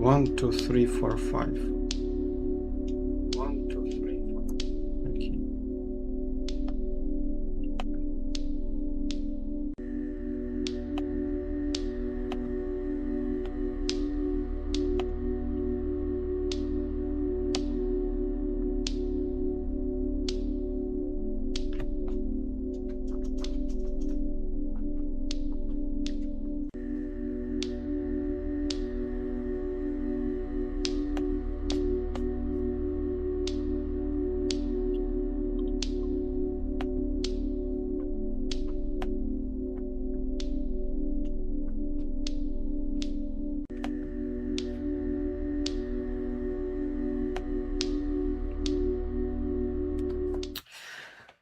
1, 2, 3, 4, 5. 1, 2, 3, 4. Okay.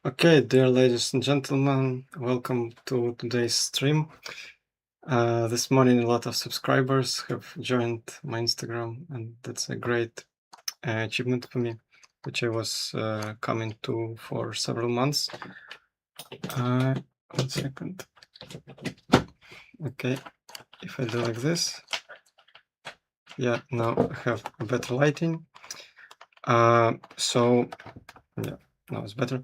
Okay, dear ladies and gentlemen, welcome to today's stream. This morning a lot of subscribers have joined my Instagram, and that's a great achievement for me, which I was coming to for several months. 1 second. Okay, if I do like this, yeah, now I have better lighting. So yeah, now it's better.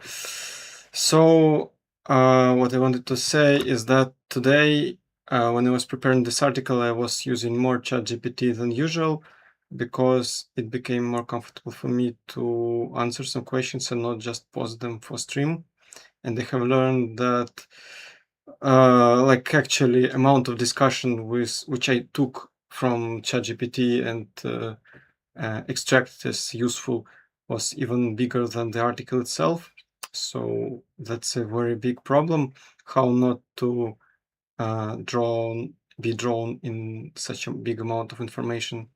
So what I wanted to say is that today, when I was preparing this article, I was using more ChatGPT than usual because it became more comfortable for me to answer some questions and not just post them for stream. And I have learned that like actually amount of discussion which I took from ChatGPT and extracted as useful was even bigger than the article itself. So that's a very big problem, how not to be drawn in such a big amount of information.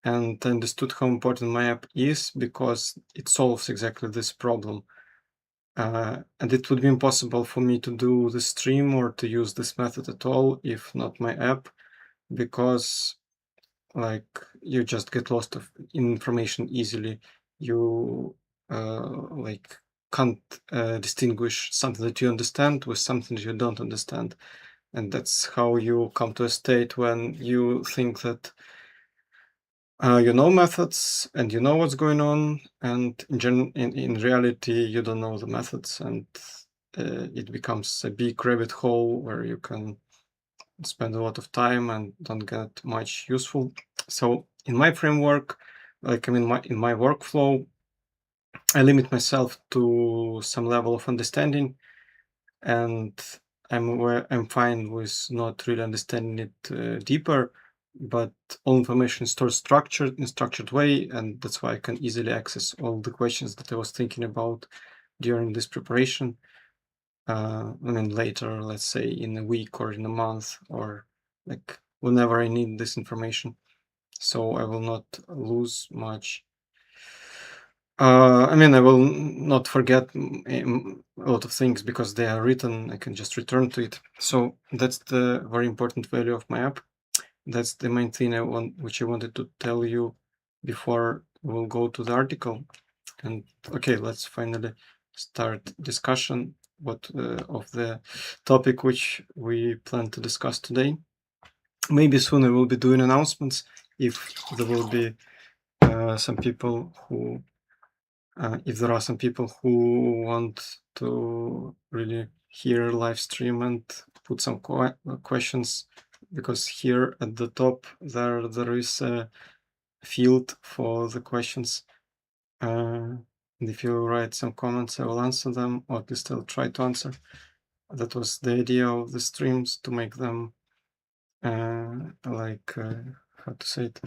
And I understood how important my app is because it solves exactly this problem. And it would be impossible for me to do the stream or to use this method at all if not my app, because like you just get lost of information easily. You like can't distinguish something that you understand with something that you don't understand, and that's how you come to a state when you think that you know methods and you know what's going on, and in reality you don't know the methods, and it becomes a big rabbit hole where you can spend a lot of time and don't get much useful. So in my framework, like in my workflow, I limit myself to some level of understanding, and I'm fine with not really understanding it deeper, but all information is stored in structured way, and that's why I can easily access all the questions that I was thinking about during this preparation. I mean, later, let's say in a week or in a month, or like whenever I need this information. So I will not lose much. I mean, I will not forget a lot of things because they are written. I can just return to it. So that's the very important value of my app. That's the main thing which I wanted to tell you before we'll go to the article. And okay, let's finally start discussion of the topic which we plan to discuss today. Maybe soon I will be doing announcements if there will be some people who if there are some people who want to really hear live stream and put some questions, because here at the top there is a field for the questions, and if you write some comments I will answer them, or at least I'll try to answer. That was the idea of the streams, to make them like how to say it,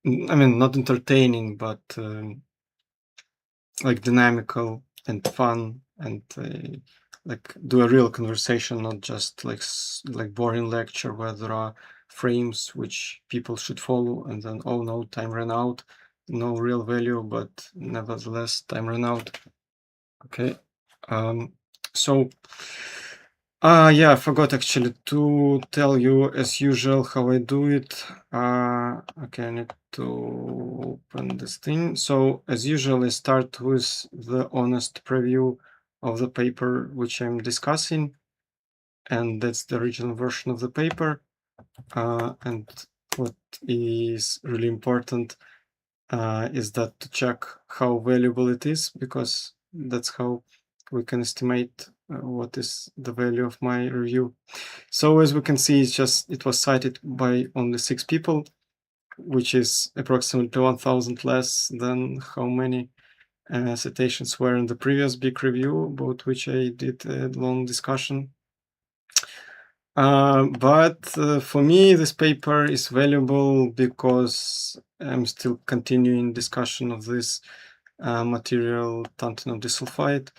I mean, not entertaining, but like dynamical and fun, and like do a real conversation, not just like boring lecture where there are frames which people should follow and then, oh no, time ran out, no real value, but nevertheless time ran out. Okay, so yeah, I forgot actually to tell you as usual how I do it. Okay, I need to open this thing. So as usual, I start with the honest preview of the paper which I'm discussing, and that's the original version of the paper. And what is really important is that to check how valuable it is, because that's how we can estimate what is the value of my review. So as we can see, it was cited by only 6 people, which is approximately 1,000 less than how many citations were in the previous big review, about which I did a long discussion. But for me, this paper is valuable because I'm still continuing discussion of this material, tantalum disulfide.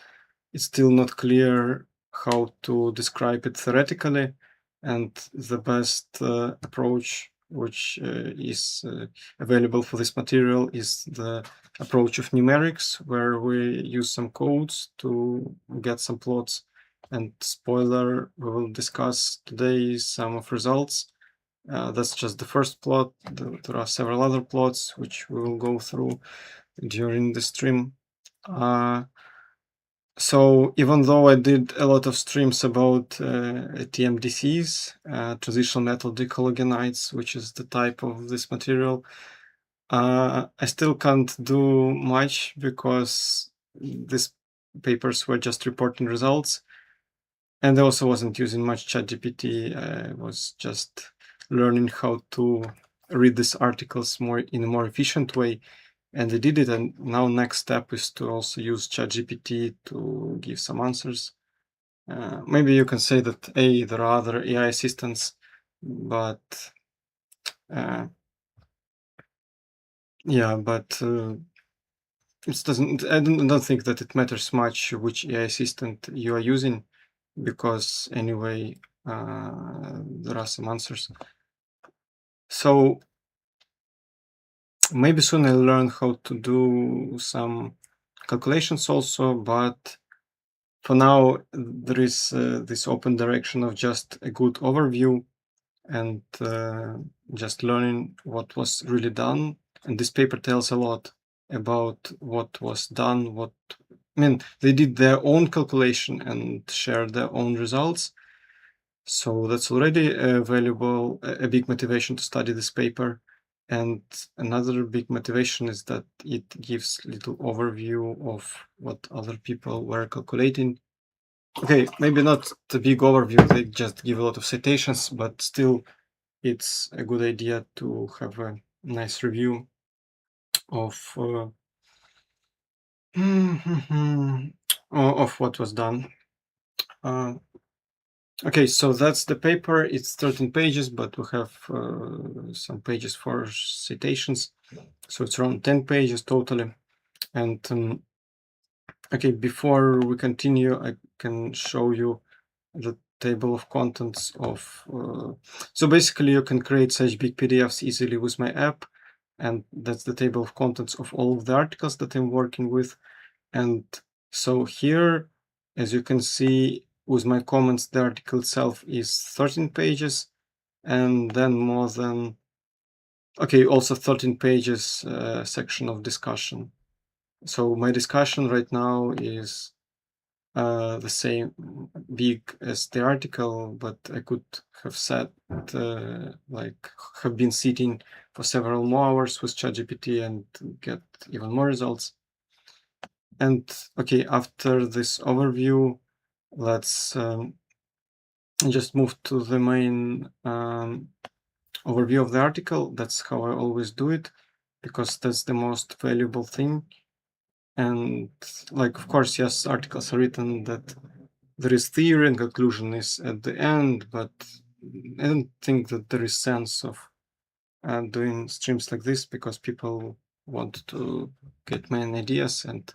It's still not clear how to describe it theoretically, and the best approach which is available for this material is the approach of numerics, where we use some codes to get some plots. And spoiler, we will discuss today some of results. That's just the first plot. There are several other plots which we will go through during the stream. So even though I did a lot of streams about TMDCs, transitional metal dichalcogenides, which is the type of this material, I still can't do much because these papers were just reporting results. And I also wasn't using much ChatGPT. I was just learning how to read these articles in a more efficient way. And I did it, and now next step is to also use ChatGPT to give some answers. Maybe you can say that there are other AI assistants, but yeah, but it doesn't. I don't think that it matters much which AI assistant you are using, because anyway, there are some answers. So maybe soon I'll learn how to do some calculations also, but for now there is this open direction of just a good overview and just learning what was really done. And this paper tells a lot about what was done. They did their own calculation and shared their own results. So that's already a big motivation to study this paper. And another big motivation is that it gives little overview of what other people were calculating. Okay, maybe not the big overview, they just give a lot of citations, but still it's a good idea to have a nice review of of what was done. Okay, so that's the paper. It's 13 pages, but we have some pages for citations. So it's around 10 pages totally. And okay, before we continue, I can show you the table of contents of... so basically you can create such big PDFs easily with my app. And that's the table of contents of all of the articles that I'm working with. And so here, as you can see, with my comments, the article itself is 13 pages, and then more than, okay, also 13 pages section of discussion. So my discussion right now is the same big as the article, but I could have said have been sitting for several more hours with ChatGPT and get even more results. And okay, after this overview, let's just move to the main overview of the article. That's how I always do it, because that's the most valuable thing. And of course, yes, articles are written that there is theory and conclusion is at the end, but I don't think that there is sense of doing streams like this, because people want to get main ideas, and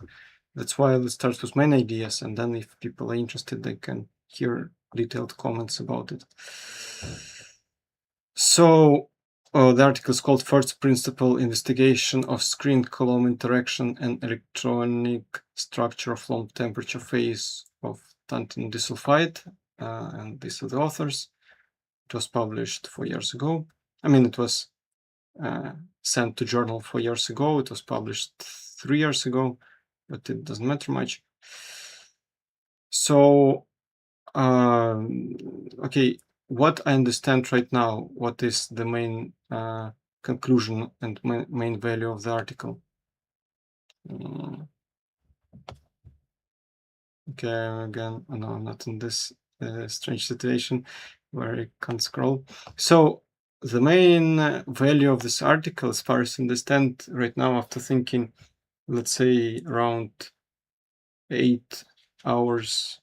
that's why let's start with main ideas, and then if people are interested, they can hear detailed comments about it. So the article is called First Principle Investigation of Screen Coulomb Interaction and Electronic Structure of Long Temperature Phase of Tantalum disulfide. And these are the authors. It was published 4 years ago. I mean, it was sent to journal 4 years ago. It was published 3 years ago, but it doesn't matter much. So, okay, what I understand right now, what is the main conclusion and main value of the article? Okay, again, no, I'm not in this strange situation where I can't scroll. So the main value of this article, as far as I understand right now, after thinking, let's say around 8 hours,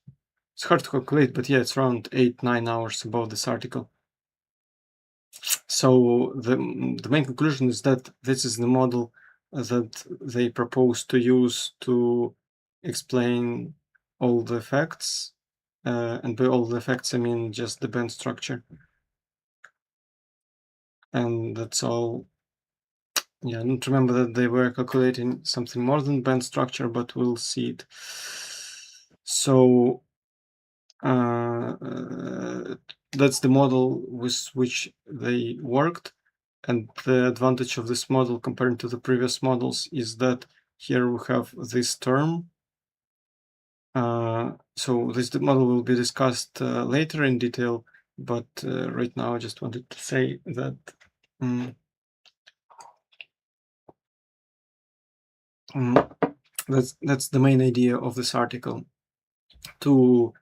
it's hard to calculate, but yeah, it's around 8-9 hours about this article. So the main conclusion is that this is the model that they propose to use to explain all the effects, and by all the effects I mean just the band structure, and that's all. Yeah, I don't remember that they were calculating something more than band structure, but we'll see it. So that's the model with which they worked. And the advantage of this model compared to the previous models is that here we have this term. So this model will be discussed later in detail, but right now I just wanted to say that that's the main idea of this article, to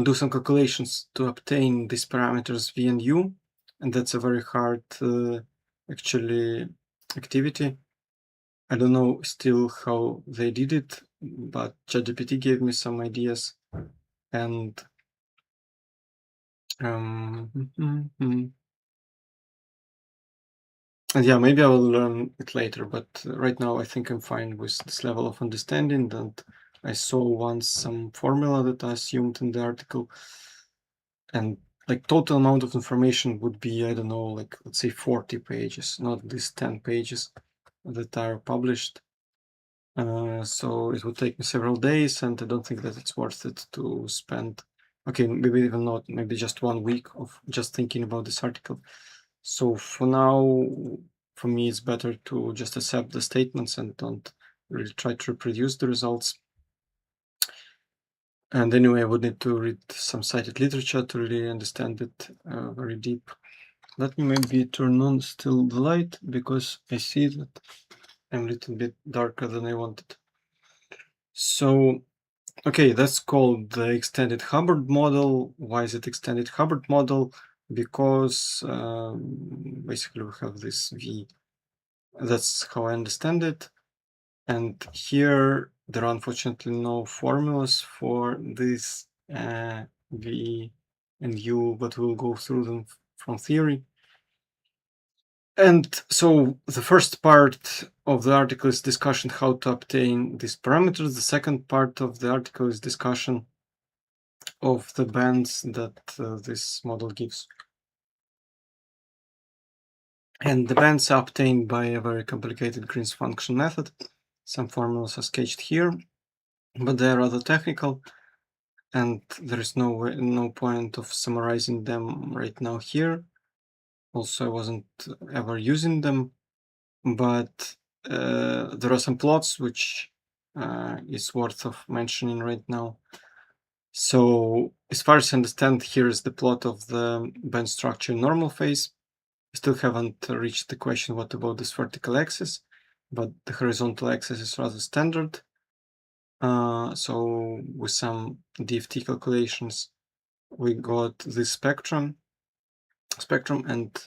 do some calculations to obtain these parameters v and u, and that's a very hard actually activity. I don't know still how they did it, but ChatGPT gave me some ideas, and and yeah, maybe I will learn it later, but right now I think I'm fine with this level of understanding. And I saw once some formula that I assumed in the article, and like total amount of information would be, I don't know, like let's say 40 pages, not these 10 pages that are published. So it would take me several days, and I don't think that it's worth it to spend, okay, maybe even not, maybe just 1 week of just thinking about this article. So for now, for me, it's better to just accept the statements and don't really try to reproduce the results. And anyway, I would need to read some cited literature to really understand it very deep. Let me maybe turn on still the light, because I see that I'm a little bit darker than I wanted. So, okay, that's called the extended Hubbard model. Why is it extended Hubbard model? Because basically we have this V. That's how I understand it. And here there are unfortunately no formulas for this V and U, but we'll go through them from theory. And so the first part of the article is discussion how to obtain these parameters. The second part of the article is discussion of the bands that this model gives. And the bands are obtained by a very complicated Green's function method. Some formulas are sketched here, but they are rather technical, and there is no point of summarizing them right now here. Also, I wasn't ever using them, but there are some plots which is worth of mentioning right now. So as far as I understand, here is the plot of the band structure in normal phase. We still haven't reached the question what about this vertical axis, but the horizontal axis is rather standard. So with some DFT calculations, we got this spectrum, and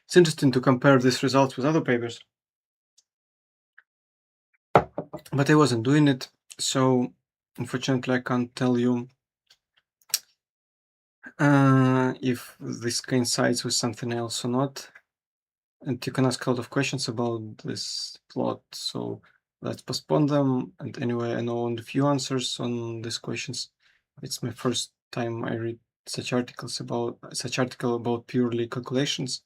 it's interesting to compare these results with other papers, but I wasn't doing it, so unfortunately I can't tell you if this coincides with something else or not. And you can ask a lot of questions about this plot, so let's postpone them. And anyway, I know only a few answers on these questions. It's my first time I read such article about purely calculations,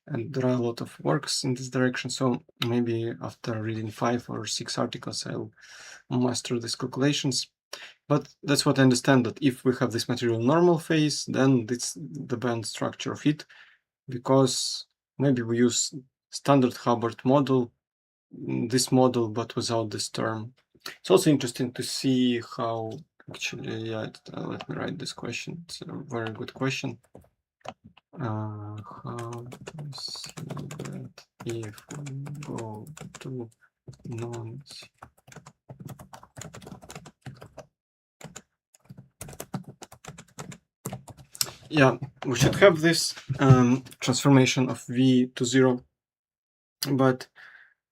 and there are a lot of works in this direction. So maybe after reading 5 or 6 articles, I'll master these calculations. But that's what I understand, that if we have this material normal phase, then it's the band structure of it, because maybe we use standard Hubbard model, this model, but without this term. It's also interesting to see how actually, let me write this question. It's a very good question. how to see that if we go to non. Yeah, we should have this transformation of v to 0, but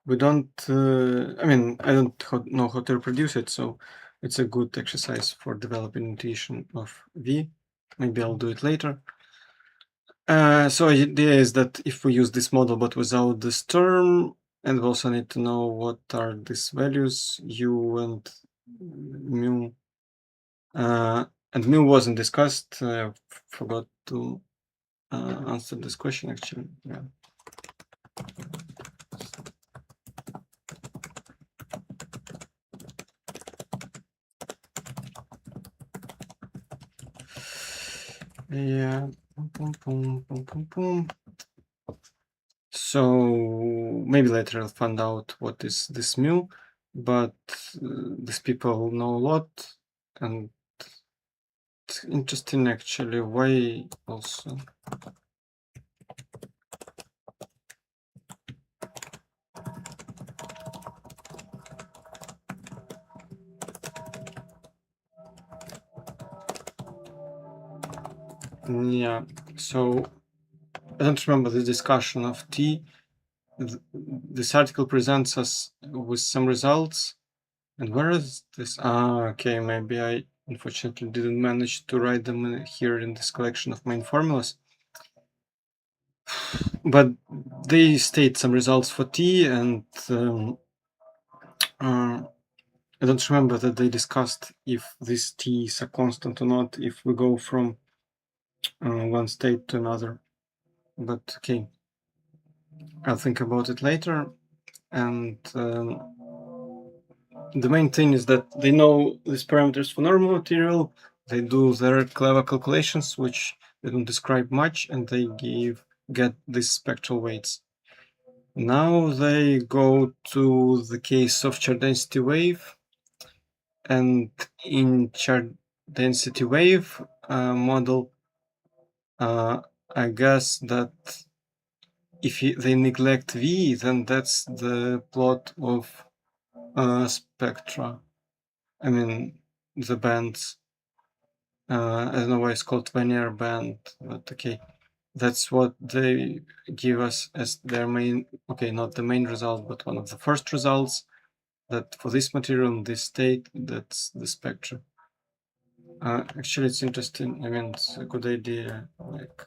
we don't, I mean, I don't know how to reproduce it, so it's a good exercise for developing intuition of v. Maybe I'll do it later. So the idea is that if we use this model but without this term, and we also need to know what are these values, u and mu. And mu wasn't discussed. I forgot to answer this question actually. Yeah. Yeah. So maybe later I'll find out what is this mu, but these people know a lot, and it's interesting actually why also. Yeah, so I don't remember the discussion of T. This article presents us with some results. And where is this? Okay, maybe I unfortunately didn't manage to write them here in this collection of main formulas. But they state some results for T, and I don't remember that they discussed if this T is a constant or not, if we go from one state to another. But okay, I'll think about it later. And the main thing is that they know these parameters for normal material, they do their clever calculations, which they don't describe much, and they get these spectral weights. Now they go to the case of Chart density wave, and in Chart density wave model, I guess that if they neglect V, then that's the plot of spectra. I mean, the bands. I don't know why it's called linear band, but okay. That's what they give us as their main, okay, not the main result, but one of the first results, that for this material in this state, that's the spectrum. Actually, it's interesting. I mean, it's a good idea. Like,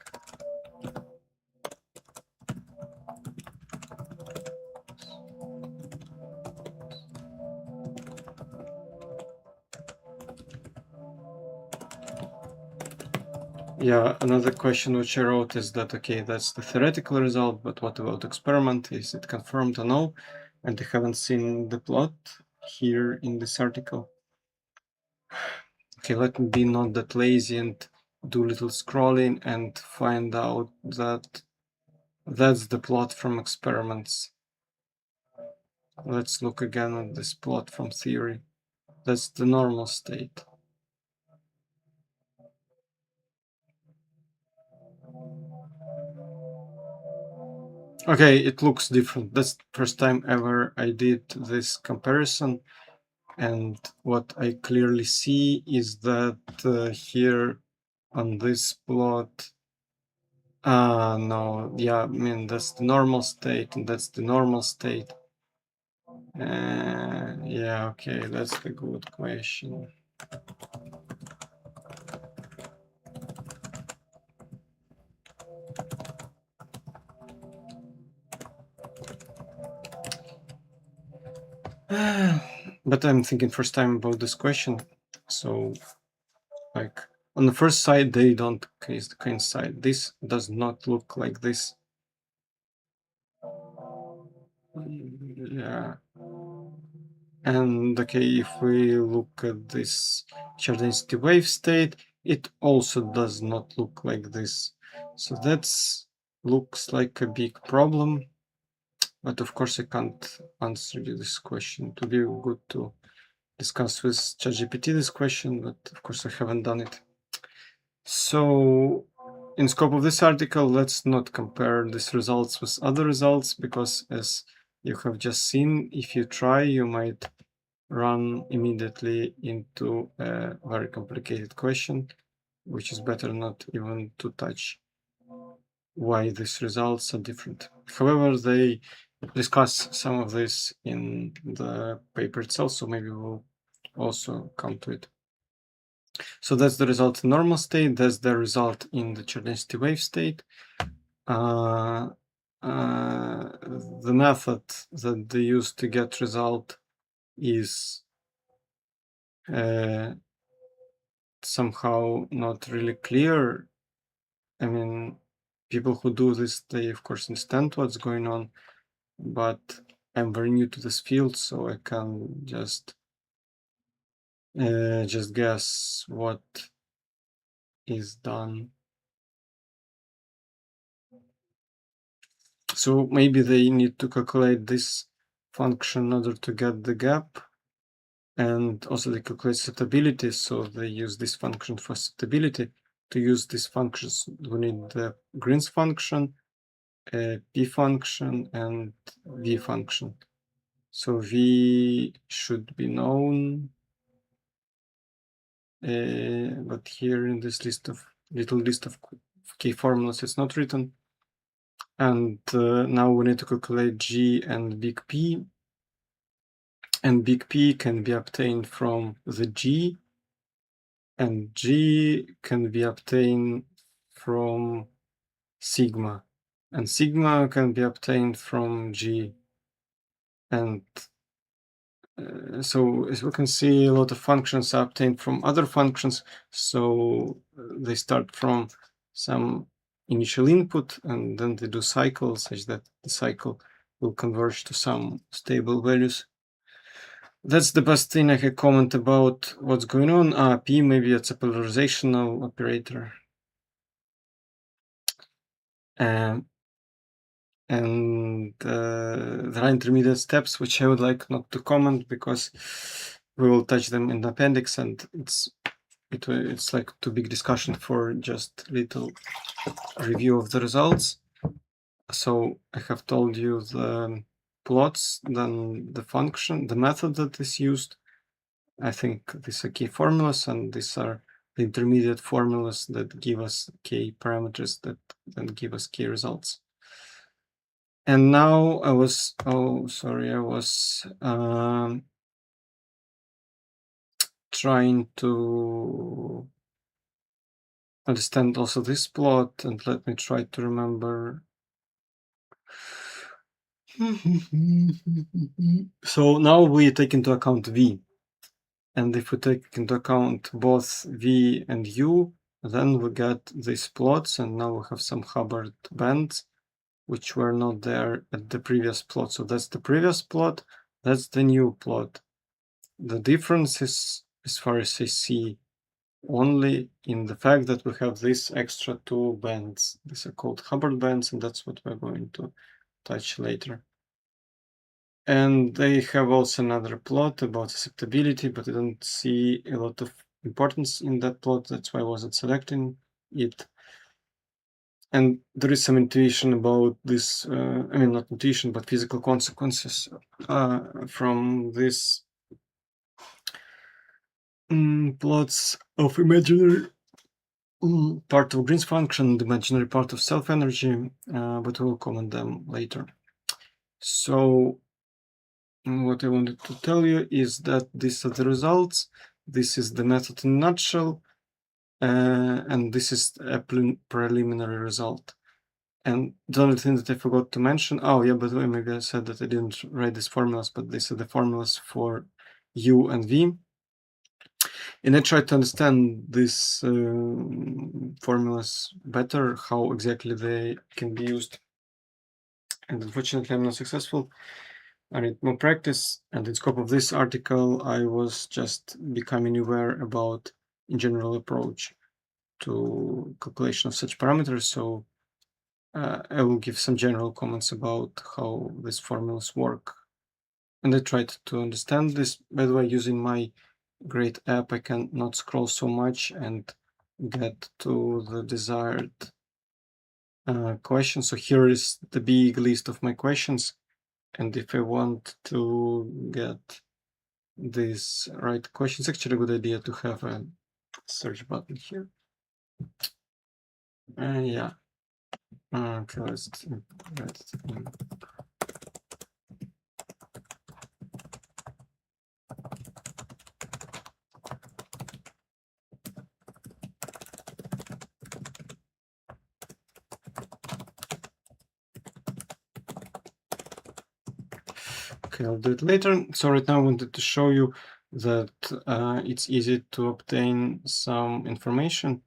yeah, another question which I wrote is that, okay, that's the theoretical result, but what about experiment? Is it confirmed or no? And I haven't seen the plot here in this article. Okay, let me be not that lazy and do little scrolling and find out that that's the plot from experiments. Let's look again at this plot from theory. That's the normal state. Okay, it looks different. That's the first time ever I did this comparison. And what I clearly see is that here on this plot, no, yeah, I mean, that's the normal state, and that's the normal state. Yeah, okay, that's a good question. But I'm thinking first time about this question. So, like, on the first side, they don't coincide. This does not look like this. Yeah. And okay, if we look at this Chart density wave state, it also does not look like this. So that's looks like a big problem. But of course, I can't answer you this question. It would be good to discuss with ChatGPT this question, but of course, I haven't done it. So in scope of this article, let's not compare these results with other results, because as you have just seen, if you try, you might run immediately into a very complicated question, which is better not even to touch why these results are different. However, they discuss some of this in the paper itself, so maybe we'll also come to it. So that's the result in normal state, that's the result in the Chernysty wave state. The method that they use to get result is somehow not really clear. I mean, people who do this, they of course understand what's going on, but I'm very new to this field, so I can just guess what is done. So maybe they need to calculate this function in order to get the gap, and also they calculate susceptibility, so they use this function for susceptibility. To use these functions, we need the Green's function, P function, and V function. So V should be known, but here in this little list of K formulas, it's not written. And now we need to calculate G and big P. And big P can be obtained from the G, and G can be obtained from sigma, and sigma can be obtained from G. And so as we can see, a lot of functions are obtained from other functions, so they start from some initial input and then they do cycles such that the cycle will converge to some stable values. That's the best thing I can comment about what's going on. P, maybe it's a polarizational operator. And there are intermediate steps which I would like not to comment because we will touch them in the appendix, and it's like too big discussion for just little review of the results. So I have told you the plots, then the function, the method that is used. I think these are key formulas, and these are the intermediate formulas that give us k parameters that then give us k results. And now I was trying to understand also this plot, and let me try to remember. So now we take into account V, and if we take into account both V and U, then we get these plots, and now we have some Hubbard bands which were not there at the previous plot. So that's the previous plot, that's the new plot. The difference is, as far as I see, only in the fact that we have these extra two bands. These are called Hubbard bands, and that's what we're going to touch later. And they have also another plot about susceptibility, but I don't see a lot of importance in that plot. That's why I wasn't selecting it. And there is some intuition about this, I mean, not intuition, but physical consequences from this plots of imaginary part of Green's function, the imaginary part of self-energy, but we'll comment them later. So what I wanted to tell you is that these are the results. This is the method in a nutshell, and this is a preliminary result. And the only thing that I forgot to mention, oh yeah, by the way, maybe I said that I didn't write these formulas, but these are the formulas for U and V. And I tried to understand these formulas better, how exactly they can be used. And unfortunately, I'm not successful. I need more practice. And in scope of this article, I was just becoming aware about in general approach to calculation of such parameters. So I will give some general comments about how these formulas work. And I tried to understand this. By the way, using my great app, I can not scroll so much and get to the desired questions. So here is the big list of my questions. And if I want to get these right questions, actually a good idea to have a search button here. Yeah. Okay, let's write it in. Okay, I'll do it later. So right now I wanted to show you that it's easy to obtain some information.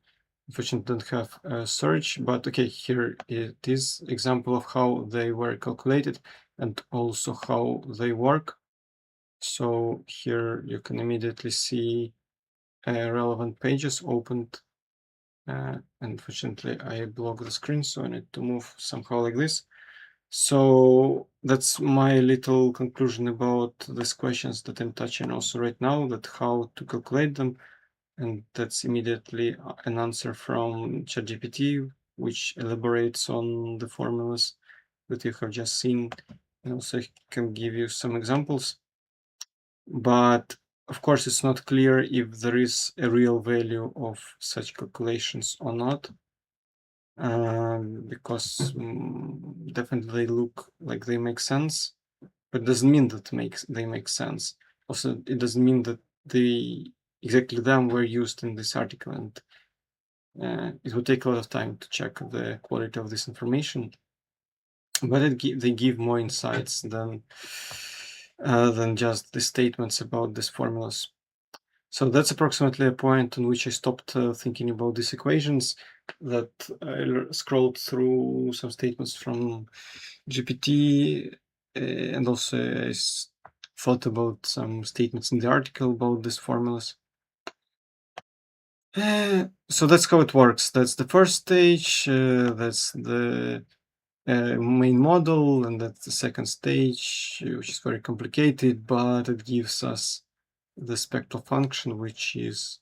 Unfortunately, don't have a search, but okay, here it is example of how they were calculated and also how they work. So here you can immediately see relevant pages opened. Unfortunately, I blocked the screen, so I need to move somehow like this. So that's my little conclusion about these questions that I'm touching also right now, that how to calculate them. And that's immediately an answer from ChatGPT, which elaborates on the formulas that you have just seen. And also I can give you some examples. But of course, it's not clear if there is a real value of such calculations or not. Because definitely they look like they make sense, but doesn't mean that they make sense. Also, it doesn't mean that exactly them were used in this article, and it would take a lot of time to check the quality of this information. But they give more insights than just the statements about these formulas. So that's approximately a point on which I stopped thinking about these equations, that I scrolled through some statements from GPT, and also I thought about some statements in the article about these formulas. So that's how it works. That's the first stage, that's the main model, and that's the second stage, which is very complicated, but it gives us the spectral function, which is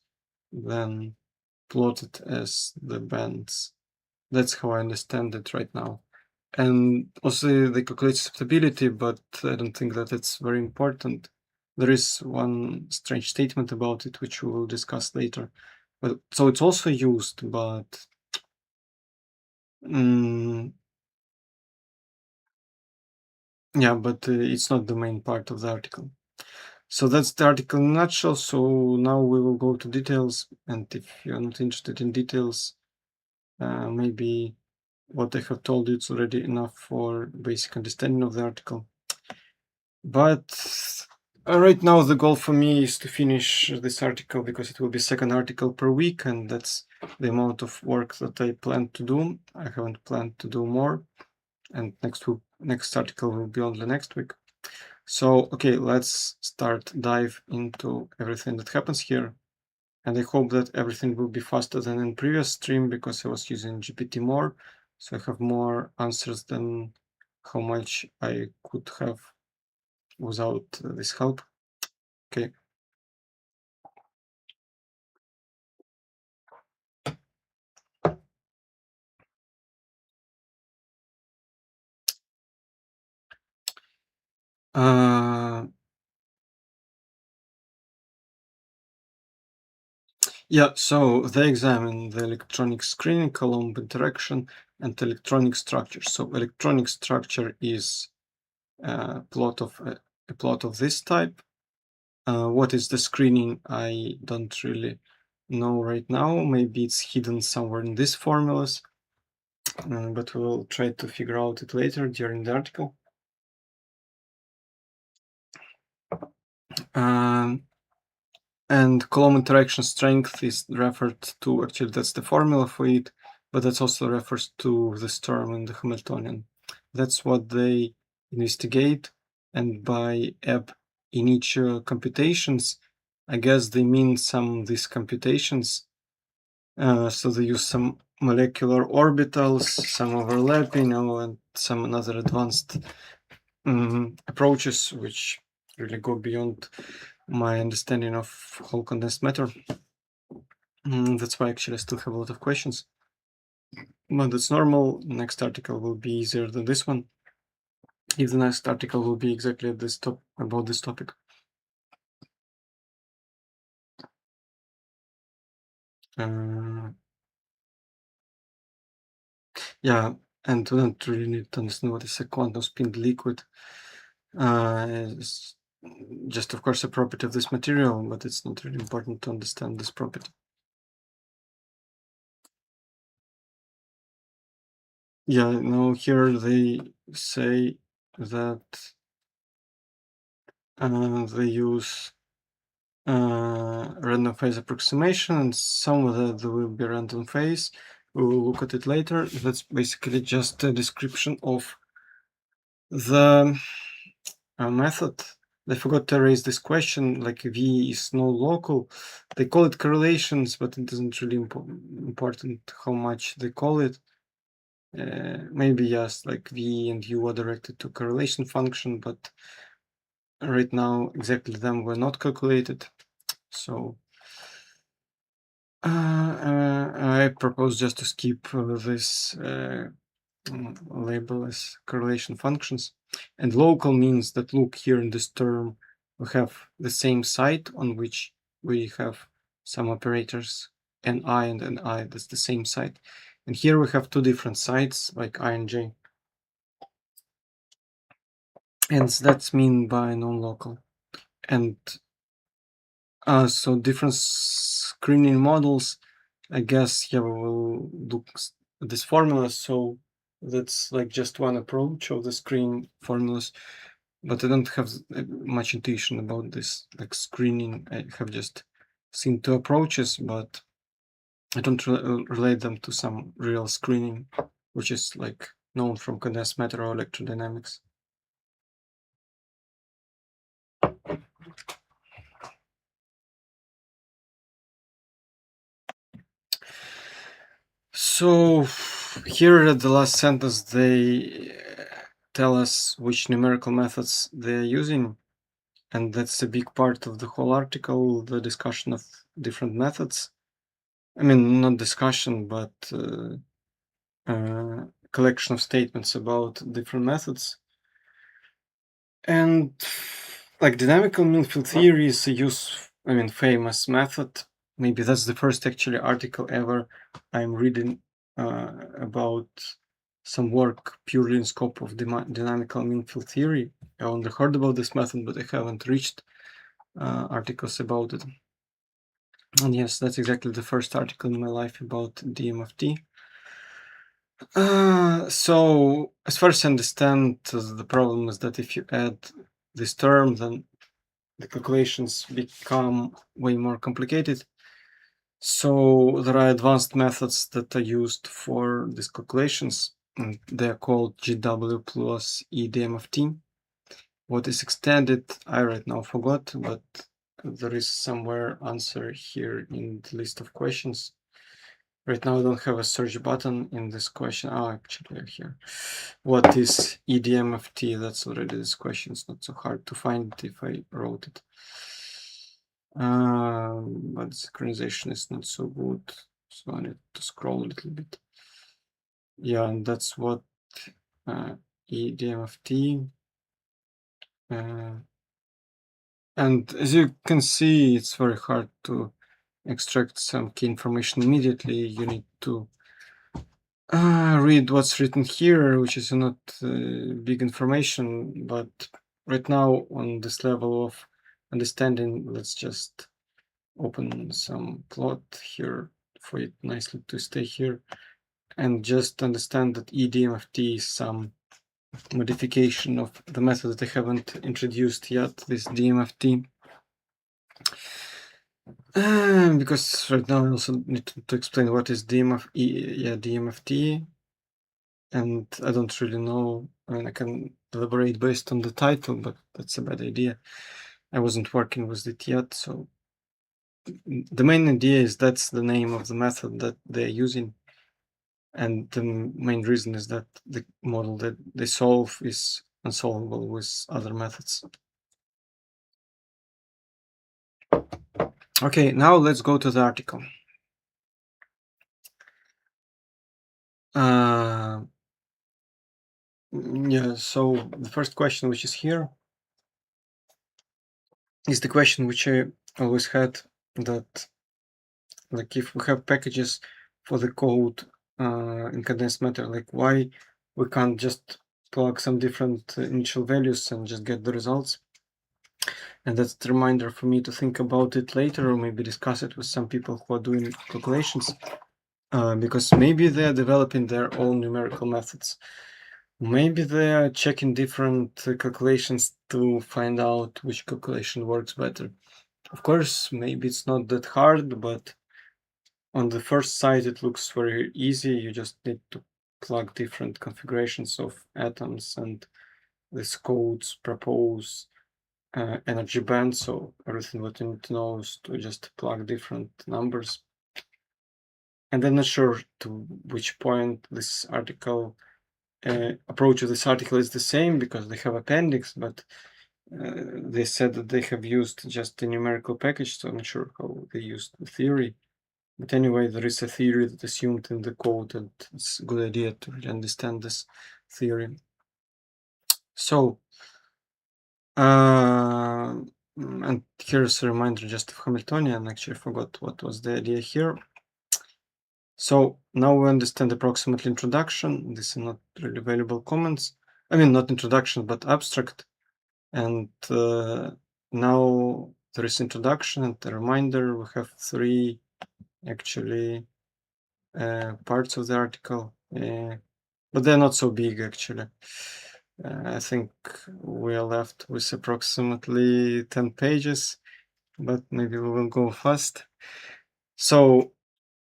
then plotted as the bands. That's how I understand it right now. And also they calculate susceptibility, but I don't think that it's very important. There is one strange statement about it, which we will discuss later. But so it's also used, but yeah, but it's not the main part of the article. So that's the article in a nutshell. So now we will go to details, and if you're not interested in details, maybe what I have told you is already enough for basic understanding of the article. But right now the goal for me is to finish this article, because it will be second article per week, and that's the amount of work that I plan to do. I haven't planned to do more, and next article will be only next week. So okay, let's dive into everything that happens here. And I hope that everything will be faster than in previous stream, because I was using GPT more, so I have more answers than how much I could have without this help. Okay. Yeah, so they examine the electronic screening, Coulomb interaction, and electronic structure. So electronic structure is a plot of this type. What is the screening? I don't really know right now. Maybe it's hidden somewhere in these formulas, but we'll try to figure out it later during the article. And Coulomb interaction strength is referred to, actually that's the formula for it, but that also refers to this term in the Hamiltonian. That's what they investigate, and by ab initio computations, I guess they mean some of these computations. So they use some molecular orbitals, some overlapping, and some other advanced approaches, which really go beyond my understanding of whole condensed matter. That's why actually I still have a lot of questions. but it's normal. Next article will be easier than this one. If the next article will be exactly at this about this topic. Yeah, and we don't really need to understand what is a quantum spin liquid. It's just, of course, a property of this material, but it's not really important to understand this property. Yeah, now here they say that they use random phase approximation, and some of that there will be random phase. We will look at it later. That's basically just a description of the method. I forgot to raise this question, like V is no local. They call it correlations, but it isn't really important how much they call it. Maybe yes, like V and U are directed to correlation function, but right now exactly them were not calculated. So I propose just to skip this label as correlation functions. And local means that, look, here in this term we have the same site on which we have some operators ni and ni, that's the same site. And here we have two different sites like I and j. And that's mean by non-local. And so different screening models, I guess, yeah, we will look at this formula. So that's like just one approach of the screening formulas, but I don't have much intuition about this, like screening. I have just seen two approaches, but I don't relate them to some real screening, which is like known from condensed matter or electrodynamics. So here at the last sentence, they tell us which numerical methods they're using, and that's a big part of the whole article, the discussion of different methods. I mean, not discussion, but collection of statements about different methods. And like dynamical mean field theory is a famous method. Maybe that's the first actually article ever I'm reading about some work purely in scope of dynamical mean field theory. I only heard about this method, but I haven't reached articles about it. And yes, that's exactly the first article in my life about DMFT. So as far as I understand, the problem is that if you add this term, then the calculations become way more complicated. So there are advanced methods that are used for these calculations, and they're called GW plus EDMFT. What is extended, I right now forgot, but there is somewhere answer here in the list of questions. Right now I don't have a search button in this question. Oh, actually here. What is EDMFT? That's already this question. It's not so hard to find if I wrote it. But synchronization is not so good, so I need to scroll a little bit. Yeah, and that's what EDMFT. And as you can see, it's very hard to extract some key information immediately. You need to read what's written here, which is not big information, but right now on this level of understanding, let's just open some plot here for it nicely to stay here and just understand that EDMFT is some modification of the method that I haven't introduced yet, this DMFT. Because right now I also need to explain what is DMFT, and I don't really know. I mean, I can elaborate based on the title, but that's a bad idea. I wasn't working with it yet, so the main idea is that's the name of the method that they're using, and the main reason is that the model that they solve is unsolvable with other methods. Okay, now let's go to the article. Yeah, so the first question, which is here, is the question which I always had, that like if we have packages for the code in condensed matter, like why we can't just plug some different initial values and just get the results? And that's the reminder for me to think about it later, or maybe discuss it with some people who are doing calculations, because maybe they are developing their own numerical methods. Maybe they are checking different calculations to find out which calculation works better. Of course, maybe it's not that hard, but on the first sight it looks very easy. You just need to plug different configurations of atoms, and these codes propose energy band, so everything what you need to know is to just plug different numbers. And I'm not sure to which point this article approach of this article is the same, because they have appendix, but they said that they have used just a numerical package, so I'm not sure how they used the theory. But anyway, there is a theory that assumed in the code, and it's a good idea to really understand this theory. So, and here's a reminder just of Hamiltonian. Actually, I forgot what was the idea here. So now we understand approximately introduction. These are not really valuable comments. I mean, not introduction, but abstract. And now there is introduction and a reminder. We have three actually parts of the article, but they're not so big actually. I think we are left with approximately 10 pages, but maybe we will go fast. So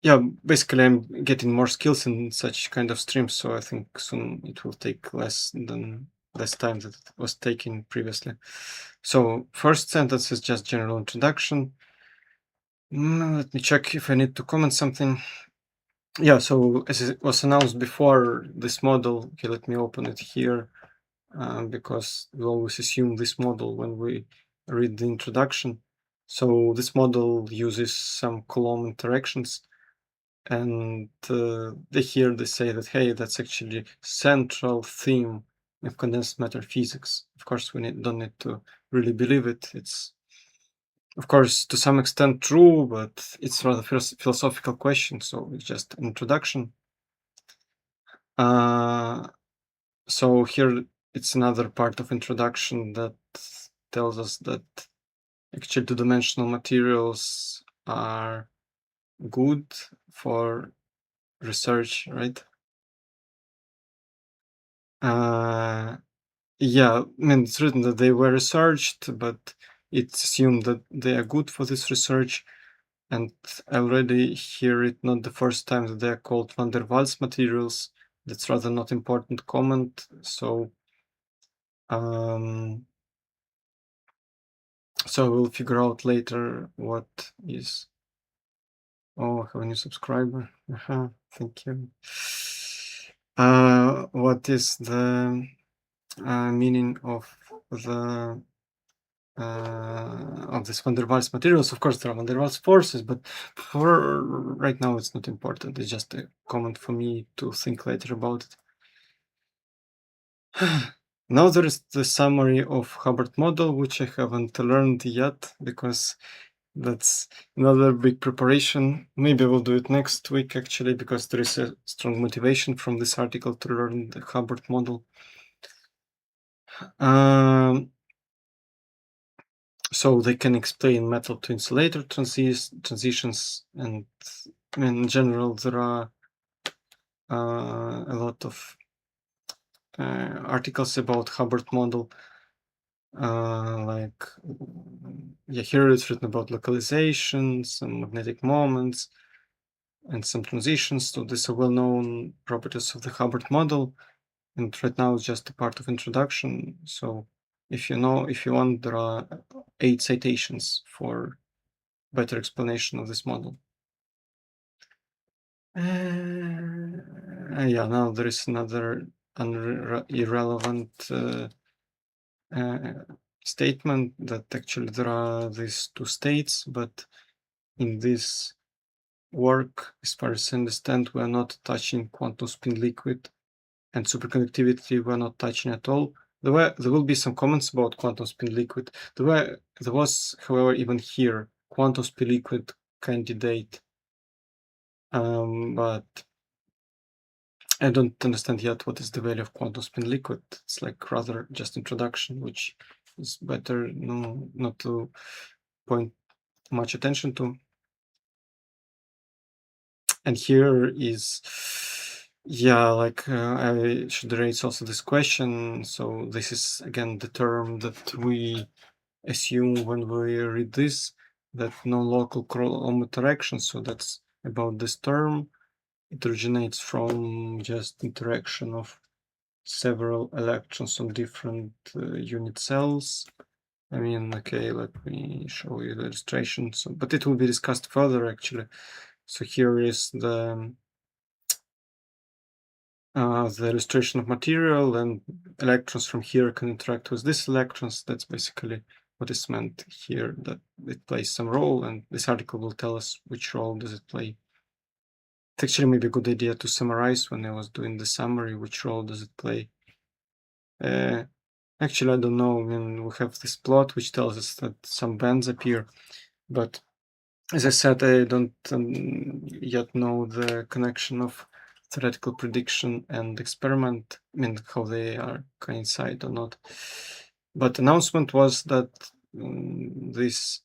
yeah, basically I'm getting more skills in such kind of streams, so I think soon it will take less time that it was taking previously. So first sentence is just general introduction. Let me check if I need to comment something. Yeah, so as it was announced before, this model, okay, let me open it here, because we always assume this model when we read the introduction. So this model uses some Coulomb interactions, and they say that, hey, that's actually central theme of condensed matter physics. Of course, we don't need to really believe it. It's, of course, to some extent true, but it's rather philosophical question, so it's just an introduction. So here it's another part of introduction that tells us that actually two-dimensional materials are good for research, right? Yeah, I mean, it's written that they were researched, but it's assumed that they are good for this research. And I already hear it not the first time that they are called van der Waals materials. That's rather not important comment. So, so we'll figure out later what is. Oh, I have a new subscriber. Thank you. What is the meaning of the of this van der Waals materials? Of course, there are van der Waals forces, but for right now, it's not important. It's just a comment for me to think later about it. Now there is the summary of Hubbard model, which I haven't learned yet, because that's another big preparation. Maybe I will do it next week, actually, because there is a strong motivation from this article to learn the Hubbard model. So they can explain metal to insulator transitions, and in general there are a lot of articles about Hubbard model. Like, yeah, here it's written about localization, some magnetic moments, and some transitions. So these are well-known properties of the Hubbard model, and right now it's just a part of introduction. So if you want, there are 8 citations for better explanation of this model. Yeah, now there is another irrelevant statement that actually there are these two states, but in this work. As far as I understand, we are not touching quantum spin liquid, and superconductivity we're not touching at all. There will be some comments about quantum spin liquid. There was, however, even here quantum spin liquid candidate, but I don't understand yet what is the value of quantum spin liquid. It's like rather just introduction, which is better not to point much attention to. And here is, yeah, like I should raise also this question. So this is again the term that we assume when we read this, that non-local Coulomb interaction. So that's about this term. It originates from just interaction of several electrons on different unit cells. I mean, okay, let me show you the illustration. So, but it will be discussed further actually. So here is the illustration of material, and electrons from here can interact with these electrons. That's basically what is meant here, that it plays some role, and this article will tell us which role does it play. It's actually maybe a good idea to summarize when I was doing the summary, which role does it play. Actually, I don't know. I mean, we have this plot which tells us that some bands appear, but as I said, I don't yet know the connection of theoretical prediction and experiment, I mean, how they are coincide or not. But announcement was that this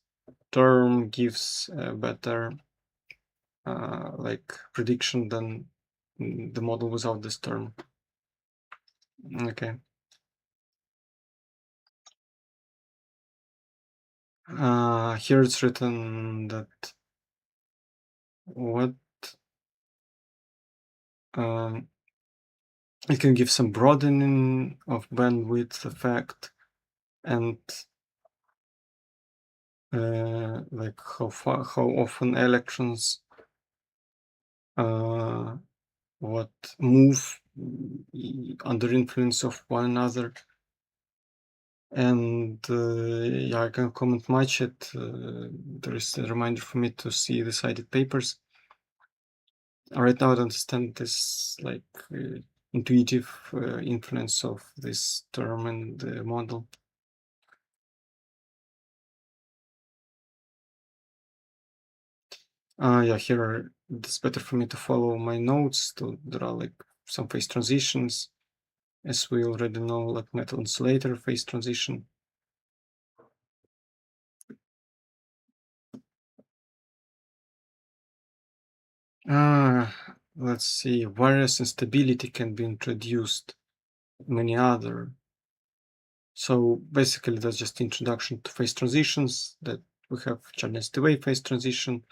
term gives a better like prediction than the model without this term. Okay. Here it's written that what it can give some broadening of bandwidth effect, and like how often electrons what move under influence of one another. And yeah, I can comment much. There is a reminder for me to see the cited papers. Right now I don't understand this like intuitive influence of this term in the model. Yeah, here it's better for me to follow my notes. There are like some phase transitions, as we already know, like metal insulator phase transition. Let's see, various instability can be introduced, many other. So basically that's just introduction to phase transitions, that we have Condensed wave phase transition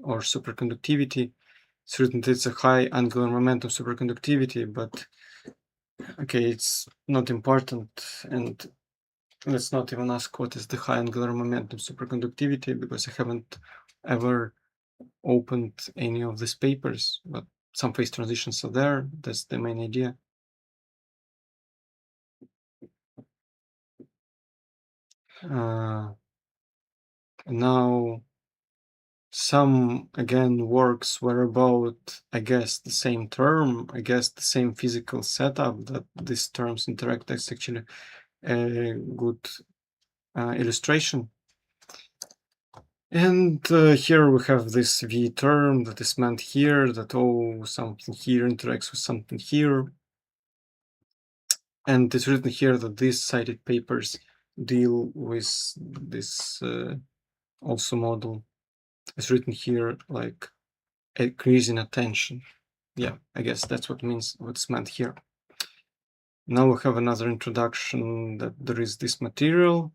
or superconductivity. Certainly it's a high angular momentum superconductivity, but okay, it's not important, and let's not even ask what is the high angular momentum superconductivity, because I haven't ever opened any of these papers, but some phase transitions are there. That's the main idea. Now some again works were about, I guess, the same term, I guess the same physical setup, that these terms interact. That's actually a good illustration. And here we have this V term that is meant here, that something here interacts with something here. And it's written here that these cited papers deal with this also model. It's written here like increasing attention. Yeah, I guess that's what's meant here. Now we have another introduction, that there is this material.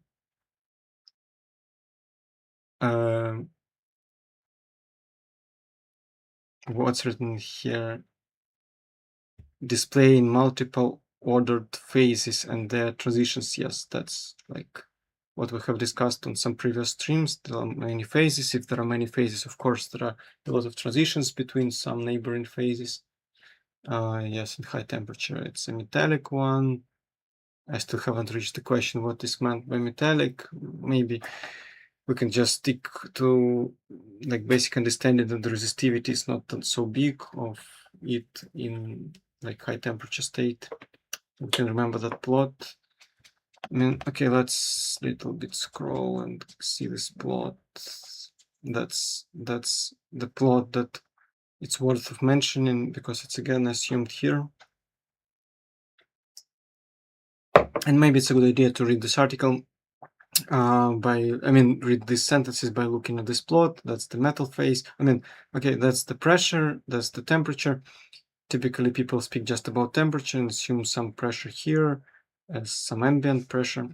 What's written here? Displaying multiple ordered phases and their transitions. Yes, that's like what we have discussed on some previous streams. There are many phases. If there are many phases, of course, there are a lot of transitions between some neighboring phases. Yes, in high temperature, it's a metallic one. I still haven't reached the question what is meant by metallic. Maybe we can just stick to like basic understanding that the resistivity is not so big of it in like high temperature state. We can remember that plot. I mean, okay, let's little bit scroll and see this plot. That's the plot that it's worth of mentioning because it's again assumed here. And maybe it's a good idea to read this article read these sentences by looking at this plot. That's the metal phase. Okay, that's the pressure, that's the temperature. Typically people speak just about temperature and assume some pressure here as some ambient pressure.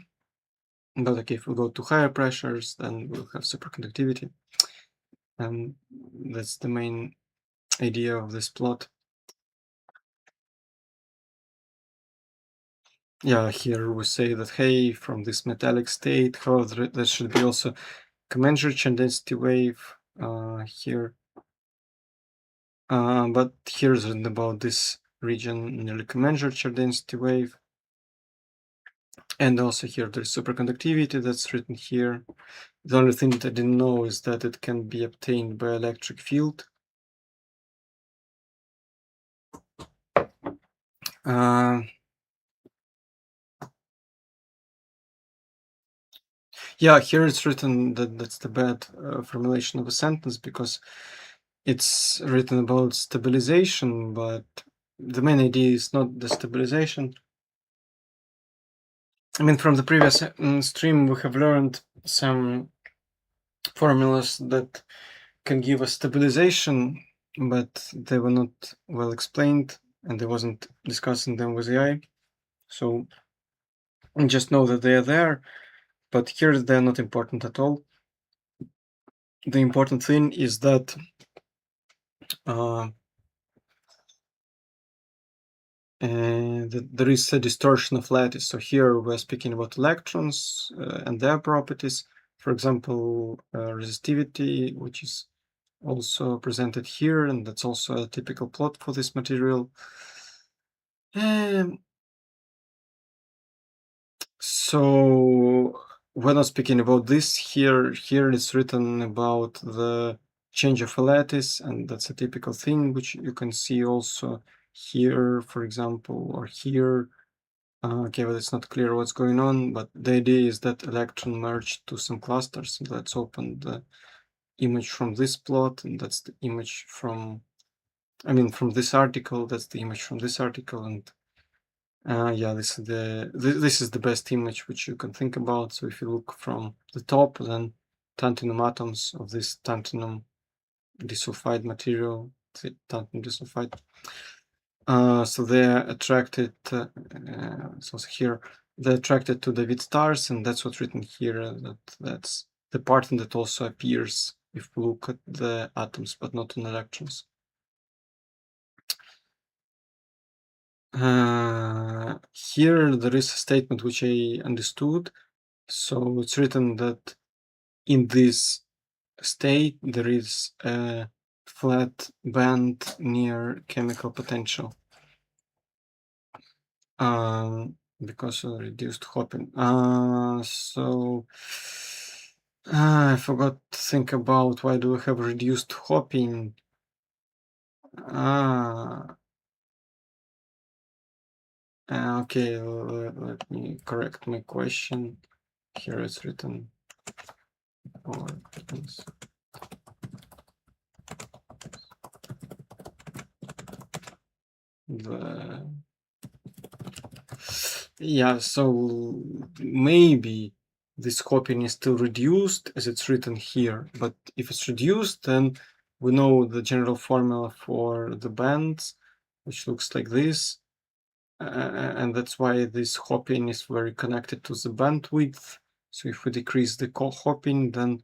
But okay, if we go to higher pressures, then we'll have superconductivity. And that's the main idea of this plot. Yeah, here we say that, hey, from this metallic state, however, there should be also commensurate density wave here. But here's written about this region nearly commensurate density wave. And also here there's superconductivity that's written here. The only thing that I didn't know is that it can be obtained by electric field. Yeah, here it's written that that's the bad formulation of a sentence because it's written about stabilization, but the main idea is not the stabilization. I mean, from the previous stream, we have learned some formulas that can give us stabilization, but they were not well explained and I wasn't discussing them with AI. So just know that they are there, but here they're not important at all. The important thing is that there is a distortion of lattice. So here we're speaking about electrons and their properties. For example, resistivity, which is also presented here, and that's also a typical plot for this material. So we're not speaking about this here. Here it's written about the change of a lattice, and that's a typical thing which you can see also here, for example, or here. Okay, but it's not clear what's going on, but the idea is that electron merged to some clusters. Let's open the image from this plot, and that's the image from, from this article. That's the image from this article, and yeah, this is the best image which you can think about. So if you look from the top, then tantalum atoms of this tantalum disulfide material, tantalum disulfide. So they're attracted. So here they're attracted to the Witt stars, and that's what's written here. That's the pattern that also appears if we look at the atoms, but not on electrons. Here there is a statement which I understood. So it's written that in this state there is a flat band near chemical potential because of reduced hopping. So I forgot to think about why do we have reduced hopping. Okay, let me correct my question. Here it's written or yeah, so maybe this hopping is still reduced as it's written here, but if it's reduced, then we know the general formula for the bands, which looks like this. And that's why this hopping is very connected to the bandwidth. So if we decrease the hopping, then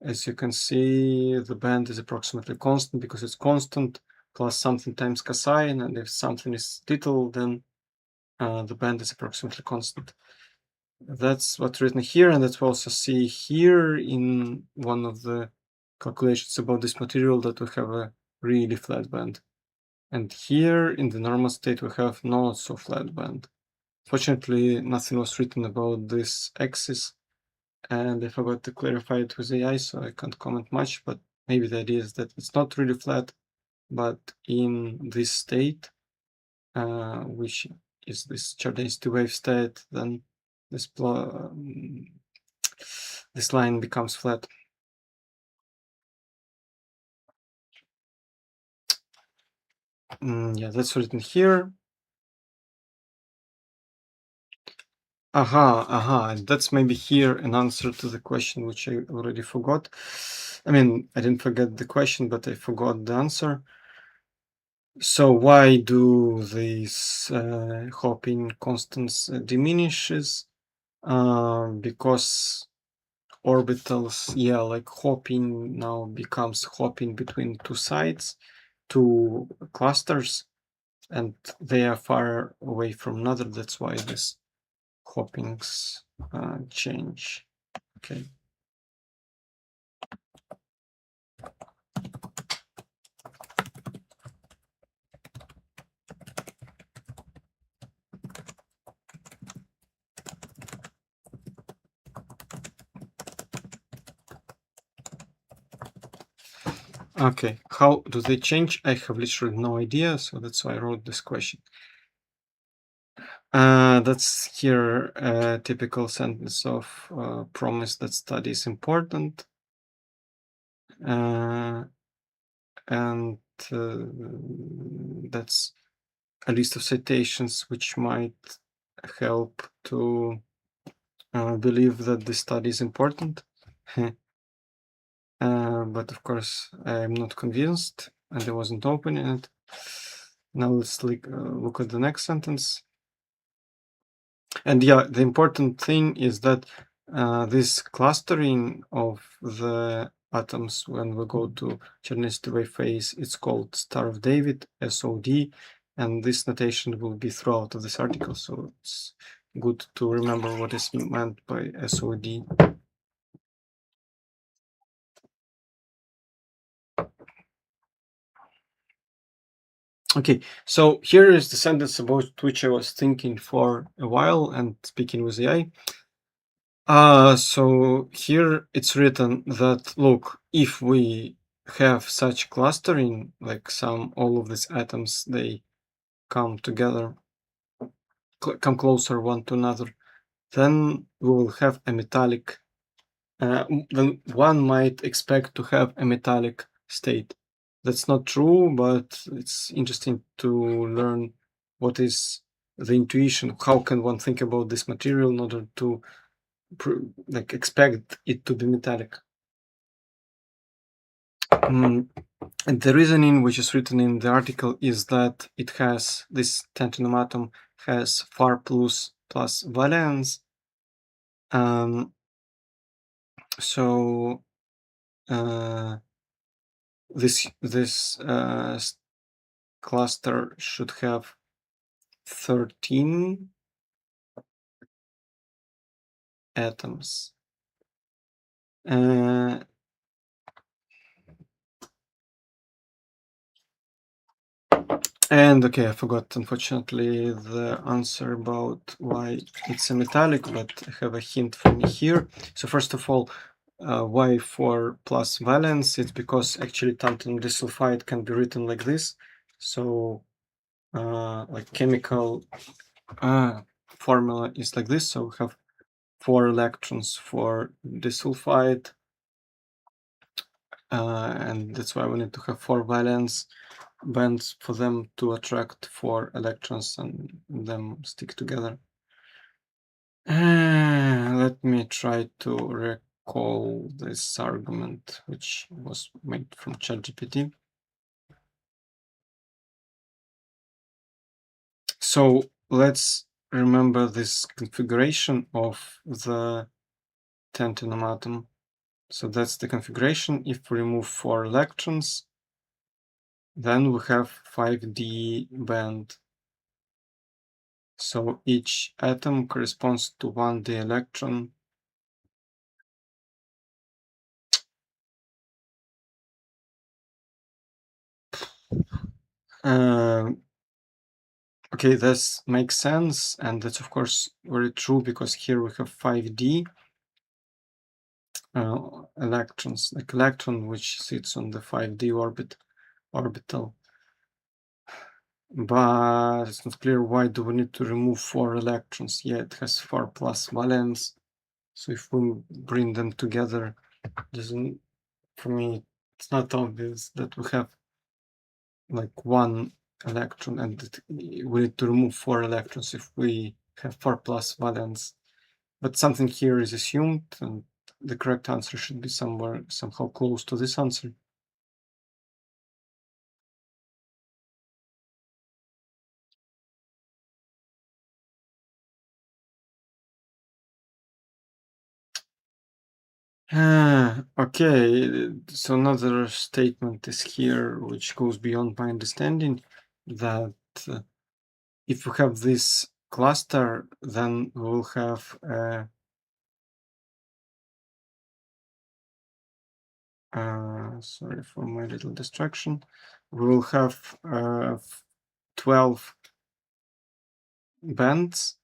as you can see, the band is approximately constant because it's constant plus something times cosine, and if something is little, then the band is approximately constant. That's what's written here, and that's what we also see here in one of the calculations about this material, that we have a really flat band. And here in the normal state we have not so flat band. Fortunately, nothing was written about this axis, and I forgot to clarify it with AI, so I can't comment much, but maybe the idea is that it's not really flat, but in this state, which is this Condensed wave state, then this this line becomes flat. Yeah, that's written here. That's maybe here an answer to the question which I already forgot. I mean, I didn't forget the question, but I forgot the answer. So why do these hopping constants diminishes? Because orbitals, yeah, like hopping now becomes hopping between two sides, two clusters, and they are far away from another. That's why this hoppings change. Okay. Okay, how do they change? I have literally no idea, so that's why I wrote this question. That's here a typical sentence of promise that study is important. And that's a list of citations which might help to believe that the study is important. But of course, I'm not convinced, and I wasn't opening it. Now let's look at the next sentence. And yeah, the important thing is that this clustering of the atoms, when we go to Chernysty wave phase, it's called Star of David, SOD, and this notation will be throughout of this article, so it's good to remember what is meant by SOD. Okay, so here is the sentence about which I was thinking for a while and speaking with AI. So here it's written that, look, if we have such clustering, like all of these atoms, they come together, come closer one to another, then we will have a metallic, then one might expect to have a metallic state. That's not true, but it's interesting to learn what is the intuition, how can one think about this material in order to like expect it to be metallic. And the reasoning which is written in the article is that it has this tantalum atom has far plus valence. So this cluster should have 13 atoms. And okay, I forgot, unfortunately, the answer about why it's a metallic, but I have a hint from here. So first of all, why 4 plus valence? It's because actually tantalum disulfide can be written like this. So like chemical formula is like this. So we have 4 electrons for disulfide, and that's why we need to have 4 valence bands for them to attract 4 electrons and them stick together. Let me try to recall this argument, which was made from ChatGPT. So let's remember this configuration of the tantalum atom. So that's the configuration. If we remove 4 electrons, then we have 5d band. So each atom corresponds to 1d electron. Okay, this makes sense, and that's of course very true because here we have 5d. electrons, like electron which sits on the 5d orbital. But it's not clear why do we need to remove 4 electrons. Yeah, it has 4 plus valence. So if we bring them together, doesn't, for me, it's not obvious that we have like 1 electron and we need to remove 4 electrons if we have 4 plus valence. But something here is assumed, and the correct answer should be somehow close to this answer. Okay, so another statement is here which goes beyond my understanding, that if we have this cluster, then we will have sorry for my little distraction. We will have 12 bands,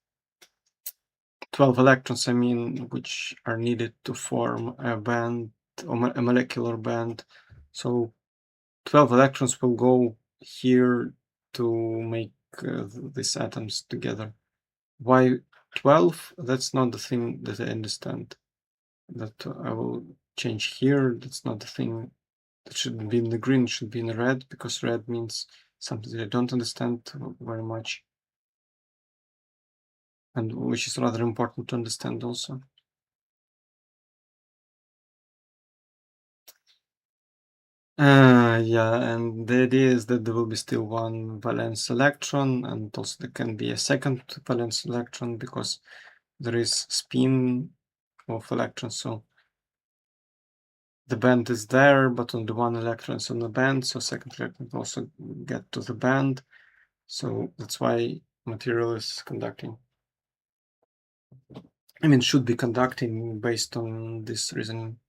12 electrons, I mean, which are needed to form a band or a molecular band. So 12 electrons will go here to make these atoms together. Why 12? That's not the thing that I understand. That I will change here. That's not the thing that shouldn't be in the green, it should be in the red, because red means something that I don't understand very much, and which is rather important to understand also. Yeah, and the idea is that there will be still 1 valence electron, and also there can be a second valence electron because there is spin of electrons. So the band is there, but only 1 electron is on the band, so second electron will also get to the band. So that's why material is conducting. I mean, should be conducting based on this reasoning.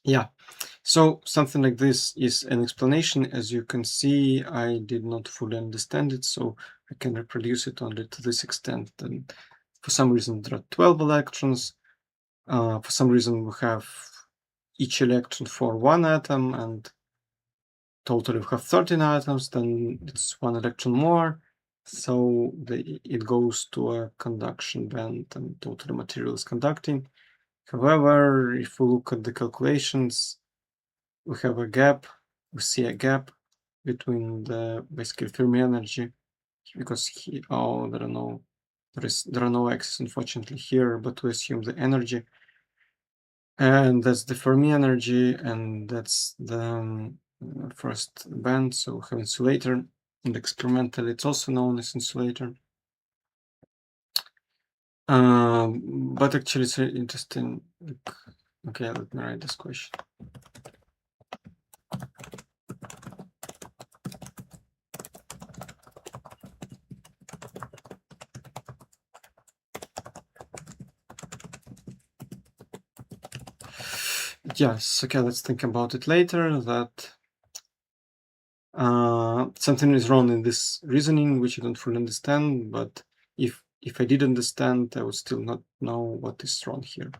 Yeah, so something like this is an explanation. As you can see, I did not fully understand it, so I can reproduce it only to this extent. And for some reason, there are 12 electrons. For some reason, we have each electron for 1 atom, and totally we have 13 atoms, then it's 1 electron more. So it goes to a conduction band, and totally material is conducting. However, if we look at the calculations, we have a gap, we see a gap between the basically Fermi energy, because there are no x's unfortunately here, but we assume the energy, and that's the Fermi energy, and that's the first band. So we have insulator, and experimentally it's also known as insulator. But actually it's very interesting. Okay, let me write this question. Yes, okay, let's think about it later. That something is wrong in this reasoning, which I don't fully understand, but if I did understand, I would still not know what is wrong here.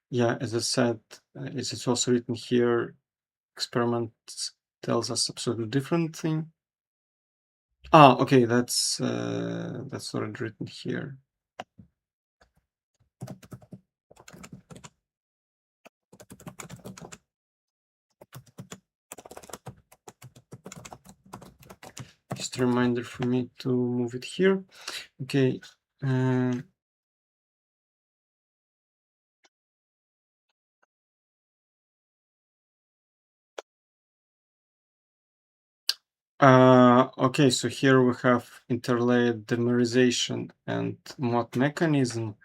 Yeah, as I said, as it's also written here, experiment tells us absolutely different thing. Okay, that's already written here. Just a reminder for me to move it here. Okay. Okay, so here we have interlayered dimerization and Mott mechanism.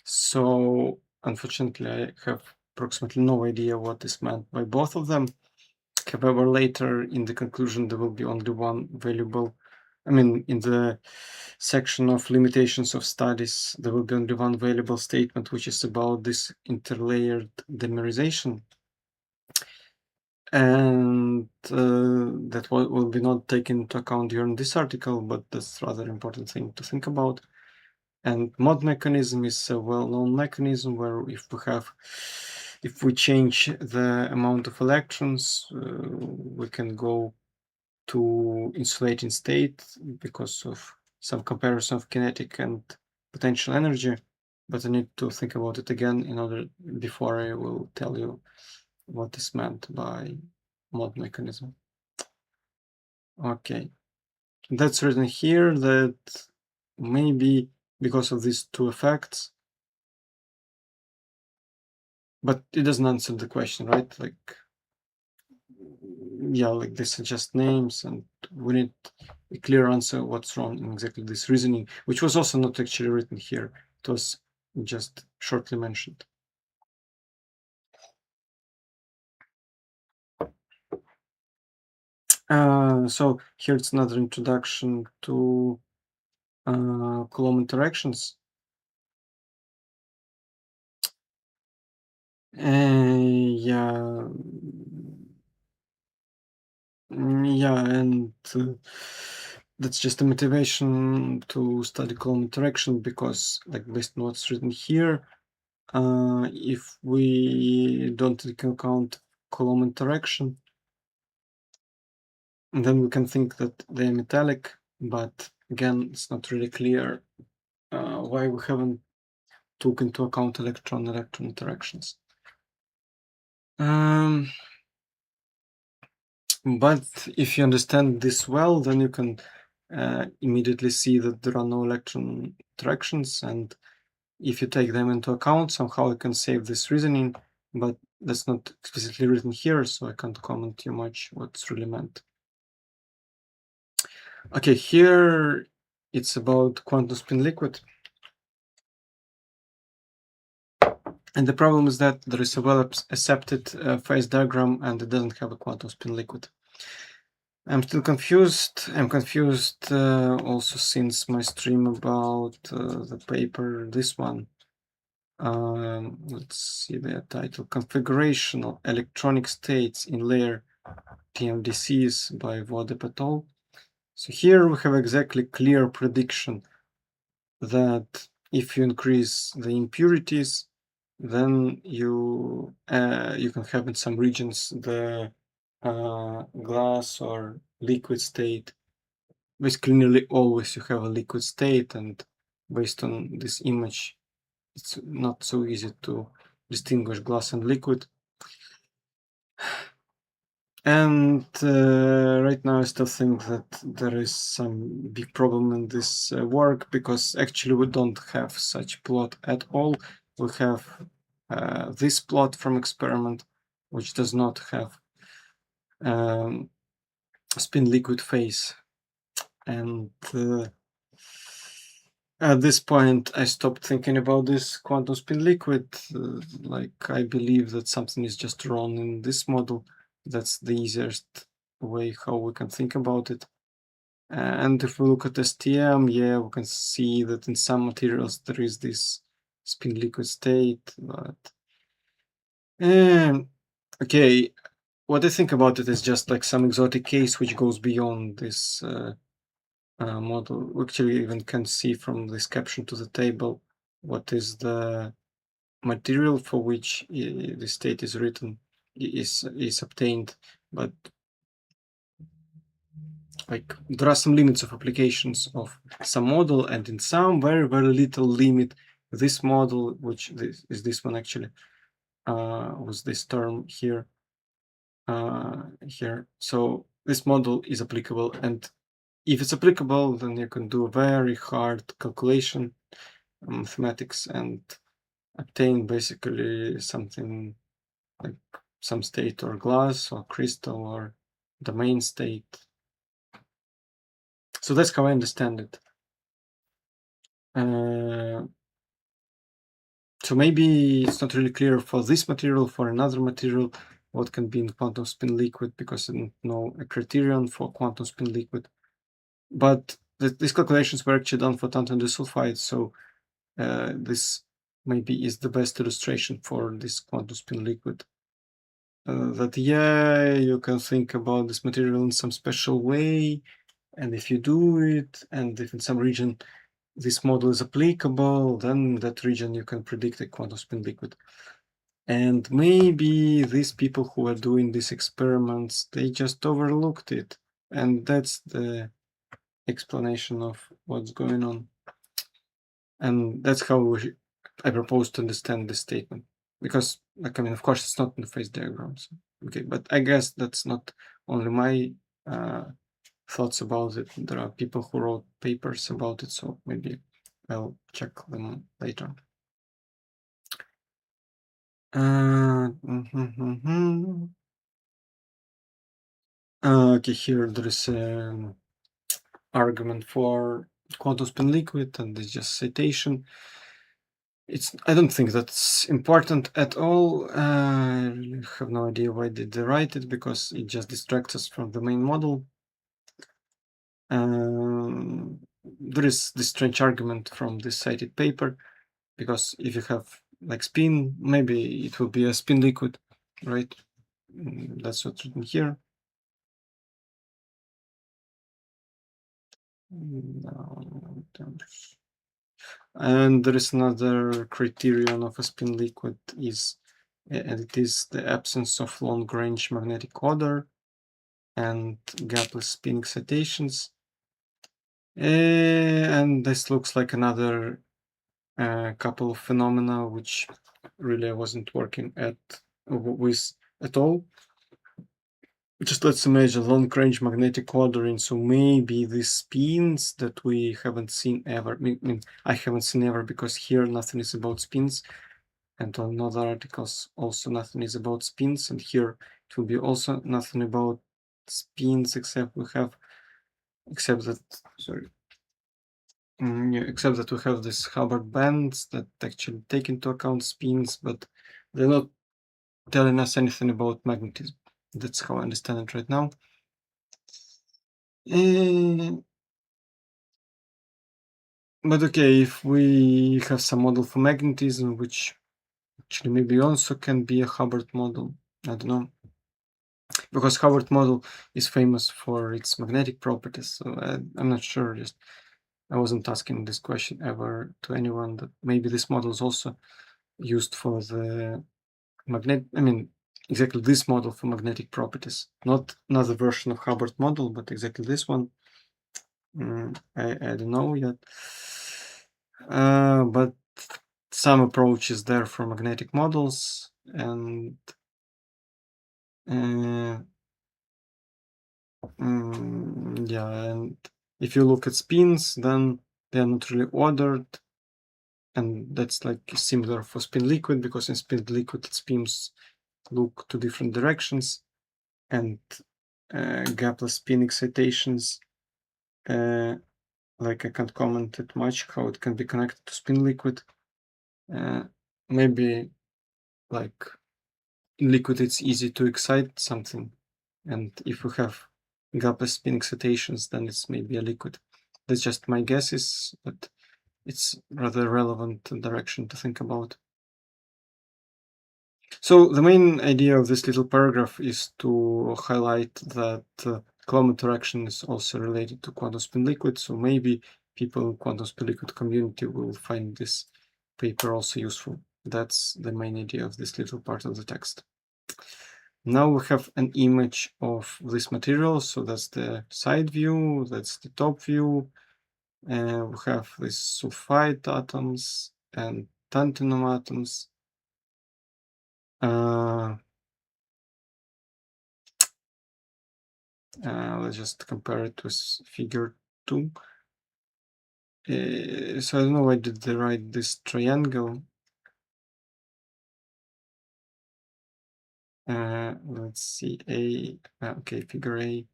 So unfortunately, I have approximately no idea what is meant by both of them. However, later in the conclusion, there will be only one valuable. I mean, in the section of limitations of studies, there will be only one valuable statement, which is about this interlayered dimerization. And that will be not taken into account during this article, but that's rather important thing to think about. And mod mechanism is a well-known mechanism where if we change the amount of electrons, we can go to insulating state because of some comparison of kinetic and potential energy. But I need to think about it again before I will tell you what is meant by mod mechanism. Okay, that's written here that maybe because of these two effects, but it doesn't answer the question, right? Like, yeah, like these are just names, and we need a clear answer what's wrong in exactly this reasoning, which was also not actually written here. It was just shortly mentioned. So here it's another introduction to Coulomb interactions. Yeah, and that's just a motivation to study Coulomb interaction because, like, based on what's written here, if we don't take into account Coulomb interaction, then we can think that they're metallic, but again, it's not really clear why we haven't took into account electron-electron interactions. But if you understand this well, then you can immediately see that there are no electron interactions, and if you take them into account, somehow you can save this reasoning, but that's not explicitly written here, so I can't comment too much what's really meant. Okay, here it's about quantum spin liquid. And the problem is that there is a well-accepted phase diagram and it doesn't have a quantum spin liquid. I'm still confused. I'm confused also since my stream about the paper, this one. Let's see the title, Configurational Electronic States in Layer PMDCs by Vodep et al. So here we have exactly clear prediction that if you increase the impurities, then you can have in some regions the glass or liquid state. Basically, nearly always you have a liquid state, and based on this image, it's not so easy to distinguish glass and liquid. And right now I still think that there is some big problem in this work, because actually we don't have such plot at all. We have this plot from experiment, which does not have spin liquid phase. And at this point, I stopped thinking about this quantum spin liquid. Like, I believe that something is just wrong in this model. That's the easiest way how we can think about it. And if we look at STM, yeah, we can see that in some materials there is this spin liquid state, but okay, what I think about it is just like some exotic case which goes beyond this model. We actually even can see from this caption to the table what is the material for which the state is written, is obtained, but like there are some limits of applications of some model, and in some very, very little limit, this model, which is this one actually, was this term here, So this model is applicable, and if it's applicable, then you can do a very hard calculation, mathematics, and obtain basically something like some state or glass or crystal or domain state. So that's how I understand it. So maybe it's not really clear for this material, for another material, what can be in quantum spin liquid, because I don't know a criterion for quantum spin liquid. But these calculations were actually done for tantalum disulfide, so this maybe is the best illustration for this quantum spin liquid. that yeah, you can think about this material in some special way, and if you do it, and if in some region this model is applicable, then that region you can predict a quantum spin liquid. And maybe these people who are doing these experiments, they just overlooked it, and that's the explanation of what's going on. And that's how I propose to understand this statement. Because, like, I mean, of course, it's not in the phase diagrams. Okay, but I guess that's not only my thoughts about it. There are people who wrote papers about it, so maybe I'll check them later. Okay, here there is an argument for quantum spin liquid, and it's just citation. I don't think that's important at all. I really have no idea why did they write it, because it just distracts us from the main model. There is this strange argument from this cited paper, because if you have like spin, maybe it will be a spin liquid, right? That's what's written here. And there is another criterion of a spin liquid and it is the absence of long-range magnetic order and gapless spin excitations. And this looks like another couple of phenomena which really I wasn't working with at all. Just let's imagine long-range magnetic ordering. So maybe these spins that we haven't seen ever. I mean, I haven't seen ever, because here nothing is about spins, and on other articles also nothing is about spins, and here it will be also nothing about spins except that we have this Hubbard bands that actually take into account spins, but they're not telling us anything about magnetism. That's how I understand it right now. But okay, if we have some model for magnetism, which actually maybe also can be a Hubbard model, I don't know. Because Hubbard model is famous for its magnetic properties, so I'm not sure. Just I wasn't asking this question ever to anyone, that maybe this model is also used for the exactly this model for magnetic properties, not another version of Hubbard model, but exactly this one. I don't know yet, but some approach is there for magnetic models, and yeah, and if you look at spins, then they're not really ordered, and that's like similar for spin liquid, because in spin liquid spins look to different directions, and gapless spin excitations, like I can't comment it much how it can be connected to spin liquid. Maybe like in liquid it's easy to excite something, and if we have gapless spin excitations, then it's maybe a liquid. That's just my guesses, but it's rather relevant direction to think about. So the main idea of this little paragraph is to highlight that Coulomb interaction is also related to quantum spin liquid, so maybe people in quantum spin liquid community will find this paper also useful. That's the main idea of this little part of the text. Now we have an image of this material, so that's the side view, that's the top view. We have these sulfide atoms and tantalum atoms. Let's just compare it with figure 2. So I don't know why did they write this triangle. Let's see, okay, figure A.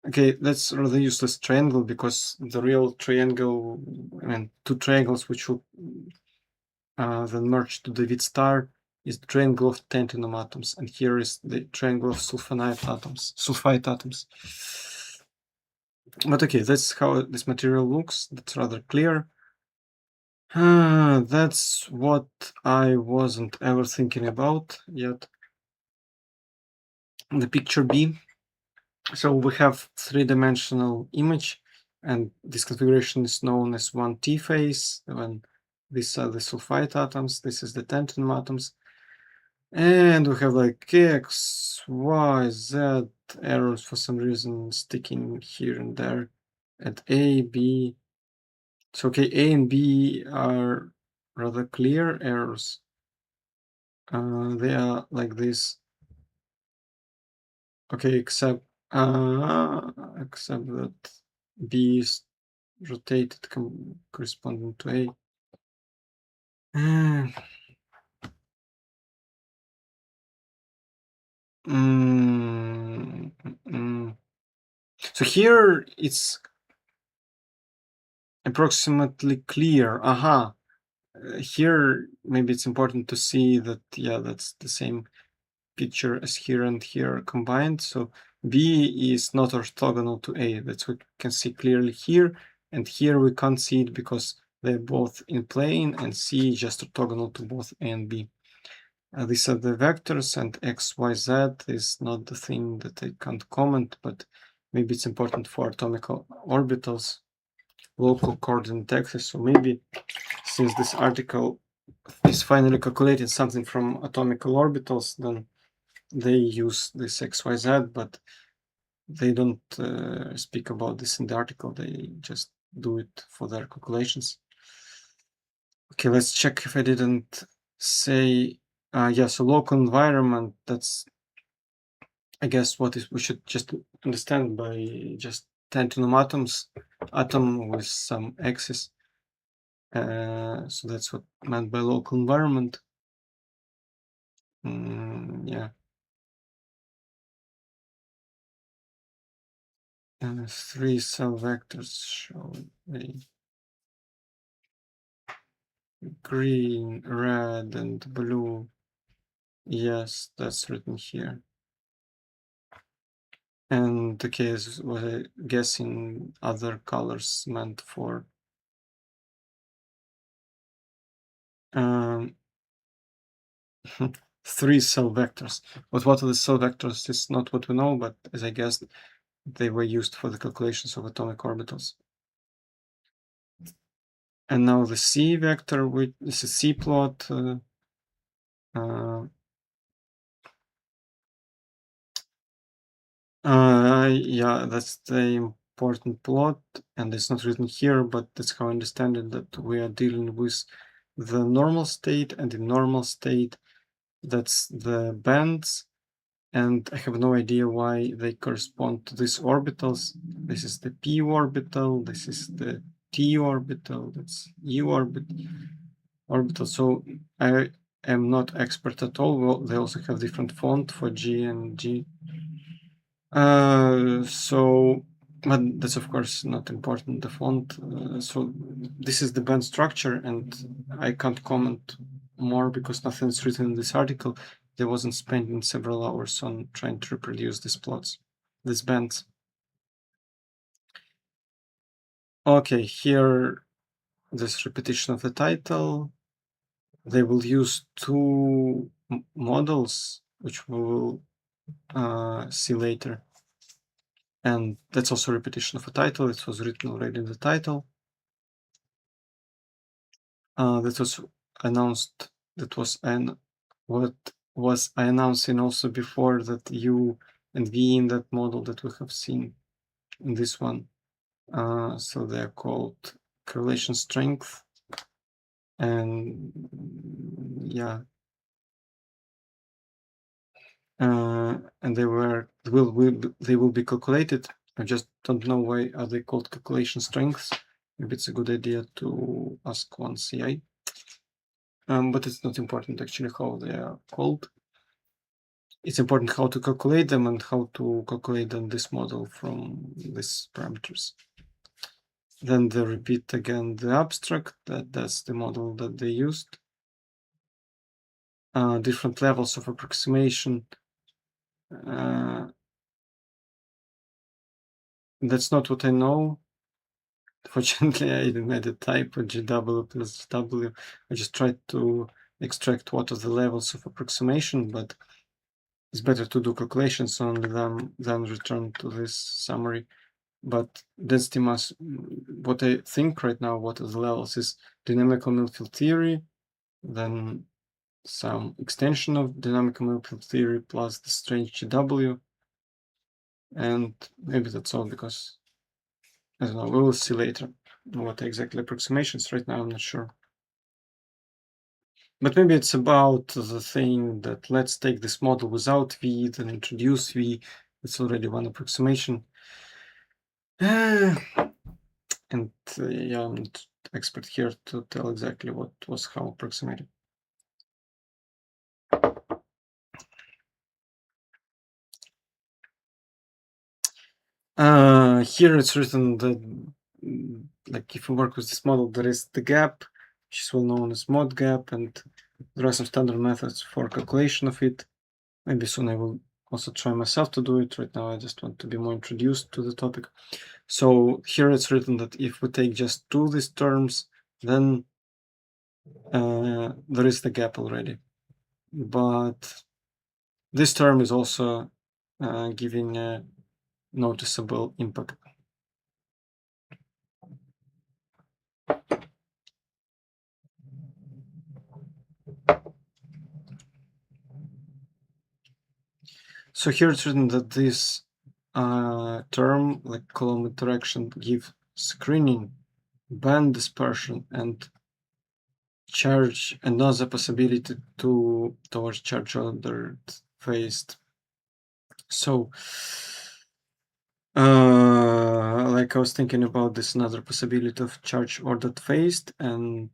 Okay, that's rather useless triangle, because the real triangle, two triangles which will then merge to the star, is the triangle of tantalum atoms, and here is the triangle of sulfide atoms. But okay, that's how this material looks. That's rather clear. That's what I wasn't ever thinking about yet. The picture B. So we have three-dimensional image, and this configuration is known as 1T phase. When these are the sulfite atoms, this is the tantalum atoms. And we have like X, Y, Z arrows for some reason sticking here and there at A, B. So okay, A and B are rather clear arrows. They are like this. Okay, except that B is rotated corresponding to A. So here it's approximately clear. Here maybe it's important to see that, yeah, that's the same picture as here and here combined. So B is not orthogonal to A. That's what we can see clearly here. And here we can't see it because they're both in plane, and C is just orthogonal to both A and B. These are the vectors, and X, Y, Z is not the thing that I can't comment, but maybe it's important for atomic orbitals, local coordinate axis. So maybe since this article is finally calculating something from atomical orbitals, then they use this XYZ, but they don't speak about this in the article. They just do it for their calculations. Okay, let's check if I didn't say, yeah, so local environment, that's, I guess, what is we should just understand by just tantalum atom with some axis. So that's what meant by local environment. Yeah. And three cell vectors show a green, red, and blue. Yes, that's written here. And the case was, I guessing, other colors meant for three cell vectors. But what are the cell vectors is not what we know, but as I guessed, they were used for the calculations of atomic orbitals. And now the C vector, which is a C plot. Yeah, that's the important plot, and it's not written here, but that's how I understand it, that we are dealing with the normal state, and in normal state, that's the bands, and I have no idea why they correspond to these orbitals. This is the p orbital, this is the t orbital, that's u orbital. So I am not expert at all. Well, they also have different font for G and G. So, but that's of course not important, the font. So this is the band structure, and I can't comment more because nothing's written in this article. I wasn't spending several hours on trying to reproduce these plots, these bands. Okay, here, this repetition of the title. They will use two models, which we will see later. And that's also a repetition of a title. It was written already in the title. That was announced. That was what was I announcing also before, that U and V in that model that we have seen in this one. So they're called correlation strength, and yeah, and they will be calculated. I just don't know why are they called calculation strengths. Maybe it's a good idea to ask one CI. But it's not important actually how they are called. It's important how to calculate them and how to calculate them this model from these parameters. Then they repeat again the abstract, that's the model that they used. Different levels of approximation. That's not what I know. Fortunately, I made a typo, GW plus GW. I just tried to extract what are the levels of approximation, but it's better to do calculations only than return to this summary. But density mass, what I think right now, what are the levels is dynamical Millfield theory, then some extension of dynamical Millfield theory plus the strange GW, and maybe that's all, because I don't know, we will see later what exactly approximations. Right now I'm not sure. But maybe it's about the thing that let's take this model without V, then introduce V. It's already one approximation. And yeah, I'm not expert here to tell exactly what was how approximated. Here it's written that, like, if you work with this model, there is the gap, which is well known as mod gap, and there are some standard methods for calculation of it. Maybe soon I will also try myself to do it. Right now I just want to be more introduced to the topic. So here it's written that if we take just two these terms, then there is the gap already. But this term is also giving a noticeable impact. So here it's written that this term, like Coulomb interaction, gives screening, band dispersion, and charge another possibility towards charge ordered phased. So like I was thinking about this another possibility of charge ordered phased, and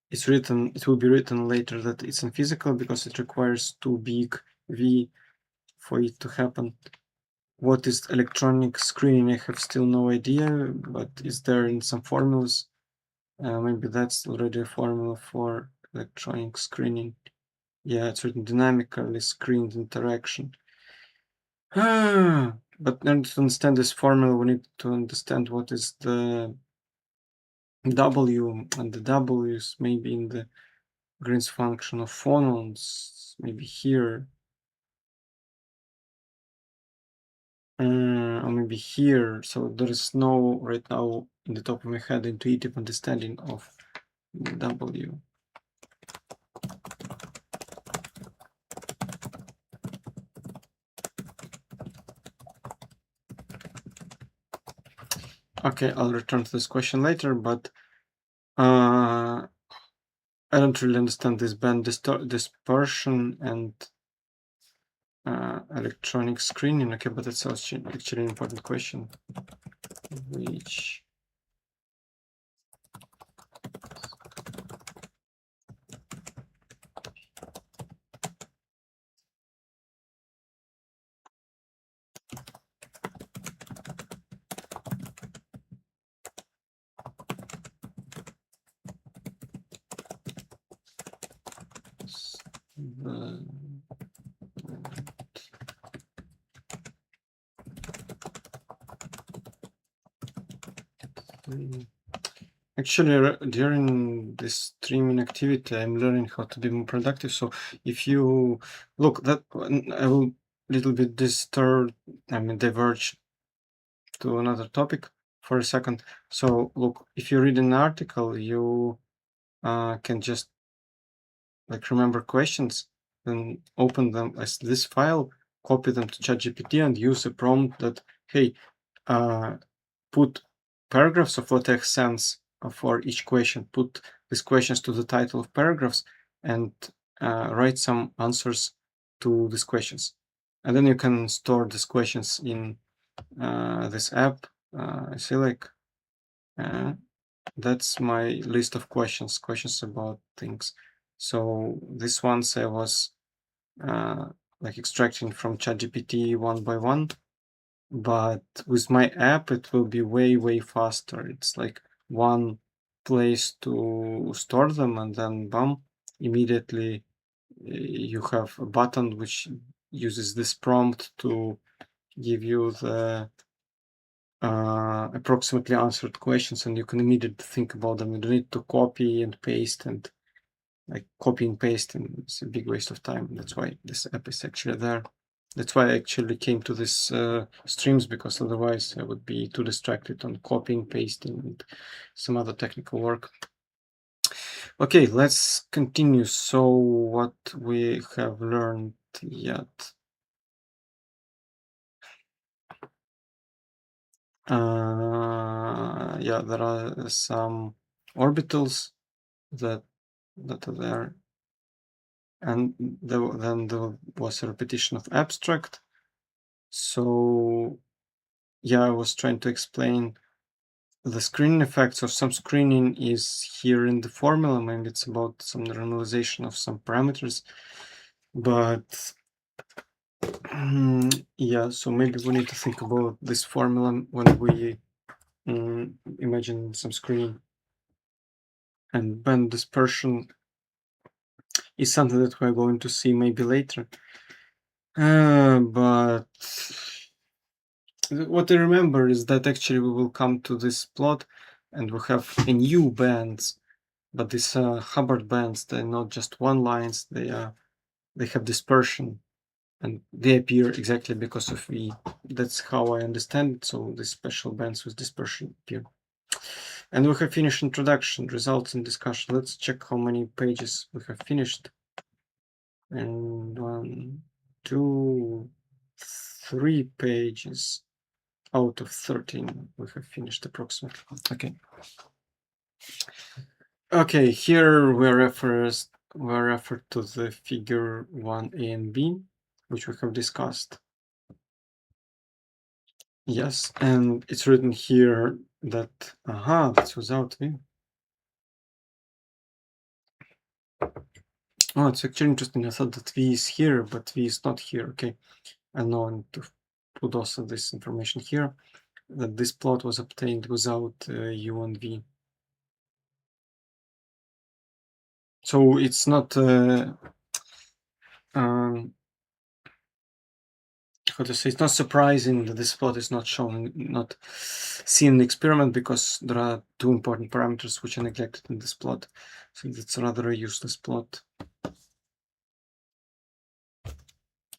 it will be written later that it's unphysical because it requires too big V for it to happen. What is electronic screening? I have still no idea, but is there in some formulas? Maybe that's already a formula for electronic screening. Yeah, it's written dynamically screened interaction. But in order to understand this formula, we need to understand what is the W, and the W is maybe in the Green's function of phonons, maybe here. Or maybe here. So there is no, right now, in the top of my head, intuitive understanding of W. Okay, I'll return to this question later, but I don't really understand this band dispersion and electronic screening. Okay, but that's actually an important question. Which actually, during this streaming activity, I'm learning how to be more productive. So if you look, that I will little bit diverge to another topic for a second. So look, if you read an article, you can just like remember questions, then open them as this file, copy them to ChatGPT, and use a prompt that, hey, put paragraphs of what makes sense for each question, put these questions to the title of paragraphs, and write some answers to these questions. And then you can store these questions in this app. I see, like, that's my list of questions about things. So these ones I was like extracting from ChatGPT one by one, but with my app it will be way faster. It's like one place to store them, and then bam, immediately you have a button which uses this prompt to give you the approximately answered questions, and you can immediately think about them. You don't need to copy and paste, and like copy and paste, and it's a big waste of time. That's why this app is actually there. That's why I actually came to this streams, because otherwise I would be too distracted on copying, pasting, and some other technical work. Okay, let's continue. So what we have learned yet? Yeah, there are some orbitals that are there, and then there was a repetition of abstract. So yeah, I was trying to explain the screening effects of some screening is here in the formula. Maybe it's about some normalization of some parameters, but yeah, so maybe we need to think about this formula when we imagine some screening. And band dispersion is something that we're going to see maybe later. But what I remember is that actually we will come to this plot and we have a new bands, but these Hubbard bands, they're not just one lines, they have dispersion, and they appear exactly because of V. That's how I understand it. So these special bands with dispersion appear. And we have finished introduction, results, and discussion. Let's check how many pages we have finished. And 1, 2, 3 pages out of 13 we have finished approximately. Okay, here we're referred to the figure 1a and b, which we have discussed. Yes, and it's written here that that's without v. Oh, it's actually interesting. I thought that v is here, but v is not here. Okay, I know I need to put also this information here, that this plot was obtained without u and v. So it's not how to say, it's not surprising that this plot is not shown, not seen in the experiment, because there are two important parameters which are neglected in this plot. So it's rather a useless plot.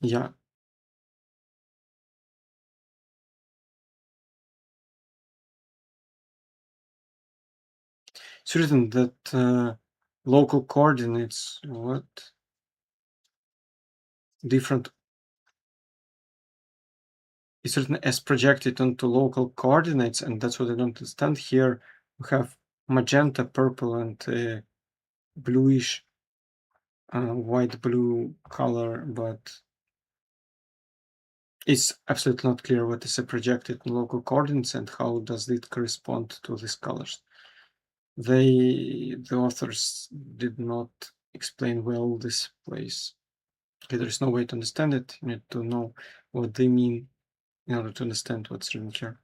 Yeah. It's written that local coordinates, what? Different. It's written as projected onto local coordinates, and that's what I don't understand here. We have magenta, purple, and bluish, white blue color, but it's absolutely not clear what is a projected local coordinates and how does it correspond to these colors. The authors did not explain well this place. Okay, there's no way to understand it. You need to know what they mean in order to understand what's written here.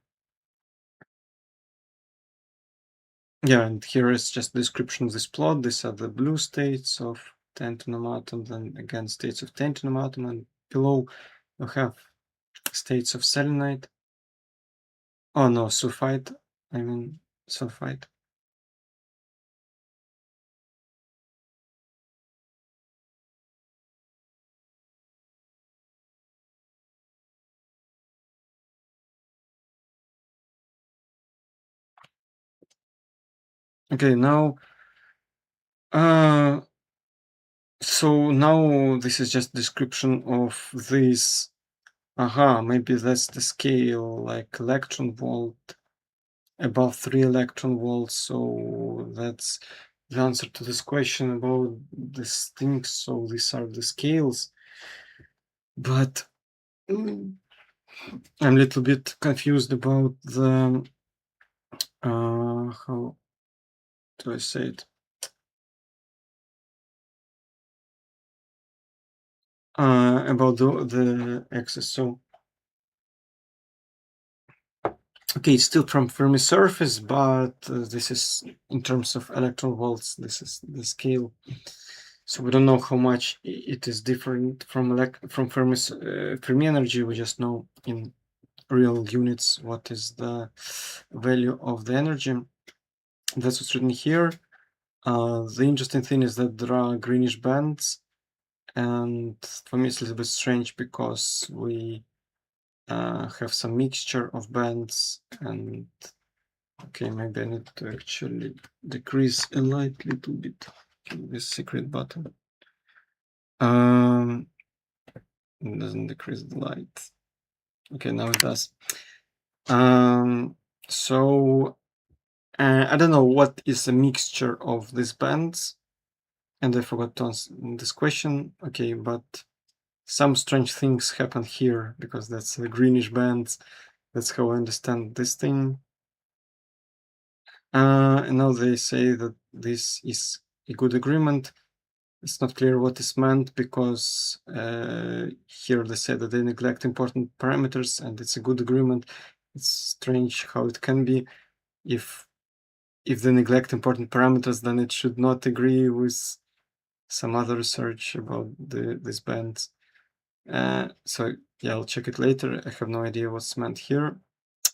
Yeah, and here is just a description of this plot. These are the blue states of tantalum atom, then again states of tantalum atom, and below we have states of selenite. Oh no, sulfide. I mean sulfide. Okay, now so now this is just description of this. Maybe that's the scale, like electron volt, above 3 electron volts. So that's the answer to this question about this thing. So these are the scales, but I'm a little bit confused about the how do I say it? About the axis. So okay, it's still from Fermi surface, but this is in terms of electron volts. This is the scale. So we don't know how much it is different from Fermi energy. We just know in real units, what is the value of the energy. That's what's written here. The interesting thing is that there are greenish bands, and for me it's a little bit strange because we have some mixture of bands, and okay, maybe I need to actually decrease a light little bit. Okay, this secret button. It doesn't decrease the light. Okay, now it does. So I don't know what is a mixture of these bands, and I forgot to answer this question. Okay, but some strange things happen here because that's a greenish bands. That's how I understand this thing. And now they say that this is a good agreement. It's not clear what is meant because here they say that they neglect important parameters and it's a good agreement. It's strange how it can be. If they neglect important parameters, then it should not agree with some other research about these bands. So yeah, I'll check it later. I have no idea what's meant here.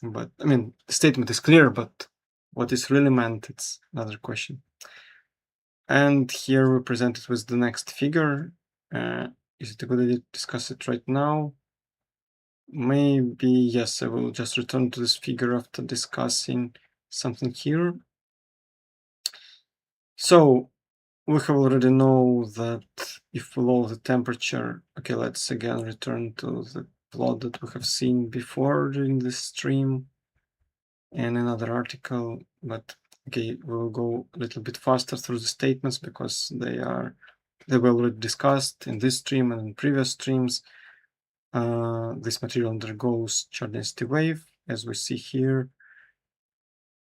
But I mean, the statement is clear, but what is really meant, it's another question. And here we present it with the next figure. Is it a good idea to discuss it right now? Maybe, yes, I will just return to this figure after discussing something here. So we have already know that if we lower the temperature, okay, let's again return to the plot that we have seen before during this stream and another article, but okay, we'll go a little bit faster through the statements because they were already discussed in this stream and in previous streams. This material undergoes charge density wave, as we see here.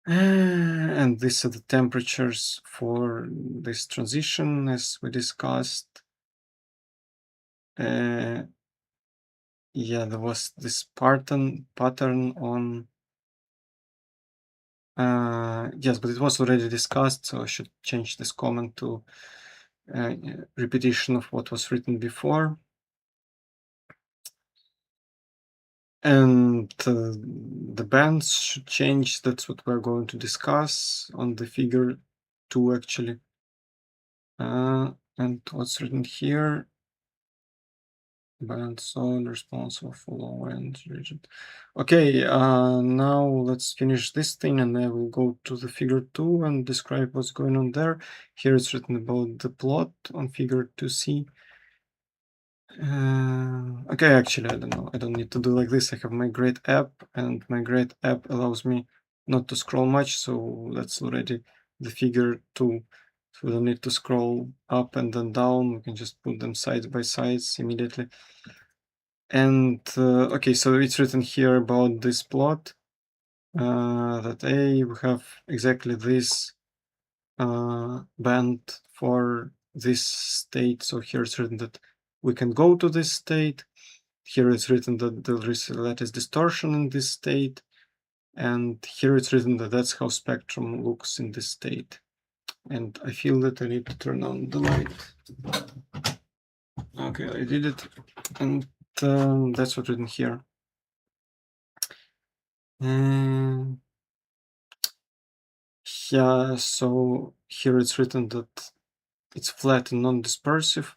And these are the temperatures for this transition, as we discussed. Yeah, there was this pattern on yes, but it was already discussed, so I should change this comment to repetition of what was written before. And the bands should change. That's what we're going to discuss on the figure 2 actually. And what's written here? Band zone responsible for low end region. Okay, now let's finish this thing and I will go to the figure 2 and describe what's going on there. Here it's written about the plot on figure 2C. Okay, actually, I don't know. I don't need to do like this. I have my great app and my great app allows me not to scroll much. So that's already the figure 2. So we don't need to scroll up and then down. We can just put them side by sides immediately. And okay, so it's written here about this plot that we have exactly this band for this state. So here it's written that we can go to this state. Here it's written that there is a lattice distortion in this state. And here it's written that that's how spectrum looks in this state. And I feel that I need to turn on the light. Okay, I did it. And that's what's written here. Yeah, so here it's written that it's flat and non-dispersive.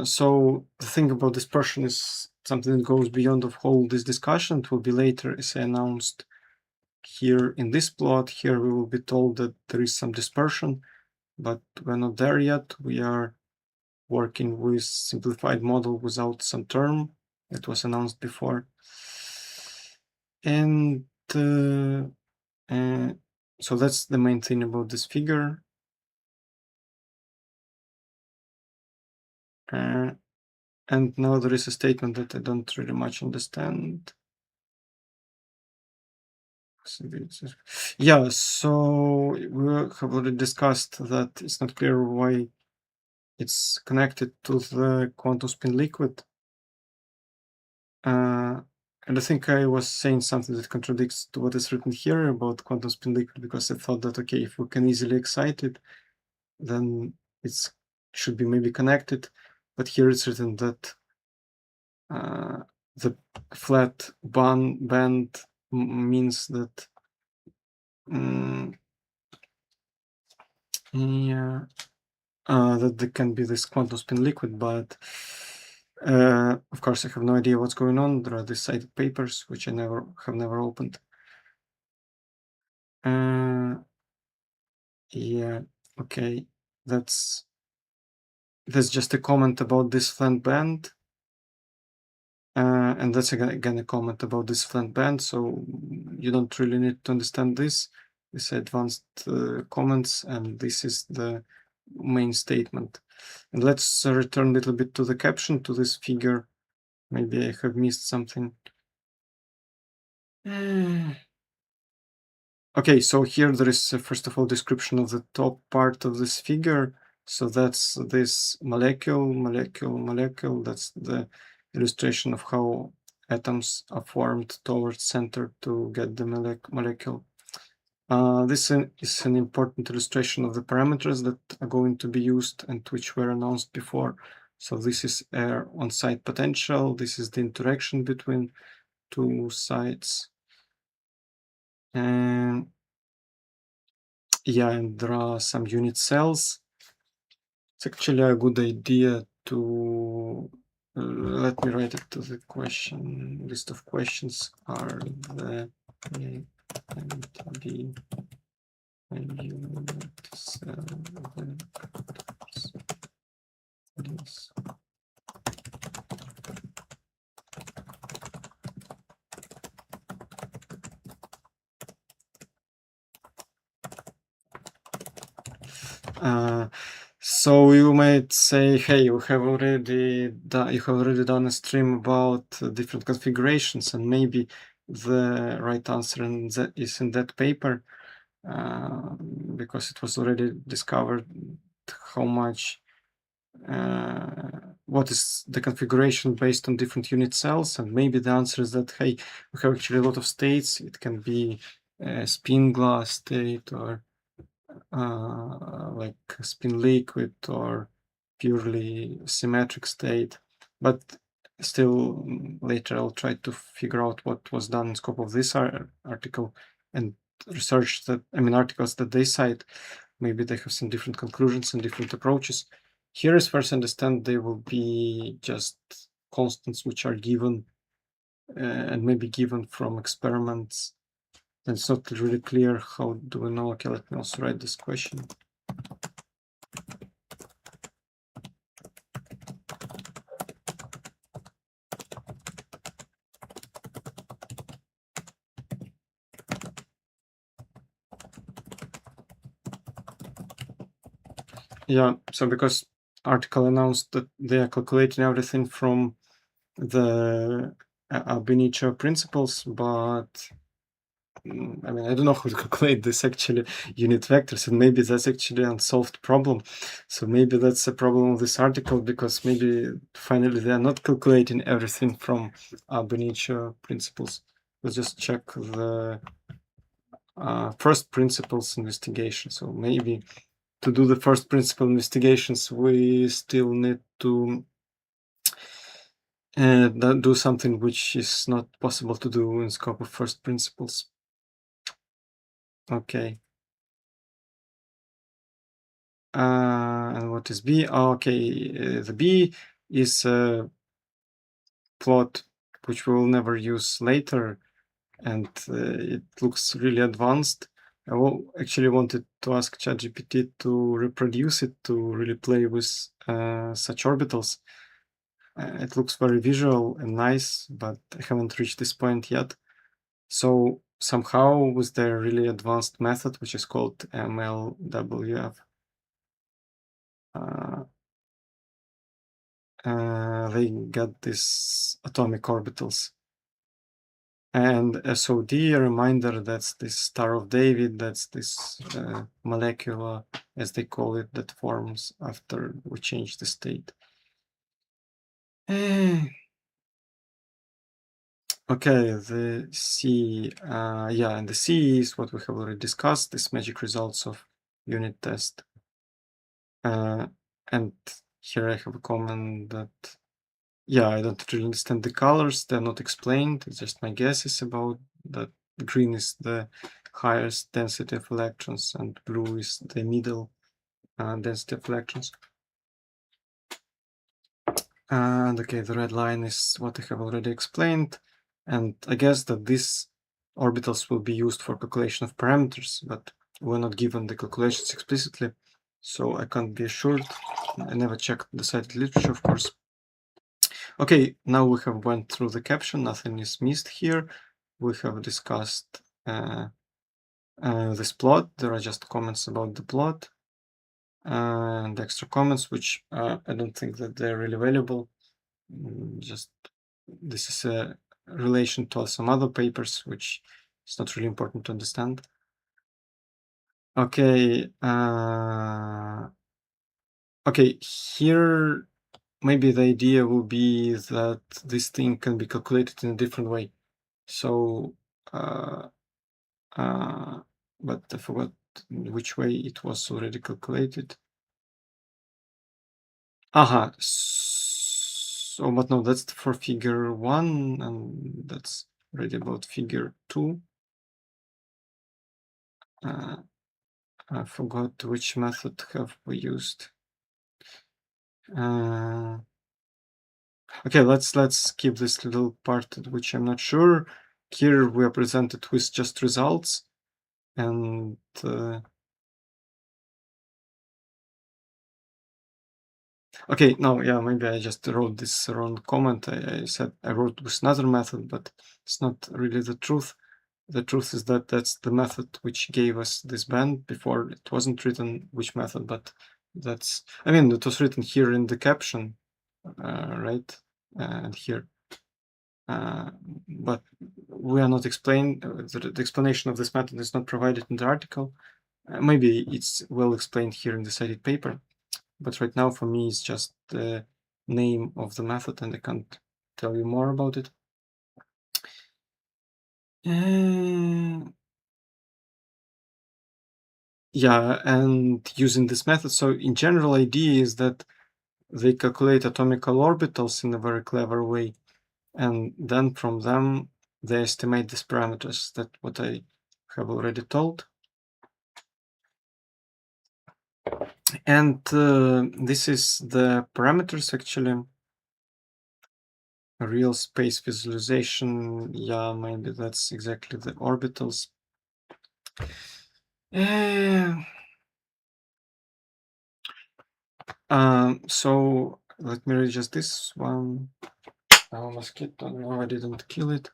So the thing about dispersion is something that goes beyond of whole this discussion. It will be later, as I announced here in this plot. Here we will be told that there is some dispersion, but we're not there yet. We are working with simplified model without some term that was announced before. And so that's the main thing about this figure. And now there is a statement that I don't really much understand. Yeah, so we have already discussed that it's not clear why it's connected to the quantum spin liquid. And I think I was saying something that contradicts to what is written here about quantum spin liquid, because I thought that, okay, if we can easily excite it, then it should be maybe connected. But here it's written that the flat band means that yeah, that there can be this quantum spin liquid, but of course I have no idea what's going on. There are these cited papers which I have never opened. Yeah, okay, that's just a comment about this flat band. And that's again a comment about this flat band, so you don't really need to understand this. These advanced comments, and this is the main statement. And let's return a little bit to the caption, to this figure. Maybe I have missed something. Okay, so here there is first of all description of the top part of this figure. So that's this molecule. That's the illustration of how atoms are formed towards center to get the molecule. This is an important illustration of the parameters that are going to be used and which were announced before. So this is air on-site potential. This is the interaction between two sites. And yeah, and there are some unit cells. It's actually a good idea to let me write it to the question list of questions. Are the A and B and unit cell vectors? So you might say, hey, you have already done a stream about different configurations, and maybe the right answer is in that paper, because it was already discovered how much what is the configuration based on different unit cells, and maybe the answer is that, hey, we have actually a lot of states. It can be a spin glass state, or like spin liquid, or purely symmetric state. But still, later I'll try to figure out what was done in scope of this article and research that, articles that they cite. Maybe they have some different conclusions and different approaches. Here, as far as I understand, they will be just constants which are given and maybe given from experiments. And it's not really clear. How do we know? Okay, let me also write this question. Yeah, so because article announced that they are calculating everything from the ab initio principles, but I don't know how to calculate this actually unit vectors, and maybe that's actually an unsolved problem. So maybe that's a problem of this article, because maybe finally they are not calculating everything from ab initio principles. Let's just check the first principles investigation. So maybe to do the first principle investigations, we still need to do something which is not possible to do in scope of first principles. Okay. And what is B? Okay, the B is a plot which we will never use later, and it looks really advanced. I actually wanted to ask ChatGPT to reproduce it, to really play with such orbitals. It looks very visual and nice, but I haven't reached this point yet. So somehow with their really advanced method, which is called MLWF, they got these atomic orbitals. And SOD, a reminder, that's this Star of David, that's this molecule, as they call it, that forms after we change the state. Okay, the C, yeah, and the C is what we have already discussed, this magic results of unit test. And here I have a comment that, yeah, I don't really understand the colors. They're not explained. It's just my guesses about that. Green is the highest density of electrons and blue is the middle density of electrons. And okay, the red line is what I have already explained. And I guess that these orbitals will be used for calculation of parameters, but we're not given the calculations explicitly, so I can't be assured. I never checked the cited literature, of course. Okay, now we have went through the caption, nothing is missed here. We have discussed this plot. There are just comments about the plot and extra comments, which I don't think that they're really valuable. Just this is a relation to some other papers, which is not really important to understand. Okay, okay, here maybe the idea will be that this thing can be calculated in a different way. So, but I forgot which way it was already calculated. Aha, so, but no, that's for figure 1, and that's already about figure 2. I forgot which method have we used. Okay, let's keep this little part which I'm not sure. Here we are presented with just results, and okay, no, yeah, maybe I just wrote this wrong comment. I said I wrote with another method, but it's not really the truth. The truth is that that's the method which gave us this band. Before it wasn't written which method, but that's, I mean, it was written here in the caption, right? And here. But we are not explained, the explanation of this method is not provided in the article. Maybe it's well explained here in the cited paper, but right now for me it's just the name of the method and I can't tell you more about it. Yeah, and using this method, so in general idea is that they calculate atomical orbitals in a very clever way, and then from them they estimate these parameters. That's what I have already told. And this is the parameters actually. A real space visualization, yeah, maybe that's exactly the orbitals. So let me read just this one. Oh, mosquito, no, I didn't kill it.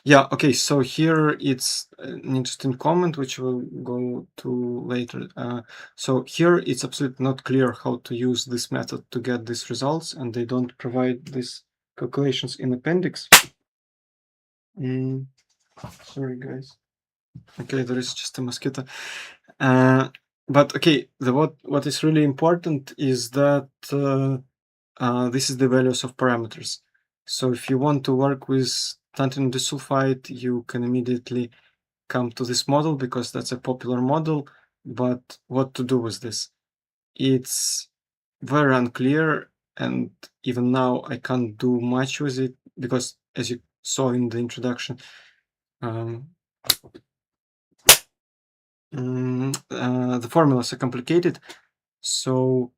Yeah, okay, so here it's an interesting comment which we'll go to later. So here it's absolutely not clear how to use this method to get these results, and they don't provide these calculations in appendix. Sorry, guys. Okay, there is just a mosquito. But okay, what is really important is that this is the values of parameters. So if you want to work with tantalum disulfide, you can immediately come to this model because that's a popular model. But what to do with this? It's very unclear, and even now I can't do much with it because, as you saw in the introduction, the formulas are complicated. So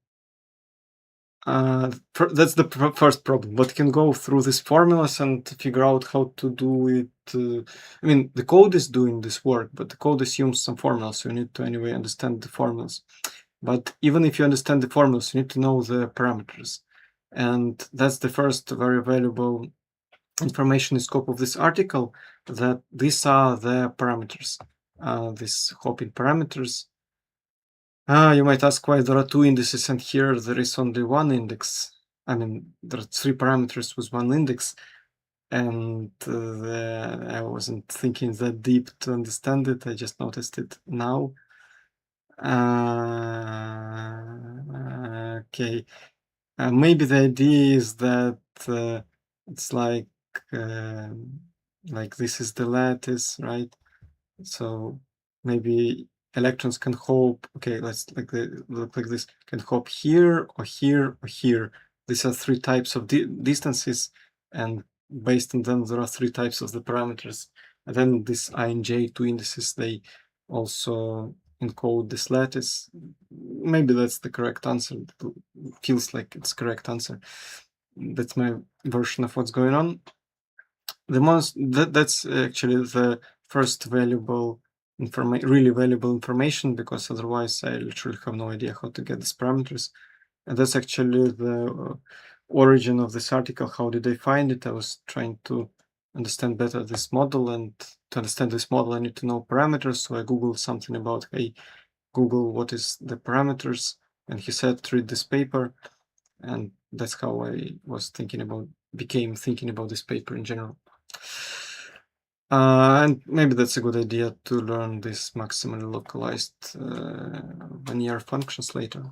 that's the first problem, but you can go through these formulas and figure out how to do it. I mean, the code is doing this work, but the code assumes some formulas, so you need to anyway understand the formulas. But even if you understand the formulas, you need to know the parameters. And that's the first very valuable information in scope of this article, that these are the parameters, these Hopin parameters. You might ask why there are two indices and here there is only one index. I mean, there are three parameters with one index, and I wasn't thinking that deep to understand it. I just noticed it now. Okay. Maybe the idea is that it's like this is the lattice, right? So maybe electrons can hop, okay, let's look like this, can hop here or here or here. These are three types of distances, and based on them, there are three types of the parameters. And then this I and J, two indices, they also encode this lattice. Maybe that's the correct answer. It feels like it's correct answer. That's my version of what's going on. That's actually the first valuable really valuable information, because otherwise I literally have no idea how to get these parameters. And that's actually the origin of this article. How did I find it? I was trying to understand better this model, and to understand this model I need to know parameters. So I googled something about, hey Google, what is the parameters? And he said, read this paper. And that's how I was became thinking about this paper in general. And maybe that's a good idea to learn this maximally localized linear functions later.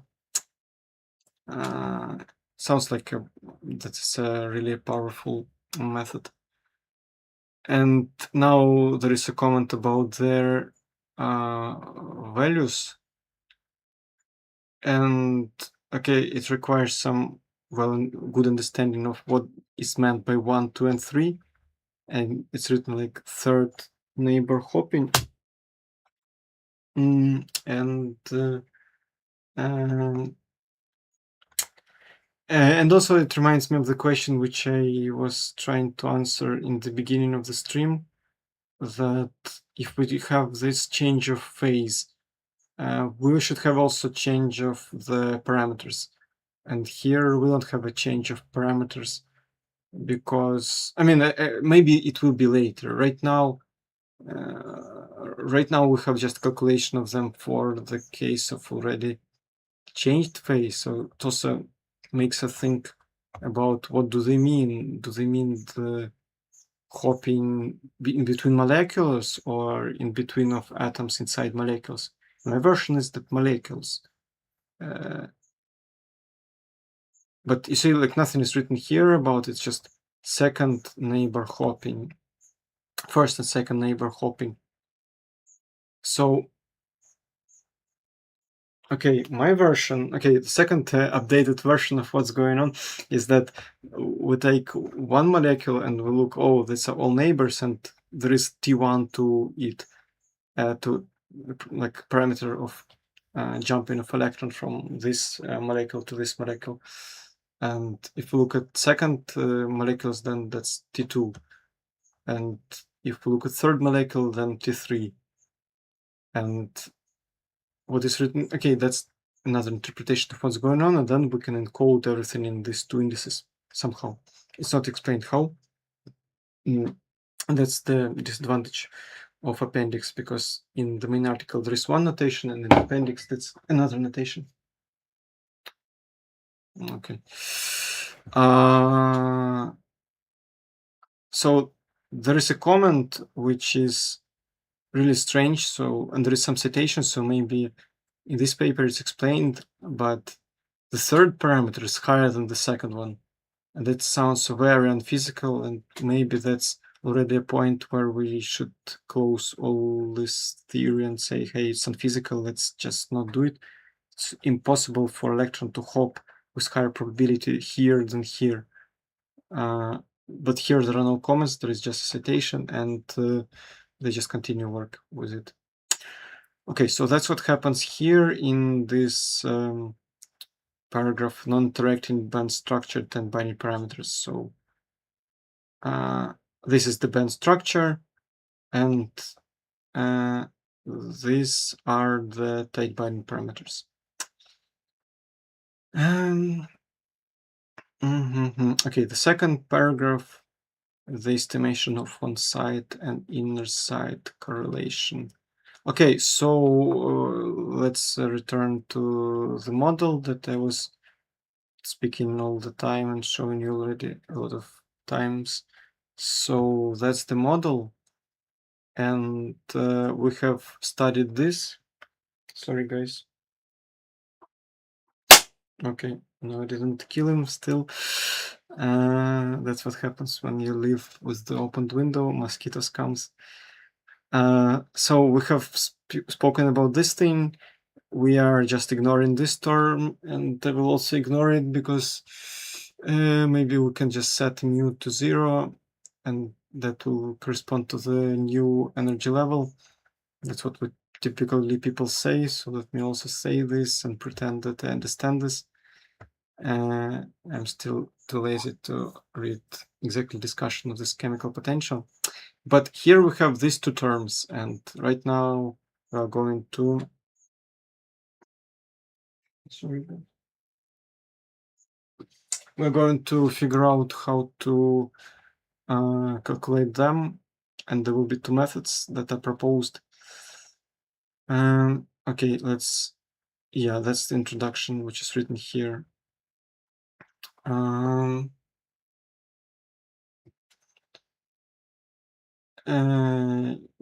Sounds like that's a really powerful method. And now there is a comment about their values. And okay, it requires some good understanding of what is meant by 1, 2, and 3. And it's written like third neighbor hopping. And also it reminds me of the question which I was trying to answer in the beginning of the stream, that if we have this change of phase, we should have also change of the parameters. And here we don't have a change of parameters, because, I mean, maybe it will be later. Right now we have just calculation of them for the case of already changed phase. So it also makes us think about what do they mean. Do they mean the hopping in between molecules, or in between of atoms inside molecules? My version is that molecules. But you see, like, nothing is written here about it. It's just second neighbor hopping, first and second neighbor hopping. So, okay, my version, okay, the second updated version of what's going on is that we take one molecule and we look, oh, these are all neighbors, and there is T1 to it, to like parameter of jumping of electron from this molecule to this molecule. And if we look at second molecules, then that's T2. And if we look at third molecule, then T3. And what is written, okay, that's another interpretation of what's going on, and then we can encode everything in these two indices somehow. It's not explained how. That's the disadvantage of appendix, because in the main article there is one notation, and in the appendix that's another notation. Okay. So there is a comment which is really strange. So, and there is some citation, so maybe in this paper it's explained, but the third parameter is higher than the second one. And that sounds very unphysical, and maybe that's already a point where we should close all this theory and say, hey, it's unphysical, let's just not do it. It's impossible for electron to hop with higher probability here than here. But here there are no comments, there is just a citation, and they just continue work with it. Okay, so that's what happens here in this paragraph, non-interacting band structure and binary parameters. So this is the band structure, and these are the tight binding parameters. Okay, the second paragraph, the estimation of one side and inner side correlation. Okay, so let's return to the model that I was speaking all the time and showing you already a lot of times. So that's the model, and we have studied this. Sorry, guys. Okay, no, I didn't kill him still. That's what happens when you live with the opened window, mosquitoes comes. So we have spoken about this thing. We are just ignoring this term, and I will also ignore it because maybe we can just set mu to 0, and that will correspond to the new energy level. That's what typically people say, so let me also say this and pretend that I understand this. I'm still too lazy to read exactly discussion of this chemical potential. But here we have these two terms, and right now we are going to figure out how to calculate them, and there will be two methods that are proposed. Okay, that's the introduction, which is written here.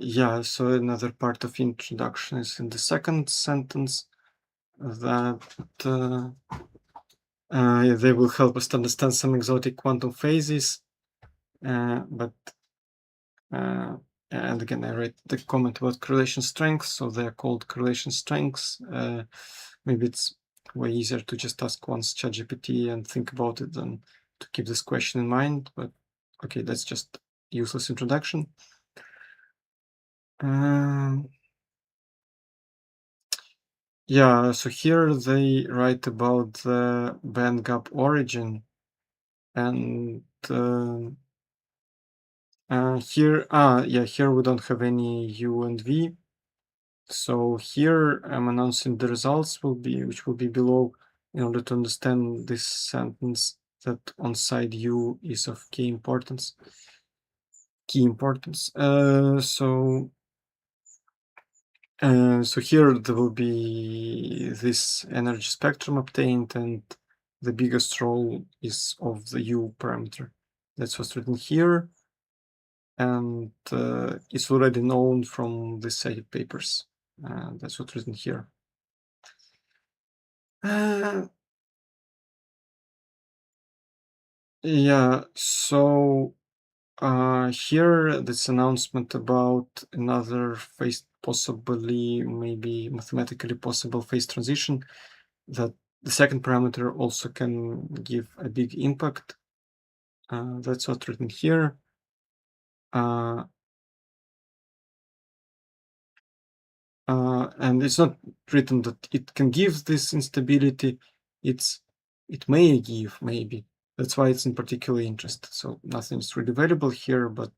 Yeah, so another part of introduction is in the second sentence, that they will help us to understand some exotic quantum phases, but and again, I write the comment about correlation strengths, so they're called correlation strengths. Maybe it's way easier to just ask once ChatGPT and think about it than to keep this question in mind, but okay, that's just useless introduction. Yeah, so here they write about the band gap origin, and here we don't have any U and V. So here I'm announcing the results which will be below, in order to understand this sentence, that on side U is of key importance. So here there will be this energy spectrum obtained, and the biggest role is of the U parameter. That's what's written here, and it's already known from the cited papers. That's what's written here. Yeah, so here this announcement about another phase, possibly maybe mathematically possible phase transition, that the second parameter also can give a big impact. That's what's written here. And it's not written that it can give this instability. It may give, maybe. That's why it's in particular interest. So nothing is really valuable here, but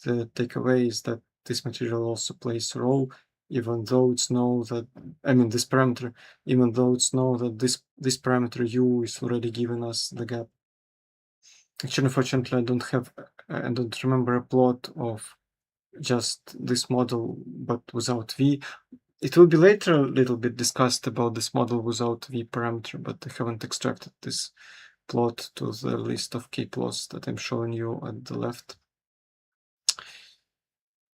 the takeaway is that this material also plays a role, even though it's known that, this parameter, even though it's known that this parameter U is already giving us the gap. Actually, unfortunately, I don't remember a plot of just this model, but without V. It will be later a little bit discussed about this model without V parameter, but I haven't extracted this plot to the list of K-plots that I'm showing you at the left.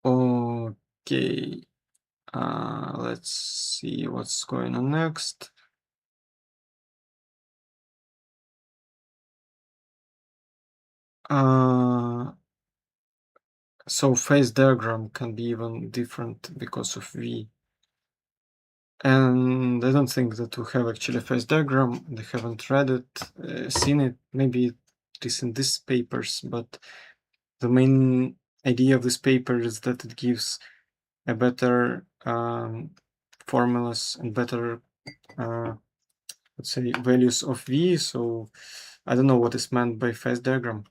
Okay, let's see what's going on next. So phase diagram can be even different because of V. And I don't think that we have actually a phase diagram. They haven't read it, seen it. Maybe it is in these papers, but the main idea of this paper is that it gives a better formulas and better, let's say, values of V. So I don't know what is meant by phase diagram.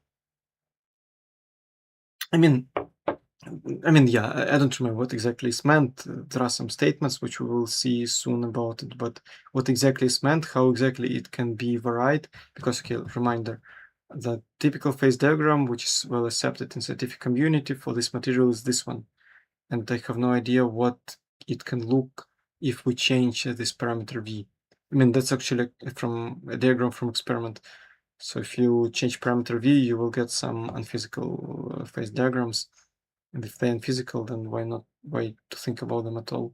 Yeah, I don't remember what exactly is meant. There are some statements which we will see soon about it, but what exactly is meant, how exactly it can be varied, because, okay, reminder, the typical phase diagram, which is well accepted in scientific community for this material, is this one. And I have no idea what it can look if we change this parameter V. That's actually from a diagram from experiment. So if you change parameter V, you will get some unphysical phase diagrams. And if they're unphysical, then why to think about them at all?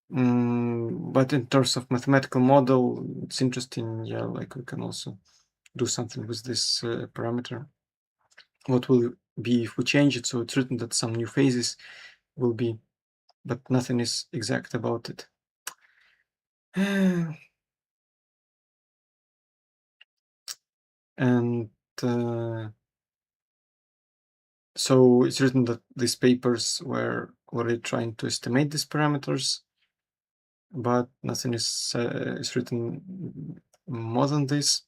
But in terms of mathematical model, it's interesting. Yeah, like we can also do something with this parameter. what will be if we change it. So it's written that some new phases will be, but nothing is exact about it. And so it's written that these papers were already trying to estimate these parameters, but nothing is written more than this.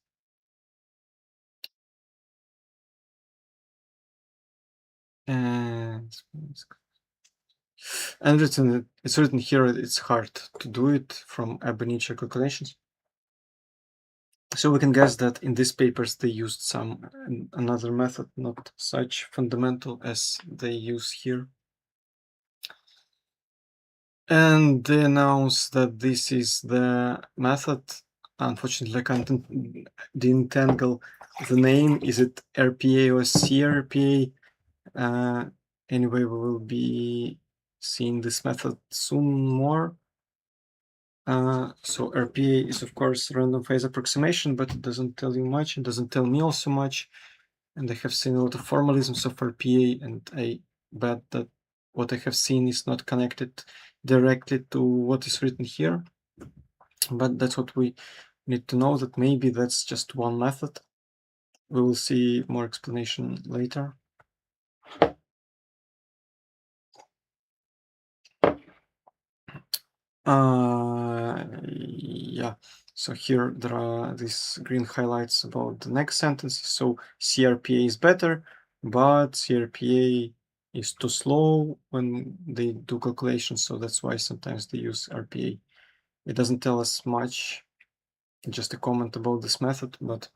And it's written here, it's hard to do it from ab initio calculations. So we can guess that in these papers they used another method, not such fundamental as they use here. And they announce that this is the method. Unfortunately, I can't detangle the name. Is it RPA or CRPA? Anyway, we will be seeing this method soon more. So RPA is, of course, random phase approximation, but it doesn't tell you much. It doesn't tell me also much. And I have seen a lot of formalisms of RPA, and I bet that what I have seen is not connected directly to what is written here. But that's what we need to know, that maybe that's just one method. We will see more explanation later. Yeah, so here there are these green highlights about the next sentences. So CRPA is better, but CRPA is too slow when they do calculations, so that's why sometimes they use RPA. It doesn't tell us much, just a comment about this method, but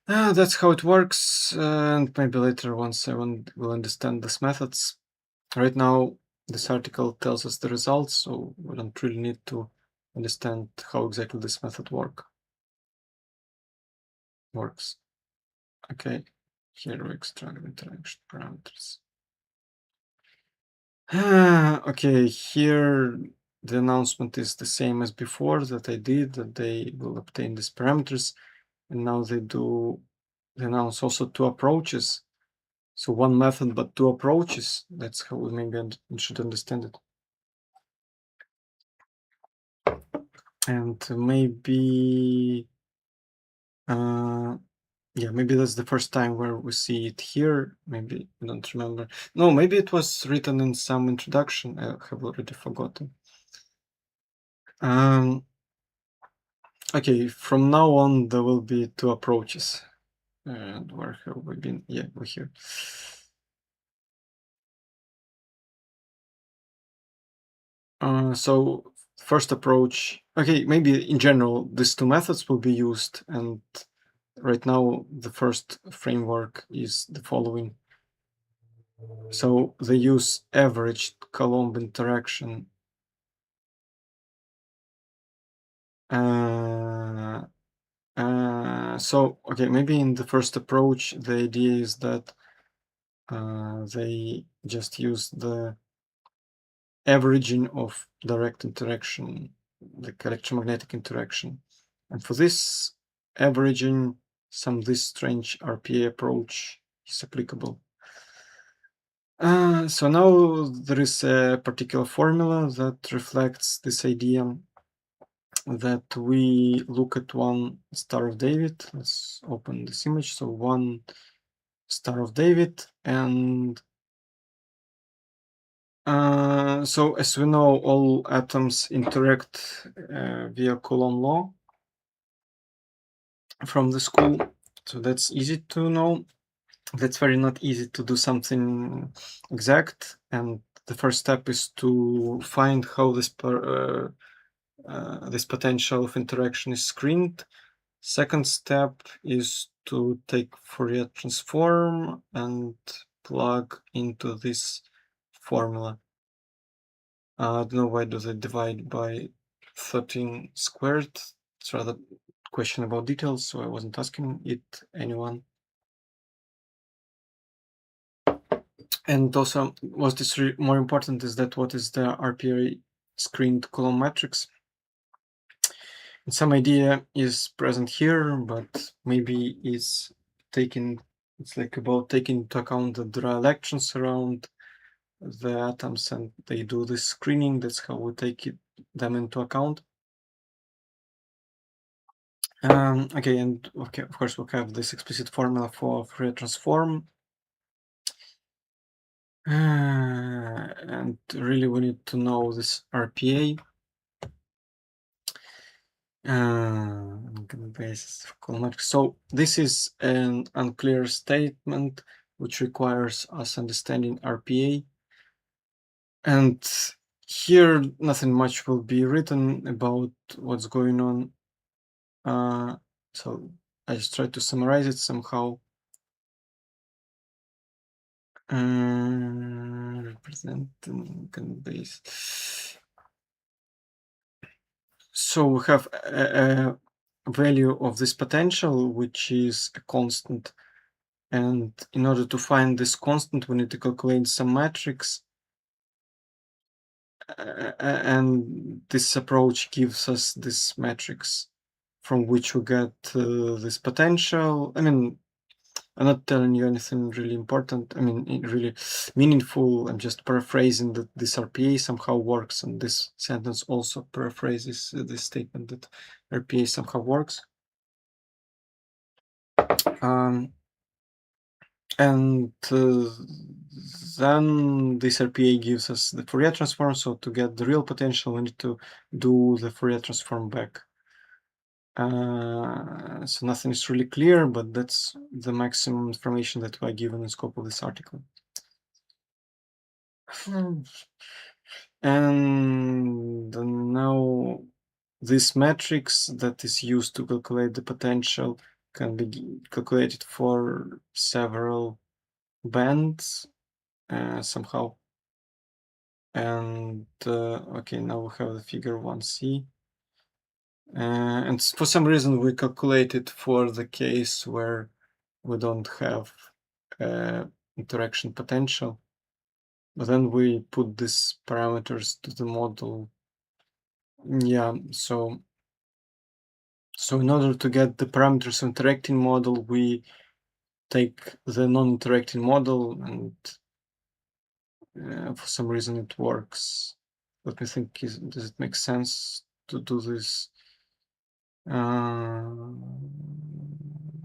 that's how it works, and maybe later once I will understand these methods. Right now, this article tells us the results, so we don't really need to understand how exactly this method works. Okay, here we extract interaction parameters. Okay, here the announcement is the same as before that I did, that they will obtain these parameters, and now they announce also two approaches. So one method, but two approaches. That's how we maybe should understand it. And maybe, yeah, maybe that's the first time where we see it here. Maybe I don't remember. No, maybe it was written in some introduction. I have already forgotten. Okay, from now on there will be two approaches. And where have we been? Yeah, we're here. So first approach, okay, maybe in general these two methods will be used, and right now the first framework is the following. So they use averaged Coulomb interaction. So okay, maybe in the first approach the idea is that they just use the averaging of direct interaction, the electromagnetic interaction, and for this averaging, this strange RPA approach is applicable. So now there is a particular formula that reflects this idea, that we look at one Star of David. Let's open this image. So one Star of David, and so as we know, all atoms interact via Coulomb law from the school. So that's easy to know. That's very not easy to do something exact. And the first step is to find how this potential of interaction is screened. Second step is to take Fourier transform and plug into this formula. I don't know why do they divide by 13 squared. It's rather a question about details, so I wasn't asking it anyone. And also, what is more important is that what is the RPA screened Coulomb matrix? And some idea is present here, but maybe is taken It's like about taking into account that there are electrons around the atoms and they do this screening. That's how we take them into account. Okay, and okay, of course, we have this explicit formula for Fourier transform. And really, we need to know this RPA. Basis of Coulomb. So this is an unclear statement which requires us understanding RPA. And here, nothing much will be written about what's going on. So I just try to summarize it somehow. Represent base. So we have a value of this potential, which is a constant. And in order to find this constant, we need to calculate some matrix. And this approach gives us this matrix from which we get this potential. I mean, I'm not telling you anything really important. I mean, really meaningful. I'm just paraphrasing that this RPA somehow works, and this sentence also paraphrases this statement that RPA somehow works. And then this RPA gives us the Fourier transform. So to get the real potential, we need to do the Fourier transform back. So nothing is really clear, but that's the maximum information that we are given in scope of this article. And now this matrix that is used to calculate the potential can be calculated for several bands somehow. And okay, now we have the figure 1c. And for some reason we calculated for the case where we don't have interaction potential, but then we put these parameters to the model. Yeah, so in order to get the parameters of interacting model, we take the non-interacting model, and for some reason it works. Let me think, does it make sense to do this?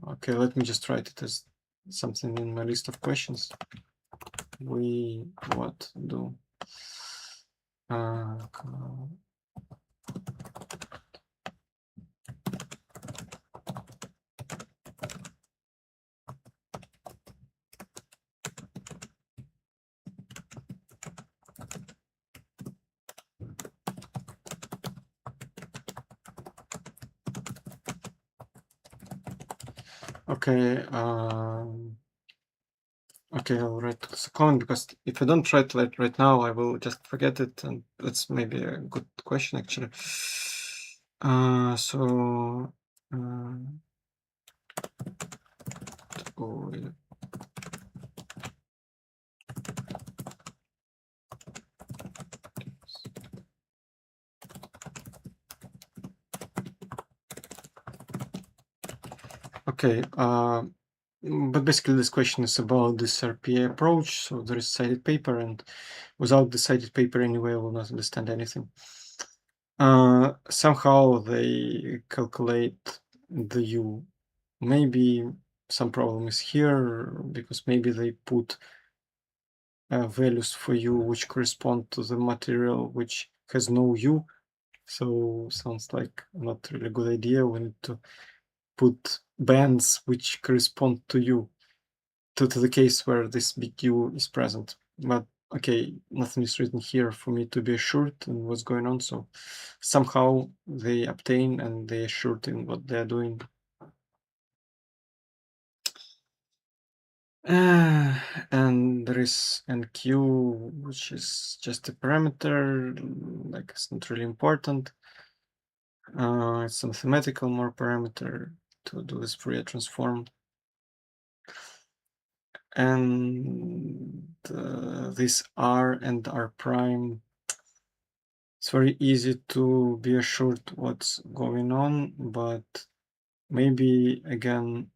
Okay, let me just write it as something in my list of questions. What do okay, okay, I'll write the comment, because if I don't write it right now, I will just forget it, and that's maybe a good question actually. Okay, but basically this question is about this RPA approach. So there is cited paper, and without the cited paper anyway, I will not understand anything. Somehow they calculate the U. Maybe some problem is here, because maybe they put values for U which correspond to the material which has no U. So sounds like not really good idea. We need to put bands which correspond to U, to the case where this big U is present. But okay, nothing is written here for me to be assured in what's going on. So somehow they obtain and they assured in what they're doing. And there is NQ, which is just a parameter, like it's not really important. It's a mathematical more parameter to do this Fourier transform. And this R and R prime, it's very easy to be assured what's going on, but maybe again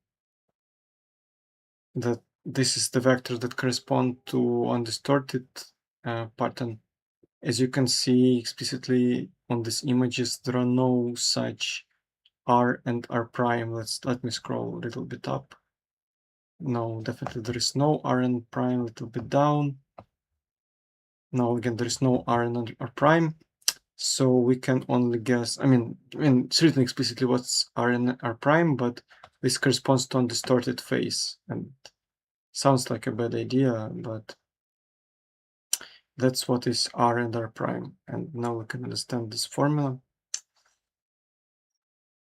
that this is the vector that correspond to undistorted pattern. As you can see explicitly on these images, there are no such R and R prime. Let me scroll a little bit up. No, definitely there is no R and prime. A little bit down. No, again, there is no R and R prime. So we can only guess, I mean, it's written explicitly what's R and R prime, but this corresponds to undistorted phase. And sounds like a bad idea, but that's what is R and R prime. And now we can understand this formula.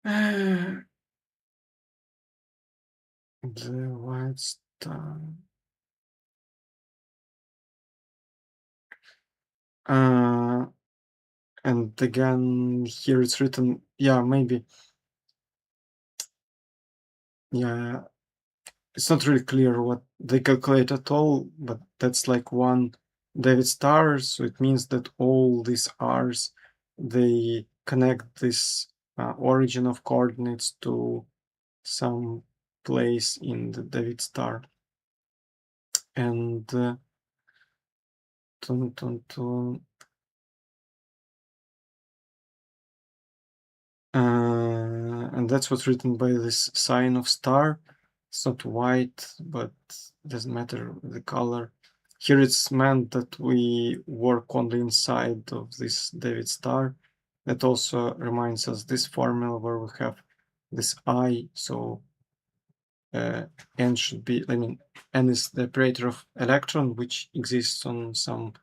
The white star. And again, here it's written, yeah, maybe. Yeah, it's not really clear what they calculate at all, but that's like one David star, so it means that all these R's, they connect this origin of coordinates to some place in the David star. And and that's what's written by this sign of star. It's not white, but doesn't matter the color. Here it's meant that we work on the inside of this David star. That also reminds us this formula where we have this I, so n should be, I mean, n is the operator of electron, which exists on some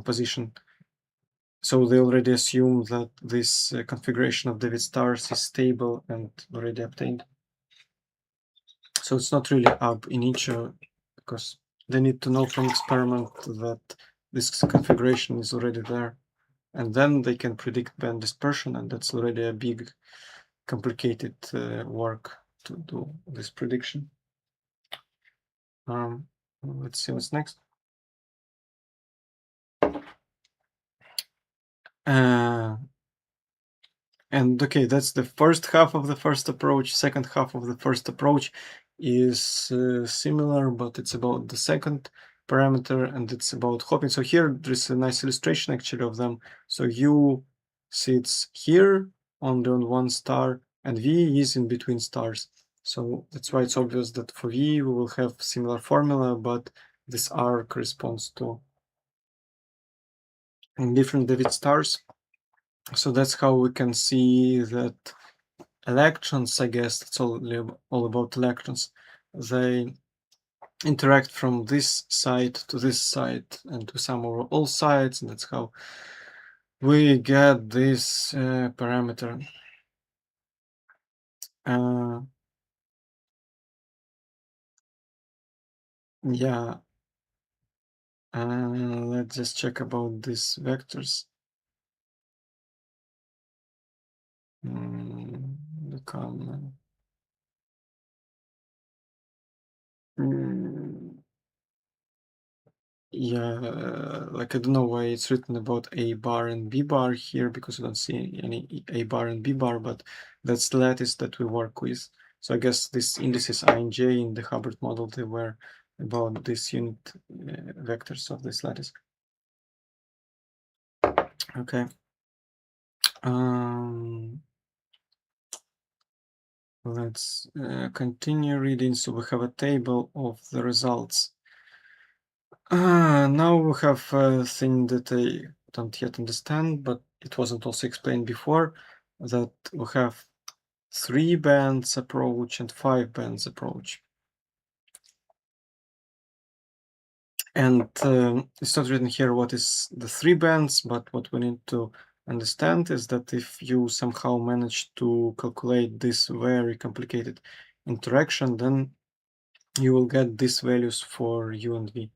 position. So they already assume that this configuration of David stars is stable and already obtained. So it's not really ab initio, because they need to know from experiment that this configuration is already there. And then they can predict band dispersion, and that's already a big, complicated work to do this prediction. Let's see what's next. And okay, that's the first half of the first approach. Second half of the first approach is similar, but it's about the second parameter, and it's about hopping. So here there's a nice illustration actually of them. So U sits here on one star, and V is in between stars. So that's why it's obvious that for V we will have similar formula, but this R corresponds to different David stars. So that's how we can see that electrons, I guess it's all about electrons. They interact from this side to this side and to some or all sides, and that's how we get this parameter. Yeah. Let's just check about these vectors. The common. Yeah, like I don't know why it's written about A bar and B bar here, because I don't see any A bar and B bar, but that's the lattice that we work with. So I guess these indices I and J in the Hubbard model, they were about this unit vectors of this lattice. Okay. Let's continue reading. So we have a table of the results. Now we have a thing that I don't yet understand, but it wasn't also explained before, that we have 3 bands approach and 5 bands approach. And it's not written here what is the 3 bands, but what we need to understand is that if you somehow manage to calculate this very complicated interaction, then you will get these values for U and V.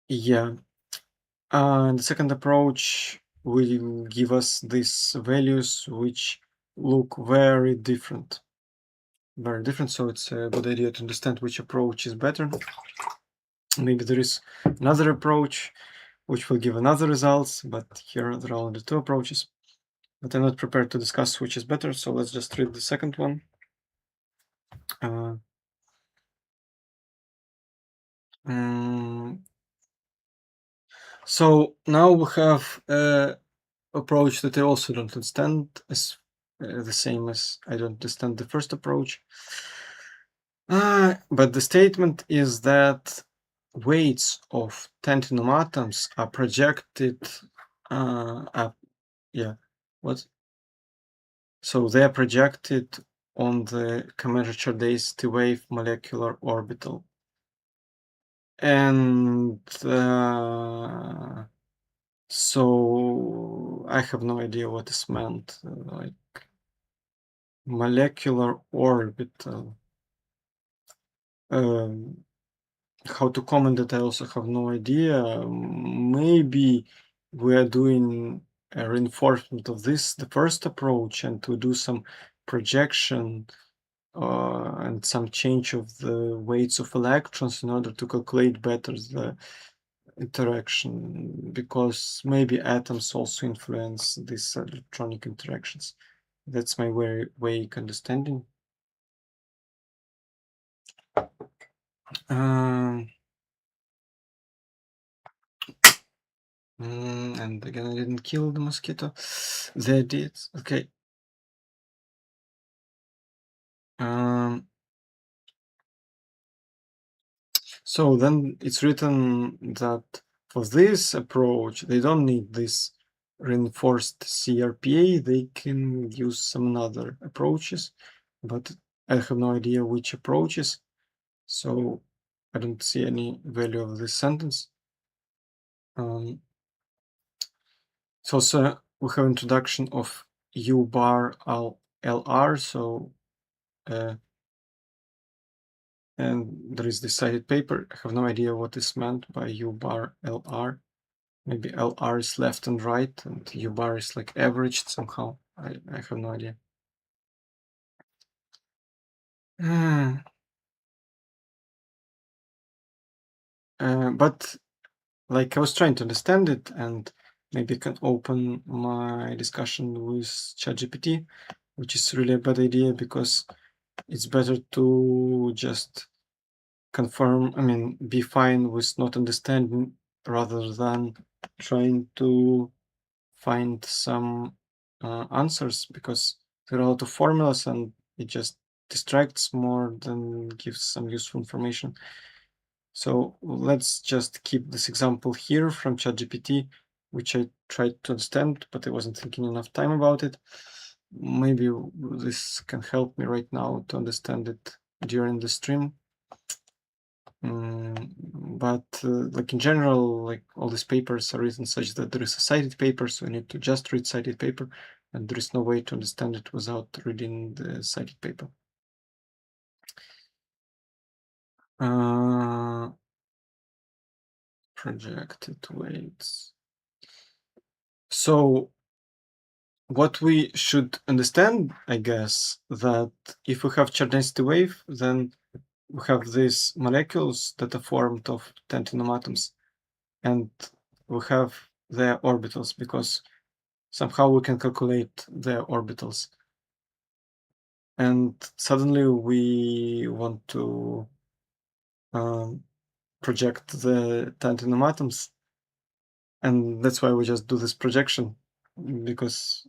Yeah. And the second approach will give us these values which look very different. Very different, so it's a good idea to understand which approach is better. Maybe there is another approach which will give another results, but here there are only 2 approaches. But I'm not prepared to discuss which is better, so let's just read the second one. Uh, mm, so now we have approach that I also don't understand as the same as I don't understand the first approach. But the statement is that weights of tantalum atoms are projected up. Yeah, what? So they are projected on the commensurate density wave molecular orbital. And so I have no idea what is meant, like molecular orbital. How to comment that I also have no idea. Maybe we are doing a reinforcement of this, the first approach, and to do some projection and some change of the weights of electrons in order to calculate better the interaction, because maybe atoms also influence these electronic interactions. That's my very vague understanding. And again, I didn't kill the mosquito. They did. Okay. So then it's written that for this approach, they don't need this reinforced CRPA. They can use some other approaches, but I have no idea which approaches. So I don't see any value of this sentence. So we have introduction of U bar LR. So and there is this cited paper. I have no idea what is meant by U bar LR. Maybe LR is left and right, and U bar is like averaged somehow. I have no idea. But like I was trying to understand it, and maybe I can open my discussion with ChatGPT, which is really a bad idea because it's better to just confirm, be fine with not understanding rather than trying to find some answers, because there are a lot of formulas and it just distracts more than gives some useful information. So let's just keep this example here from ChatGPT, which I tried to understand, but I wasn't thinking enough time about it. Maybe this can help me right now to understand it during the stream. But like in general, like all these papers are written such that there is a cited paper, so you need to just read cited paper, and there is no way to understand it without reading the cited paper. Projected weights. So what we should understand, I guess, that if we have charge density wave, then we have these molecules that are formed of tantalum atoms, and we have their orbitals, because somehow we can calculate their orbitals. And suddenly we want to project the tantalum atoms, and that's why we just do this projection, because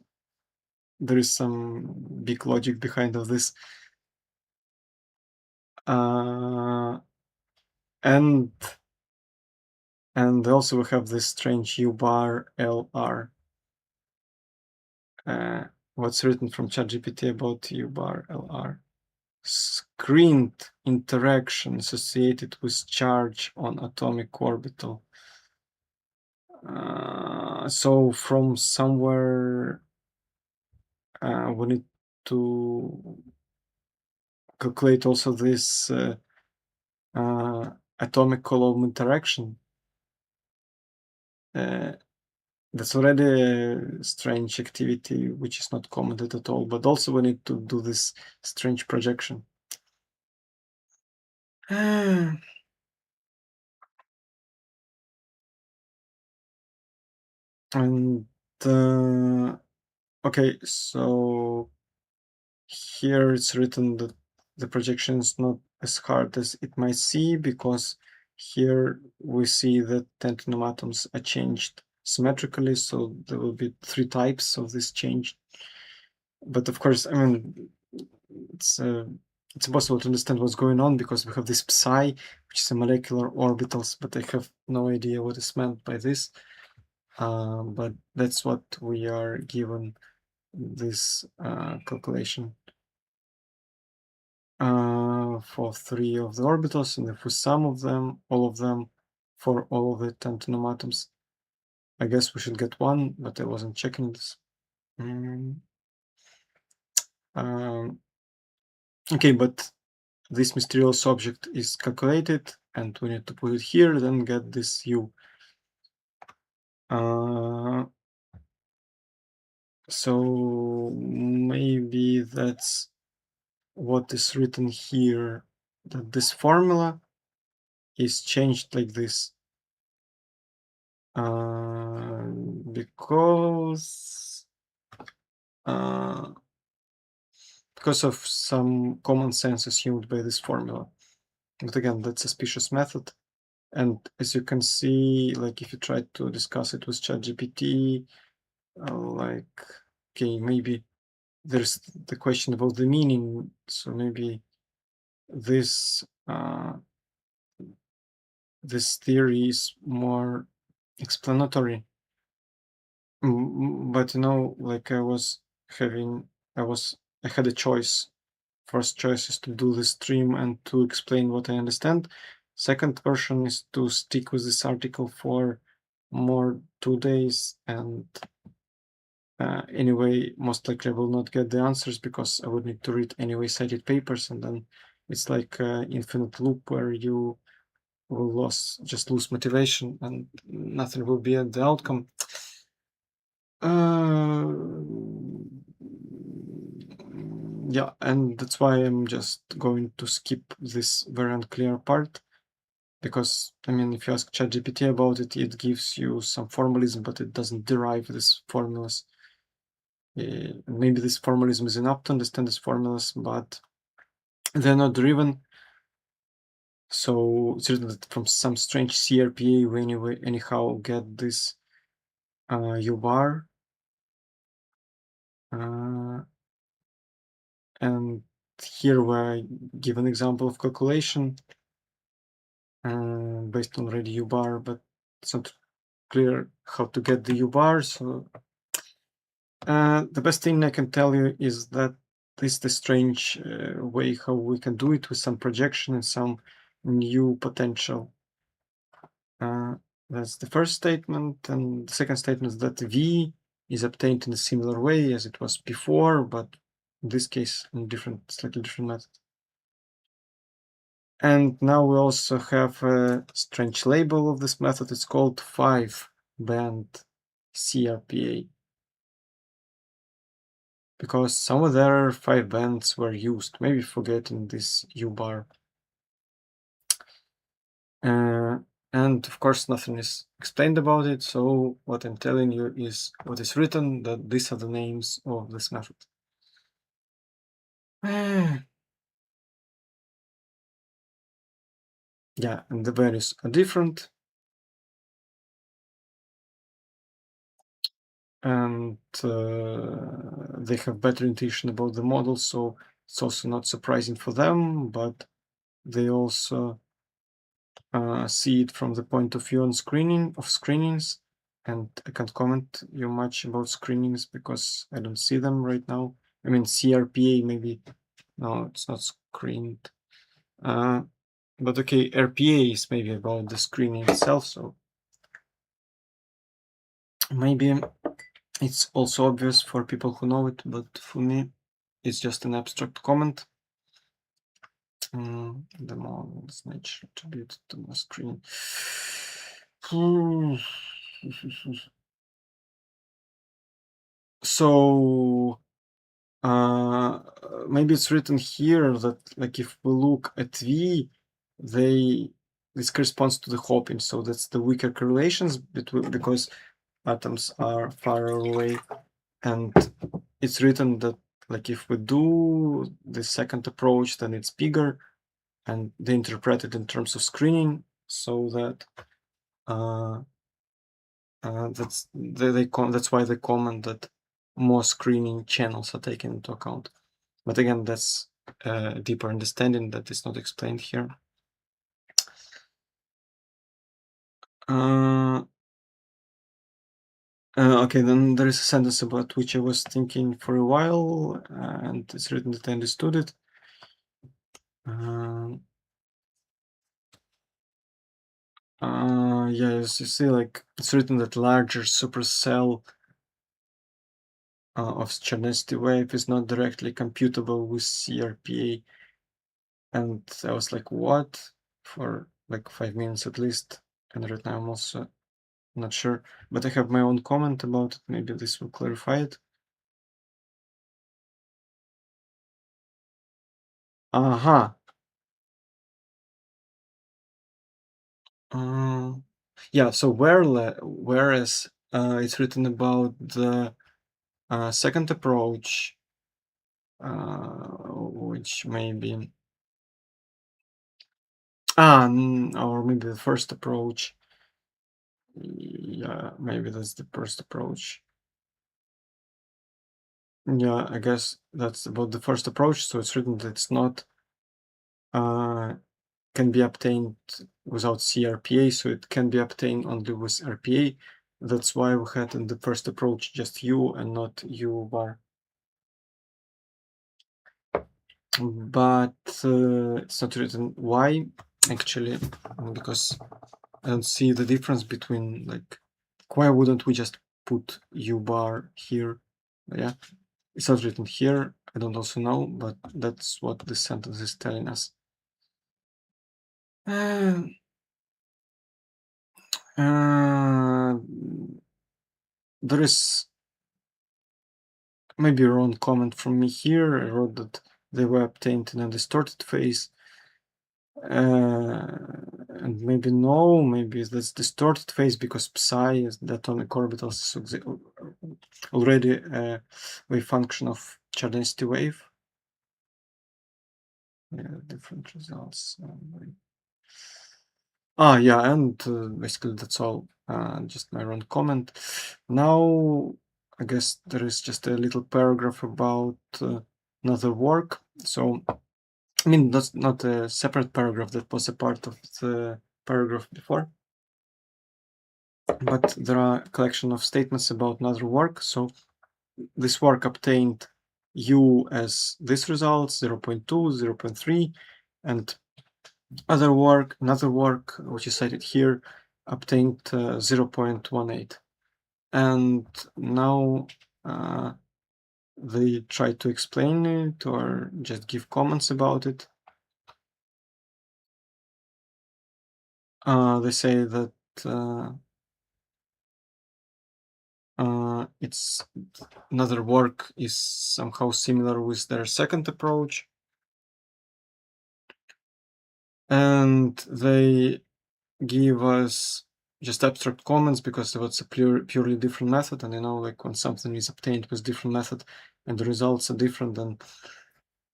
there is some big logic behind of this. And also we have this strange U bar LR. What's written from ChatGPT about U bar LR? Screened interaction associated with charge on atomic orbital. So from somewhere we need to calculate also this atomic Coulomb interaction. That's already a strange activity which is not commented at all, but also we need to do this strange projection. And okay, so here it's written that the projection is not as hard as it might seem, because here we see that tantalum atoms are changed symmetrically, so there will be 3 types of this change. But of course, I mean, it's impossible to understand what's going on, because we have this psi, which is a molecular orbitals, but I have no idea what is meant by this. But that's what we are given this calculation for 3 of the orbitals, and if we sum of them, all of them, for all of the tantalum atoms, I guess we should get 1, but I wasn't checking this. Okay, but this mysterious object is calculated, and we need to put it here, then get this U. So maybe that's what is written here, that this formula is changed like this. Because of some common sense assumed by this formula. But again, that's a suspicious method. And as you can see, like if you try to discuss it with ChatGPT, like, okay, maybe there's the question about the meaning. So maybe this this theory is more explanatory. But you know, like I had a choice. First choice is to do the stream and to explain what I understand. Second version is to stick with this article for more 2 days, and anyway, most likely I will not get the answers, because I would need to read anyway cited papers, and then it's like an infinite loop where you will just lose motivation and nothing will be at the outcome. Yeah, and that's why I'm just going to skip this very unclear part, because I mean, if you ask ChatGPT about it, it gives you some formalism, but it doesn't derive these formulas. Maybe this formalism is enough to understand these formulas, but they're not driven. So it's written that from some strange CRPA we anyway anyhow get this U bar. And here we give an example of calculation based on already U bar, but it's not clear how to get the U bar. So the best thing I can tell you is that this is the strange way how we can do it with some projection and some new potential. That's the first statement, and the second statement is that V is obtained in a similar way as it was before, but in this case in slightly different method. And now we also have a strange label of this method. It's called 5-band CRPA, because somewhere there 5 bands were used, maybe forgetting this U bar. And of course nothing is explained about it, so what I'm telling you is what is written, that these are the names of this method. Yeah, and the values are different. And they have better intuition about the model, so it's also not surprising for them, but they also see it from the point of view of screenings, and I can't comment you much about screenings because I don't see them right now. I mean, CRPA maybe, no, it's not screened. But okay, RPA is maybe about the screening itself, so maybe it's also obvious for people who know it, but for me, it's just an abstract comment. The model's nature attributed to the screen. So maybe it's written here that, like, if we look at V, this corresponds to the Hopin, so that's the weaker correlations between, because atoms are far away, and it's written that like if we do the second approach, then it's bigger, and they interpret it in terms of screening, so that that's why they comment that more screening channels are taken into account. But again, that's a deeper understanding that is not explained here. Okay, then there is a sentence about which I was thinking for a while, and it's written that I understood it. Yes, you see, like it's written that larger supercell of Chernetsky wave is not directly computable with CRPA, and I was like, what? For like 5 minutes at least, and right now I'm also not sure, but I have my own comment about it. Maybe this will clarify it. Aha. Yeah, so whereas it's written about the second approach, which maybe or maybe the first approach. Yeah, maybe that's the first approach. Yeah, I guess that's about the first approach. So it's written that it's not can be obtained without CRPA, so it can be obtained only with RPA. That's why we had in the first approach just U and not U bar. But it's not written why, actually, because I don't see the difference between, like, why wouldn't we just put U bar here? Yeah, it's not written here. I don't also know, but that's what this sentence is telling us. There is maybe a wrong comment from me here. I wrote that they were obtained in a distorted phase. And maybe no, maybe that's distorted phase because psi is the atomic orbitals is already a wave function of Chernetsky wave. Yeah, different results. Yeah, and basically that's all. Just my own comment. Now, I guess there is just a little paragraph about another work. So, I mean, that's not a separate paragraph that was a part of the paragraph before, but there are a collection of statements about another work. So this work obtained U as this result, 0.2, 0.3, and another work, which is cited here, obtained 0.18. And now they try to explain it or just give comments about it. They say that it's another work is somehow similar with their second approach, and they give us just abstract comments because it's a purely different method, and like when something is obtained with different method and the results are different, then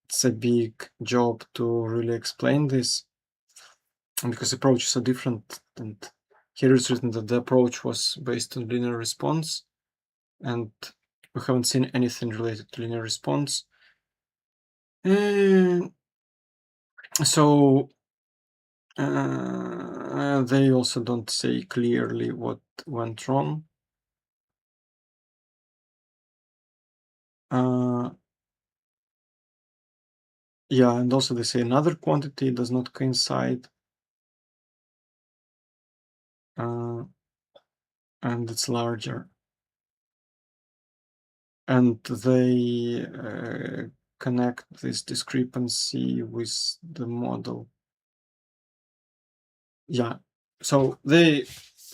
it's a big job to really explain this, and because approaches are different. And here it's written that the approach was based on linear response, and we haven't seen anything related to linear response. So they also don't say clearly what went wrong. Yeah, and also they say another quantity does not coincide, and it's larger. And they connect this discrepancy with the model. Yeah, so they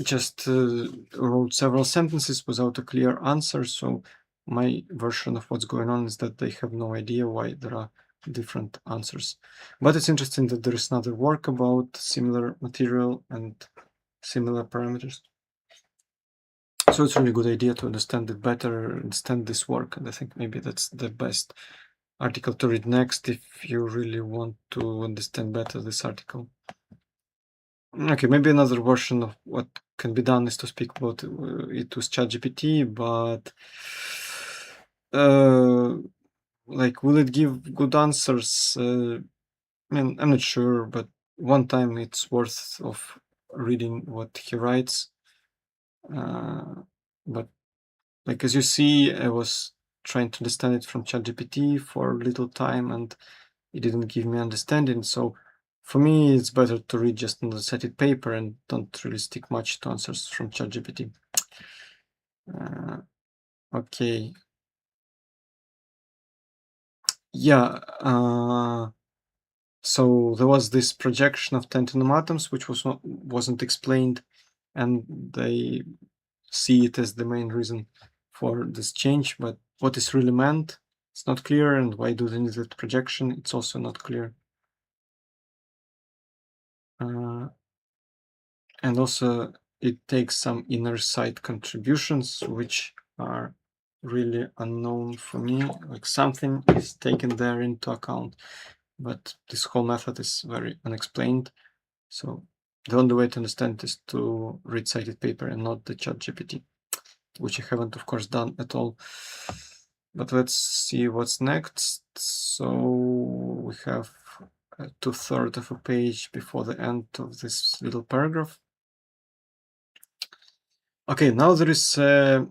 just wrote several sentences without a clear answer. So my version of what's going on is that they have no idea why there are different answers. But it's interesting that there is another work about similar material and similar parameters. So it's a really good idea to understand it better, understand this work, and I think maybe that's the best article to read next if you really want to understand better this article. Okay, maybe another version of what can be done is to speak about it with ChatGPT, but like, will it give good answers? I mean, I'm not sure, but one time it's worth of reading what he writes. But like, as you see, I was trying to understand it from ChatGPT for a little time, and it didn't give me understanding. So for me, it's better to read just an cited paper and don't really stick much to answers from ChatGPT. Okay. Yeah. So there was this projection of tantalum atoms, which wasn't explained, and they see it as the main reason for this change. But what is really meant, it's not clear, and why do they need that projection? It's also not clear. And also it takes some inner side contributions, which are really unknown for me. Like, something is taken there into account, but this whole method is very unexplained. So the only way to understand is to read cited paper and not the ChatGPT, which I haven't, of course, done at all. But let's see what's next. So we have 2/3 of a page before the end of this little paragraph. Okay, now there is a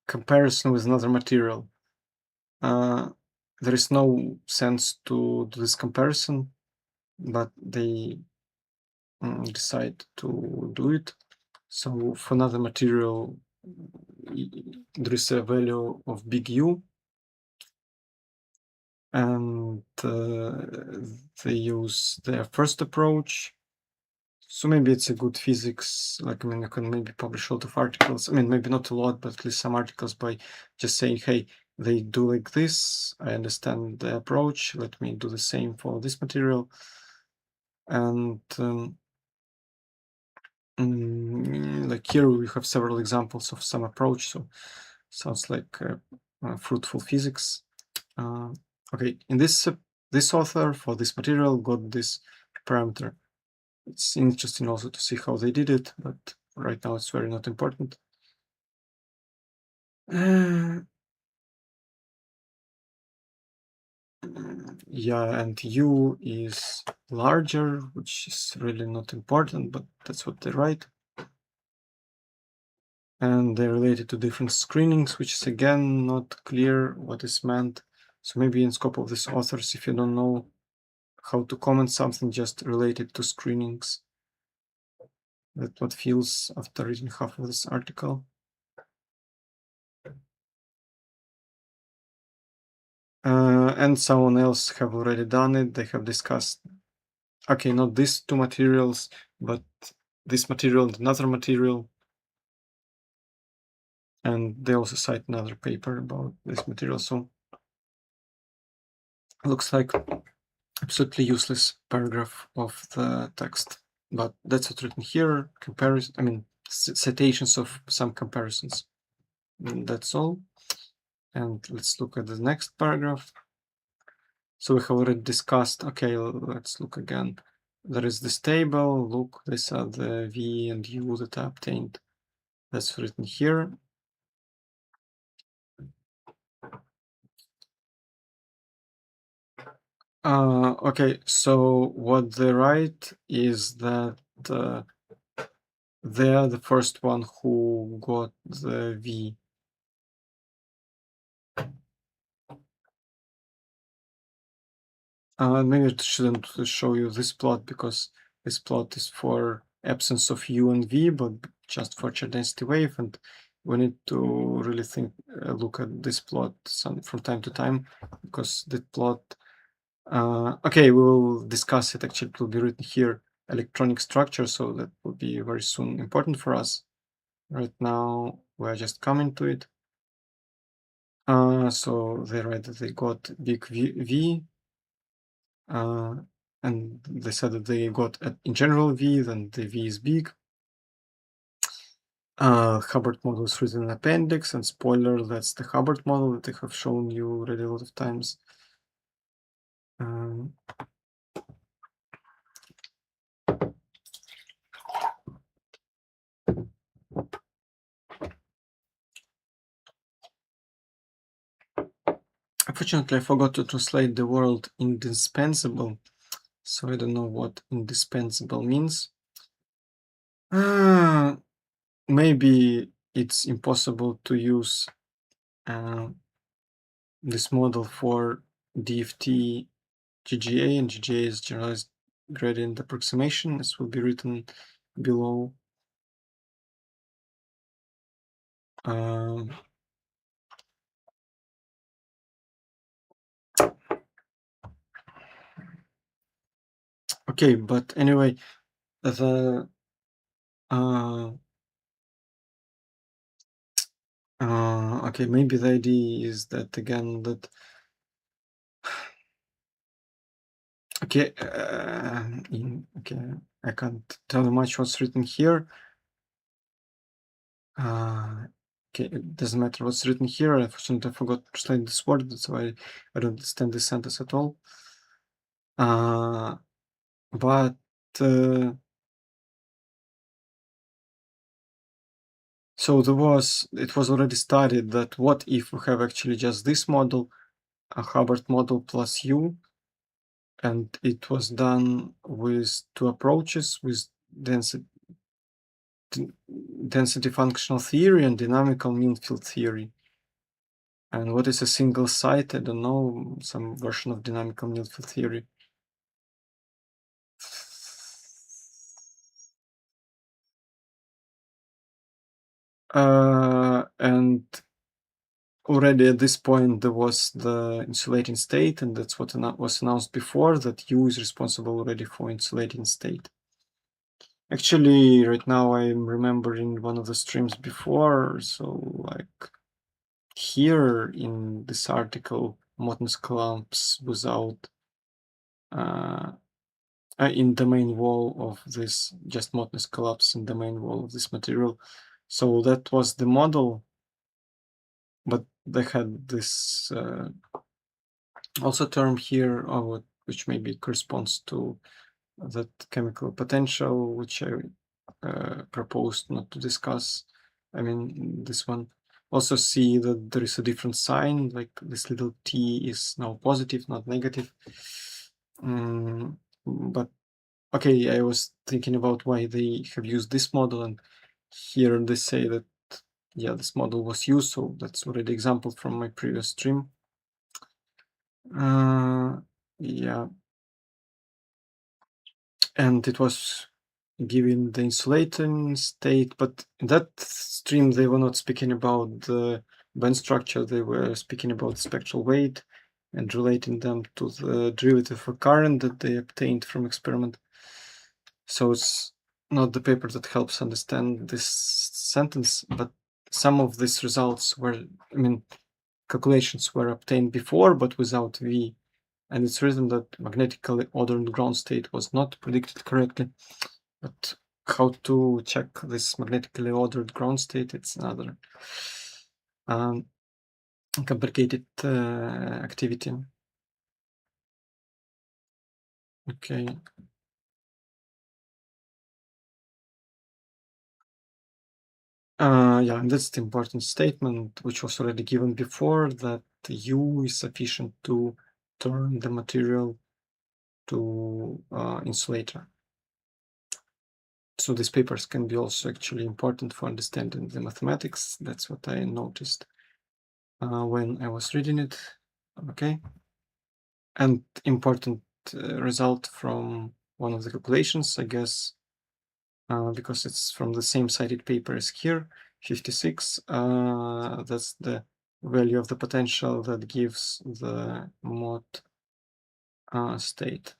comparison with another material. There is no sense to do this comparison, but they decide to do it. So for another material, there is a value of big U, and they use their first approach. So maybe it's a good physics. Like, I mean, you can maybe publish a lot of articles. I mean, maybe not a lot, but at least some articles by just saying, hey, they do like this. I understand the approach. Let me do the same for this material. And like, here we have several examples of some approach. So sounds like fruitful physics. Okay, in this author for this material got this parameter. It's interesting also to see how they did it, but right now it's very not important. Yeah, and U is larger, which is really not important, but that's what they write. And they're related to different screenings, which is again not clear what is meant. So maybe in scope of these authors, if you don't know how to comment something just related to screenings, that's what feels after reading half of this article. And someone else have already done it. They have discussed, okay, not these two materials, but this material and another material. And they also cite another paper about this material. So it looks like absolutely useless paragraph of the text, but that's what's written here. Comparison, I mean, citations of some comparisons. And that's all. And let's look at the next paragraph. So we have already discussed, okay, let's look again. There is this table, look, these are the V and U that I obtained. That's written here. Okay, so what they write is that they are the first one who got the V. Maybe I shouldn't show you this plot because this plot is for absence of U and V, but just for charge density wave, and we need to really look at this plot from time to time, because the plot, okay, we will discuss it. Actually, it will be written here, electronic structure, so that will be very soon important for us. Right now, we're just coming to it. So they write that they got big V, and they said that they got in general V, then the V is big. Hubbard model is written in appendix, and spoiler, that's the Hubbard model that I have shown you already a lot of times. Unfortunately, I forgot to translate the word indispensable, so I don't know what indispensable means. Maybe it's impossible to use this model for DFT GGA, and GGA is generalized gradient approximation. This will be written below. Okay, but anyway, the okay, maybe the idea is that again that okay, okay, I can't tell you much what's written here. Okay, it doesn't matter what's written here. Unfortunately, I forgot to translate this word. That's why I don't understand this sentence at all. But so it was already studied that what if we have actually just this model, a Hubbard model plus U, and it was done with two approaches, with density functional theory and dynamical mean field theory. And what is a single site? I don't know, some version of dynamical mean field theory. And already at this point there was the insulating state, and that's what was announced before, that U is responsible already for insulating state. Actually, right now I'm remembering one of the streams before, so like here in this article, Mott's collapse without in the main wall of this, just Mott's collapse in the main wall of this material. So that was the model, but they had this also term here, which maybe corresponds to that chemical potential, which I proposed not to discuss. I mean, this one. Also see that there is a different sign, like this little t is now positive, not negative. But okay, I was thinking about why they have used this model, and here they say that, yeah, this model was used, so that's already example from my previous stream. Yeah, and it was given the insulating state, but in that stream they were not speaking about the band structure, they were speaking about spectral weight and relating them to the derivative of current that they obtained from experiment. So it's not the paper that helps understand this sentence, but some of these results were, I mean, calculations were obtained before, but without V. And it's written that magnetically ordered ground state was not predicted correctly. But how to check this magnetically ordered ground state, it's another complicated activity. Okay. Yeah, and that's the important statement, which was already given before, that U is sufficient to turn the material to insulator. So these papers can be also actually important for understanding the mathematics. That's what I noticed when I was reading it. Okay. And important result from one of the calculations, I guess, because it's from the same cited paper as here, 56. That's the value of the potential that gives the mod state.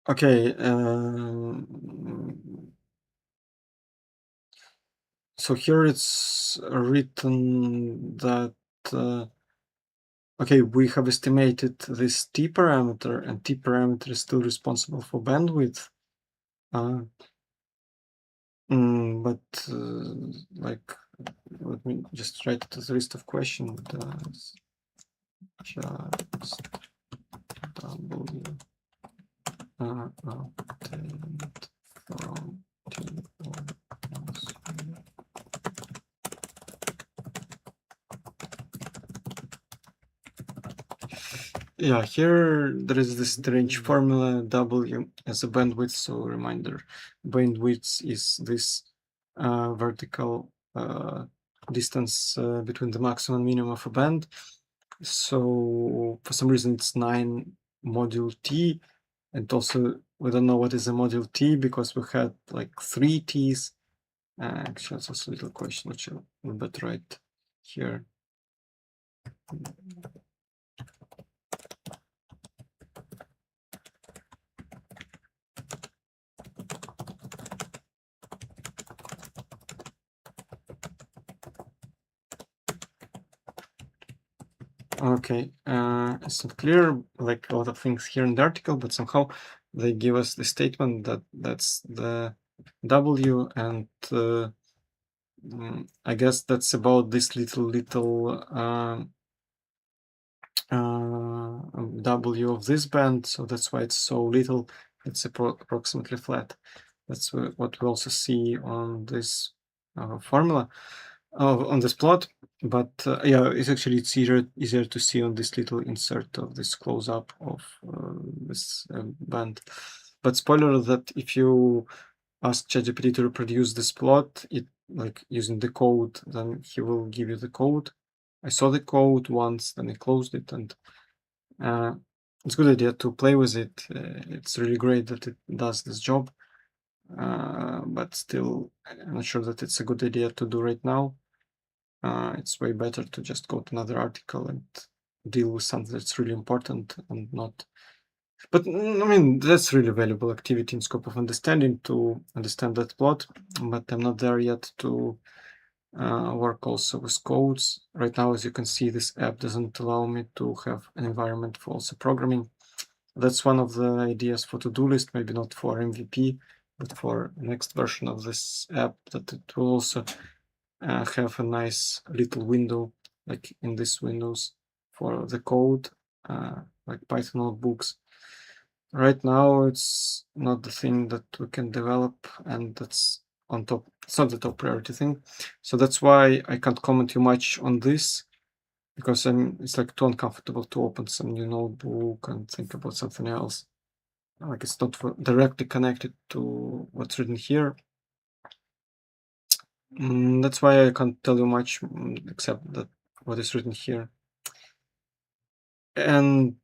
Okay. So here it's written that okay, we have estimated this t parameter, and t parameter is still responsible for bandwidth. But like, let me just write it as a list of questions. Does just W obtained from T yeah, here there is this strange formula W as a bandwidth. So reminder, bandwidth is this vertical distance between the maximum and minimum of a band. So for some reason it's 9 module T, and also we don't know what is a module T because we had like 3 T's. Actually, it's also a little question which I'll better write here. Okay, it's not clear, like a lot of things here in the article, but somehow they give us the statement that that's the W, and I guess that's about this little W of this band, so that's why it's so little. It's approximately flat. That's what we also see on this formula, on this plot. But yeah, it's easier to see on this little insert of this close-up of this band. But spoiler that if you ask ChatGPT to reproduce this plot, it like using the code, then he will give you the code. I saw the code once, then I closed it, and it's a good idea to play with it. It's really great that it does this job, but still, I'm not sure that it's a good idea to do right now. It's way better to just go to another article and deal with something that's really important and not. But I mean, that's really valuable activity in scope of understanding to understand that plot, but I'm not there yet to work also with codes. Right now, as you can see, this app doesn't allow me to have an environment for also programming. That's one of the ideas for to-do list, maybe not for MVP, but for next version of this app, that it will also have a nice little window, like in this windows for the code, like Python notebooks. Right now, it's not the thing that we can develop, and that's on top. It's not the top priority thing. So that's why I can't comment too much on this, because it's like too uncomfortable to open some new notebook and think about something else. Like it's not directly connected to what's written here. That's why I can't tell you much except that what is written here. And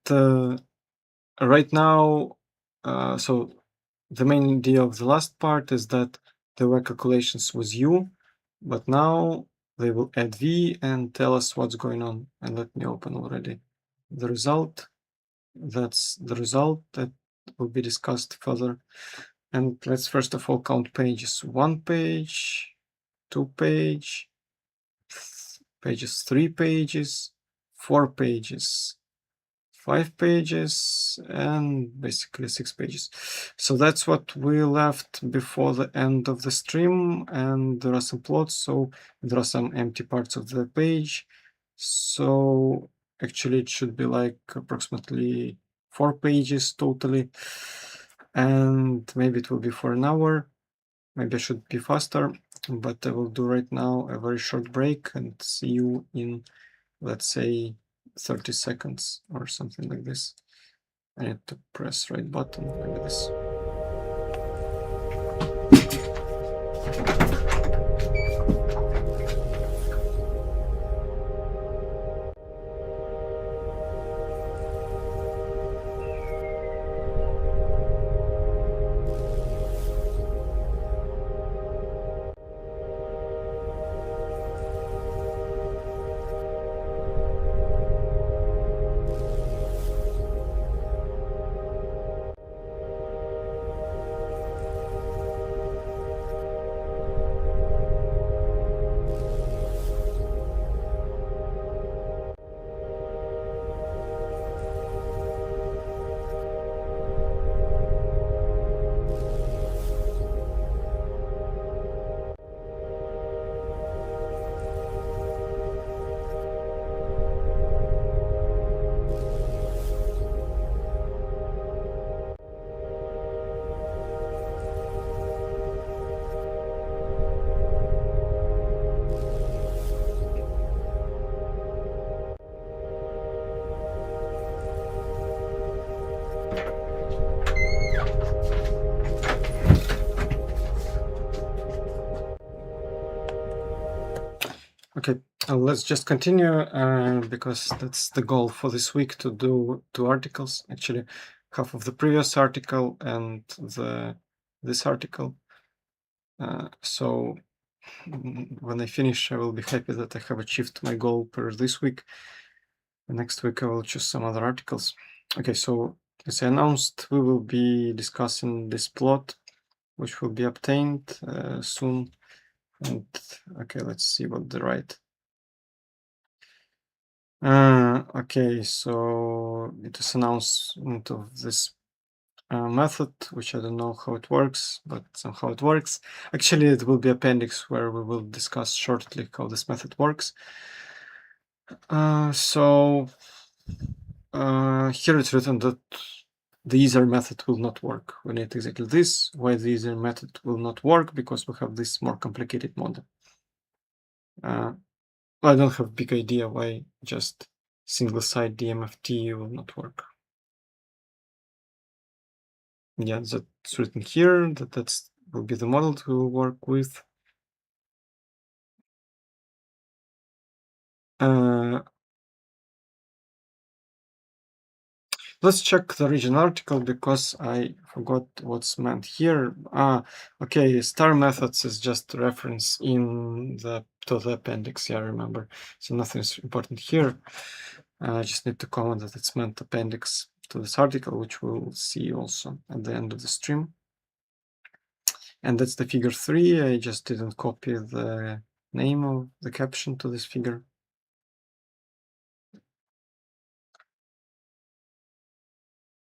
right now, so the main idea of the last part is that there were calculations with U, but now they will add V and tell us what's going on. And let me open already the result. That's the result that will be discussed further. And let's first of all count pages. 1 page, 2 pages, 3 pages, 4 pages, 5 pages, and basically 6 pages. So that's what we left before the end of the stream, and there are some plots, so there are some empty parts of the page. So actually it should be like approximately 4 pages totally, and maybe it will be for an hour. Maybe I should be faster, but I will do right now a very short break and see you in, let's say, 30 seconds or something like this. I need to press right button, maybe this. Let's just continue because that's the goal for this week, to do 2 articles. Actually, half of the previous article and this article. So when I finish, I will be happy that I have achieved my goal per this week. Next week, I will choose some other articles. Okay, so as I announced, we will be discussing this plot, which will be obtained soon. And okay, let's see what they write. Okay, so it is announcement of this method, which I don't know how it works, but somehow it works. Actually, it will be appendix where we will discuss shortly how this method works. So here it's written that the easier method will not work. We need exactly this. Why the easier method will not work? Because we have this more complicated model. I don't have a big idea why just single side DMFT will not work. Yeah, that's written here, that's will be the model to work with. Let's check the original article because I forgot what's meant here. Okay, star methods is just reference in the appendix. Yeah, I remember. So nothing's important here. I just need to comment that it's meant appendix to this article, which we'll see also at the end of the stream. And that's the figure 3. I just didn't copy the name of the caption to this figure.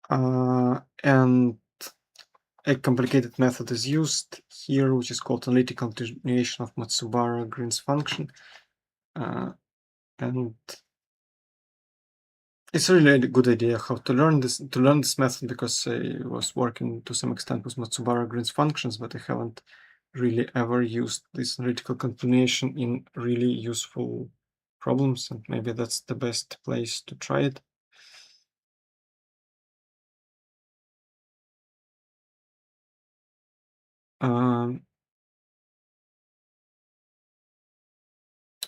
And a complicated method is used here, which is called analytical continuation of Matsubara-Green's function. And it's really a good idea how to learn this method, because I was working to some extent with Matsubara-Green's functions, but I haven't really ever used this analytical continuation in really useful problems, and maybe that's the best place to try it.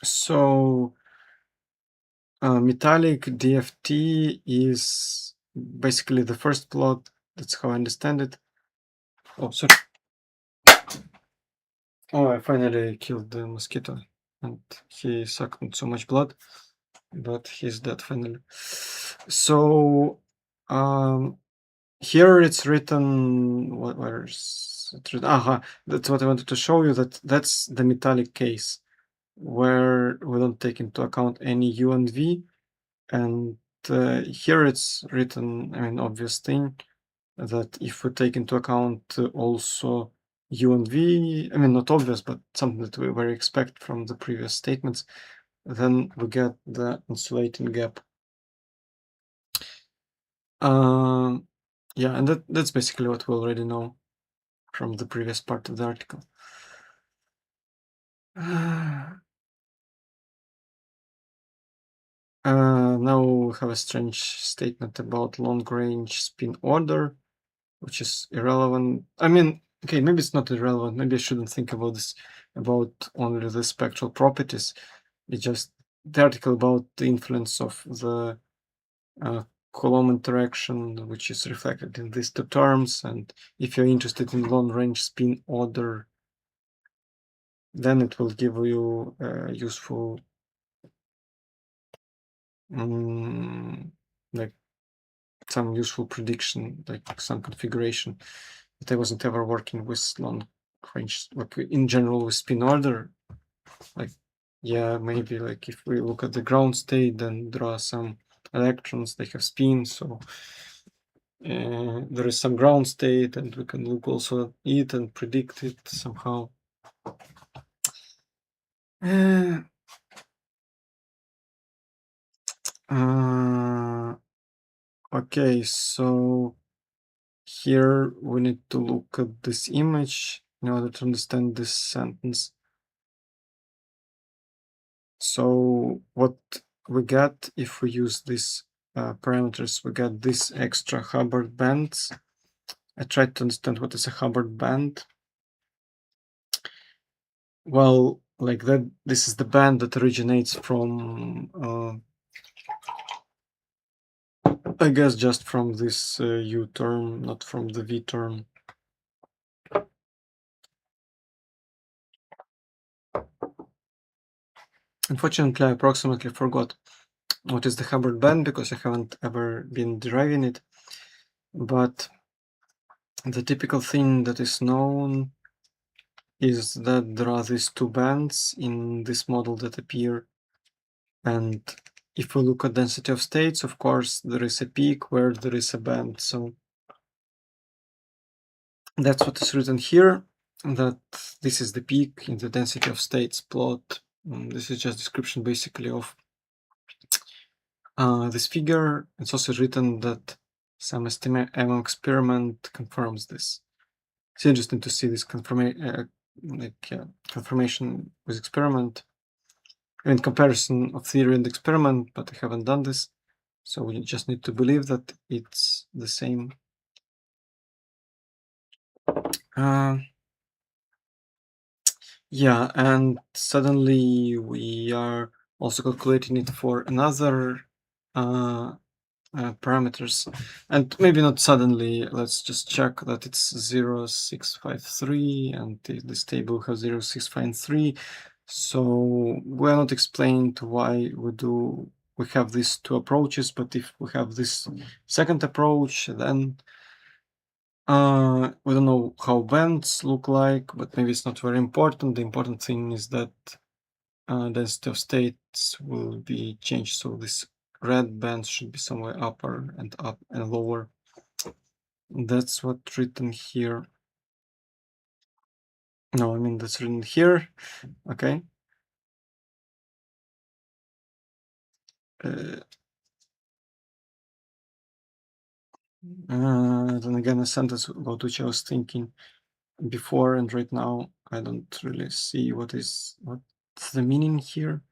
So metallic DFT is basically the first plot. That's how I understand it. Oh, sorry. Oh, I finally killed the mosquito, and he sucked so much blood, but he's dead finally. So here it's written, where's it written? That's what I wanted to show you, that's the metallic case, where we don't take into account any U and V. And here it's written, I mean, obvious thing, that if we take into account also U and V, I mean, not obvious, but something that we very expect from the previous statements, then we get the insulating gap. Yeah, and that's basically what we already know from the previous part of the article. Now we have a strange statement about long-range spin order, which is irrelevant. I mean, okay, maybe it's not irrelevant. Maybe I shouldn't think about this, about only the spectral properties. It's just the article about the influence of the Coulomb interaction, which is reflected in these two terms. And if you're interested in long-range spin order, then it will give you useful, like some useful prediction, like some configuration. But I wasn't ever working with long range, like in general with spin order. Like, yeah, maybe like if we look at the ground state, then there are some electrons, they have spin, so there is some ground state, and we can look also at it and predict it somehow. Okay, so here we need to look at this image in order to understand this sentence. So what we get if we use these parameters, we get these extra Hubbard bands. I tried to understand what is a Hubbard band. Well, like that. This is the band that originates from, I guess, just from this U term, not from the V term. Unfortunately, I approximately forgot what is the Hubbard band because I haven't ever been deriving it. But the typical thing that is known is that there are these two bands in this model that appear. And if we look at density of states, of course, there is a peak where there is a band. So that's what is written here, that this is the peak in the density of states plot. This is just description basically of this figure. It's also written that some STM experiment confirms this. It's interesting to see this confirmation with experiment in comparison of theory and experiment, but I haven't done this. So we just need to believe that it's the same. Yeah, and suddenly we are also calculating it for another parameters. And maybe not suddenly, let's just check that it's 0,653 and this table has 0,653. So we're not explaining why we have these two approaches, but if we have this second approach, then we don't know how bands look like, but maybe it's not very important. The important thing is that density of states will be changed. So this red band should be somewhere upper and up and lower. That's what's written here. No, I mean that's written here. Okay. Then again, a sentence about which I was thinking before and right now I don't really see what's the meaning here.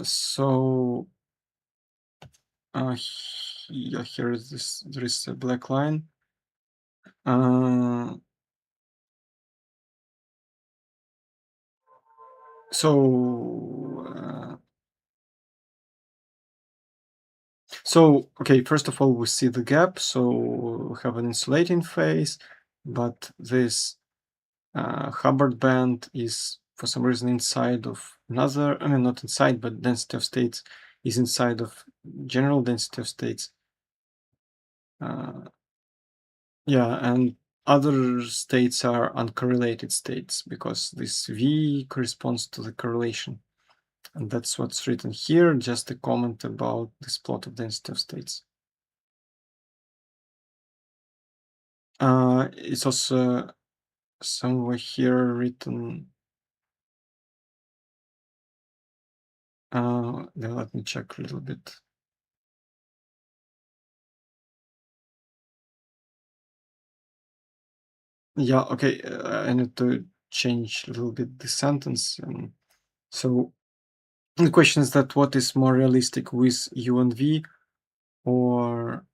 So yeah, here is this. There is a black line. So okay, first of all, we see the gap. So we have an insulating phase, but this Hubbard band is for some reason inside of another. I mean, not inside, but density of states is inside of general density of states. Yeah, and other states are uncorrelated states because this V corresponds to the correlation. And that's what's written here, just a comment about this plot of density of states. It's also somewhere here written. Let me check a little bit. Yeah, okay, I need to change a little bit the sentence. So the question is that what is more realistic with U and V, or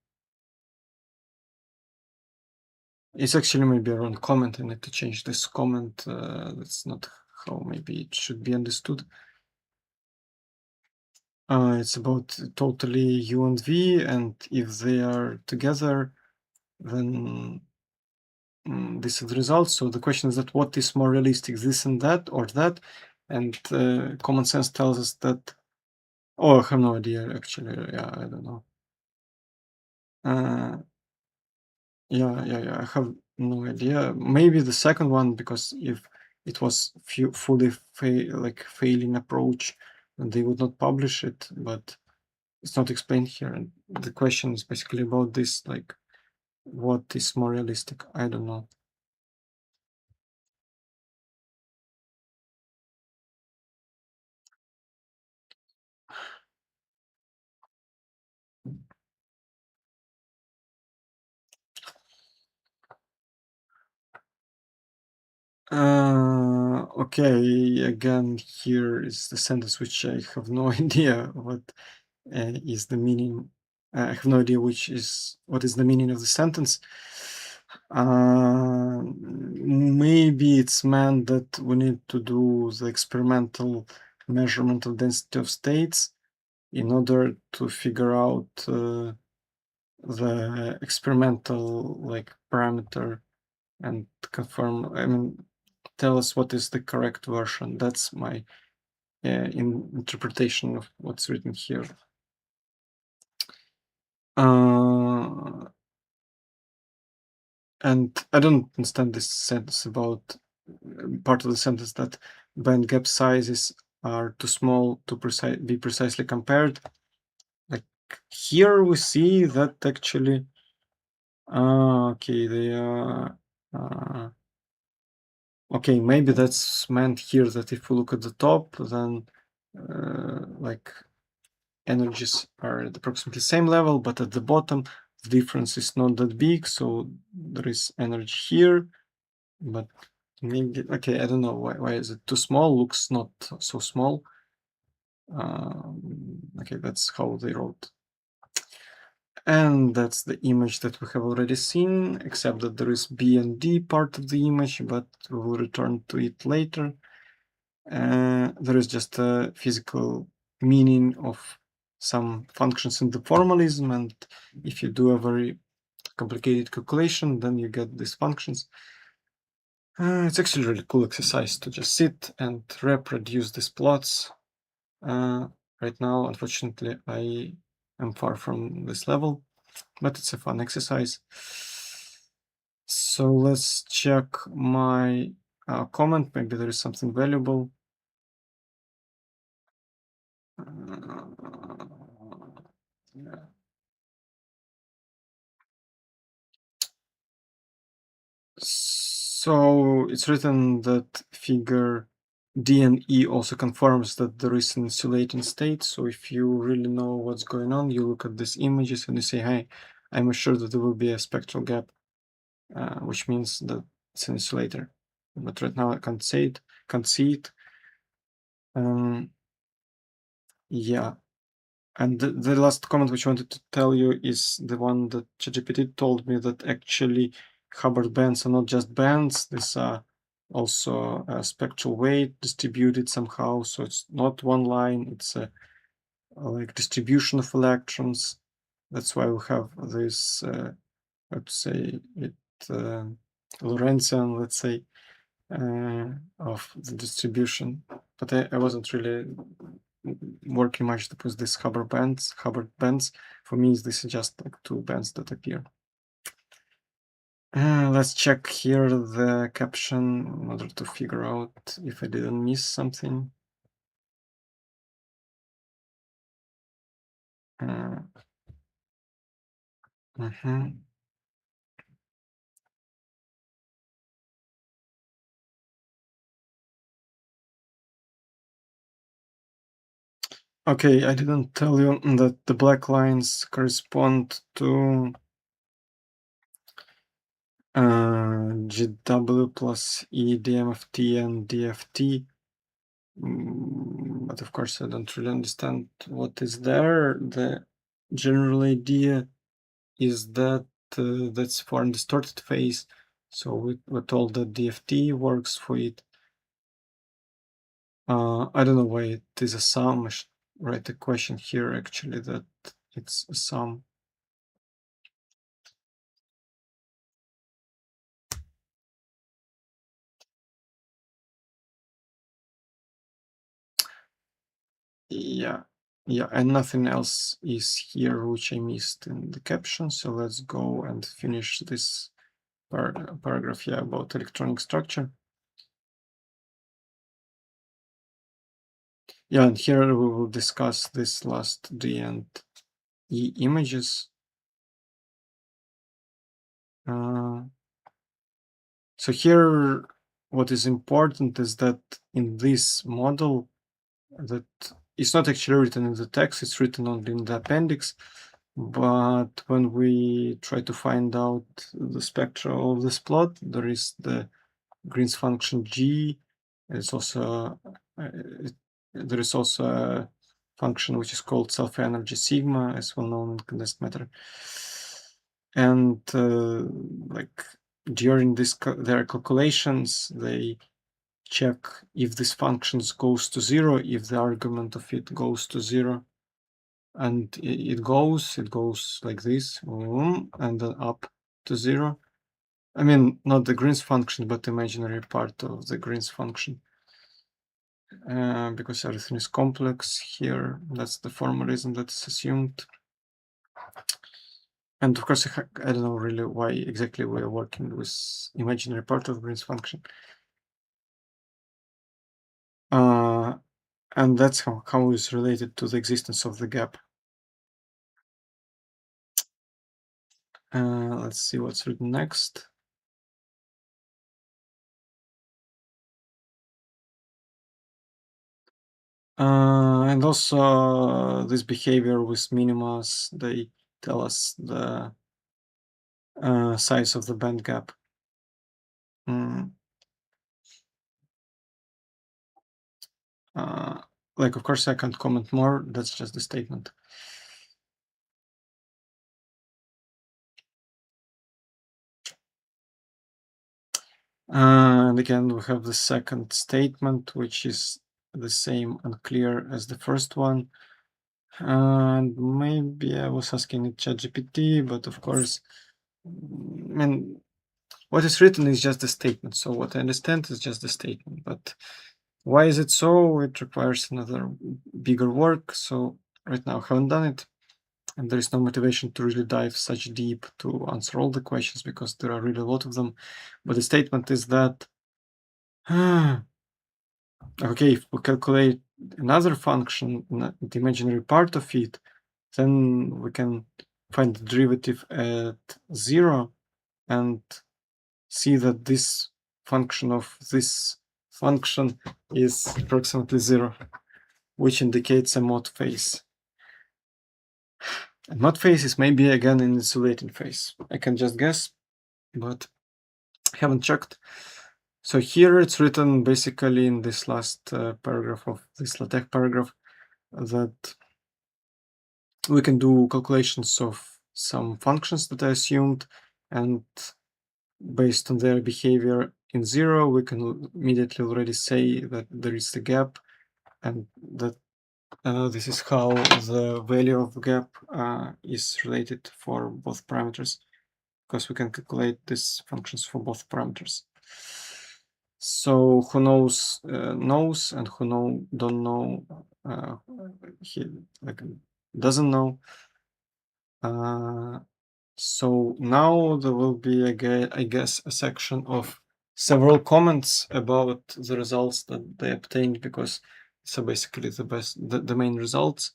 it's actually maybe a wrong comment. I need to change this comment. That's not how maybe it should be understood. It's about totally U and V, and if they are together, then this is the result. So the question is that what is more realistic, this and that, or that? And common sense tells us that. Oh, I have no idea actually. Yeah, I don't know. Yeah. I have no idea. Maybe the second one, because if it was fully failing approach, then they would not publish it. But it's not explained here. And the question is basically about this, like, what is more realistic? I don't know. Okay, again, here is the sentence which I have no idea what is the meaning. I have no idea what is the meaning of the sentence. Maybe it's meant that we need to do the experimental measurement of density of states in order to figure out the experimental parameter and confirm, tell us what is the correct version. That's my interpretation of what's written here. And I don't understand this sentence about part of the sentence that band gap sizes are too small to be precisely compared. Like here we see that actually, okay, they are, okay, maybe that's meant here that if we look at the top, then like energies are at approximately same level, but at the bottom, the difference is not that big, so there is energy here, but maybe, okay, I don't know why is it too small, looks not so small. Okay, that's how they wrote. And that's the image that we have already seen, except that there is B and D part of the image, but we will return to it later. There is just a physical meaning of some functions in the formalism, and if you do a very complicated calculation, then you get these functions. It's actually a really cool exercise to just sit and reproduce these plots. Right now, unfortunately, I am far from this level, but it's a fun exercise. So let's check my comment. Maybe there is something valuable. Yeah. So it's written that figure D and E also confirms that there is an insulating state. So if you really know what's going on, you look at these images and you say, hey, I'm sure that there will be a spectral gap, which means that it's an insulator. But right now I can't see it. Yeah. And the last comment which I wanted to tell you is the one that ChatGPT told me that actually Hubbard bands are not just bands, these are also a spectral weight distributed somehow, so it's not one line, it's a like distribution of electrons. That's why we have this, let's say, Lorentzian, let's say, of the distribution. But I wasn't really working much with these Hubbard bands. For me, this is just like two bands that appear. Let's check here the caption in order to figure out if I didn't miss something. Okay, I didn't tell you that the black lines correspond to GW plus E, DMFT, and DFT. But of course, I don't really understand what is there. The general idea is that that's for undistorted phase. So we're told that DFT works for it. I don't know why it is a sum. I should write a question here actually that it's a sum. Yeah, and nothing else is here which I missed in the caption. So let's go and finish this paragraph here about electronic structure. Yeah, and here we will discuss this last D and E images. So here, what is important is that in this model, that it's not actually written in the text, it's written only in the appendix. But when we try to find out the spectra of this plot, there is the Green's function G It's also there is also a function which is called self-energy sigma, as well known in condensed matter. And like during their calculations, they check if this function goes to 0, if the argument of it goes to 0, and it goes like this, and then up to 0. I mean, not the Green's function, but the imaginary part of the Green's function. Because everything is complex here. That's the formalism that's assumed. And of course, I don't know really why exactly we are working with imaginary part of Green's function. And that's how it's related to the existence of the gap. Let's see what's written next. And also this behavior with minimas, they tell us the size of the band gap. Like, of course, I can't comment more. That's just the statement. And again, we have the second statement, which is the same unclear as the first one. And maybe I was asking it ChatGPT, but of course, I mean, what is written is just the statement. So what I understand is just the statement. But why is it so? It requires another bigger work. So right now I haven't done it. And there is no motivation to really dive such deep to answer all the questions because there are really a lot of them. But the statement is that, okay, if we calculate another function, the imaginary part of it, then we can find the derivative at 0 and see that this function of this function is approximately 0, which indicates a mod phase. And mod phase is maybe again an insulating phase. I can just guess, but I haven't checked. So here it's written basically in this last paragraph of this LaTeX paragraph that we can do calculations of some functions that I assumed, and based on their behavior in 0, we can immediately already say that there is a gap, and that this is how the value of the gap is related for both parameters, because we can calculate these functions for both parameters. So who knows knows, and who don't know, he like doesn't know. So now there will be I guess a section of several comments about the results that they obtained, because so basically the main results,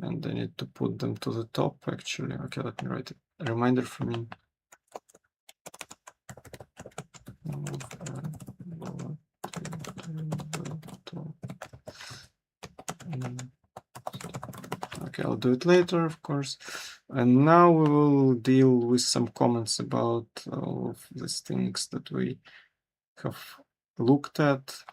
and I need to put them to the top actually. Okay, let me write a reminder for me. Okay, I'll do it later, of course. And now we will deal with some comments about all of these things that we have looked at.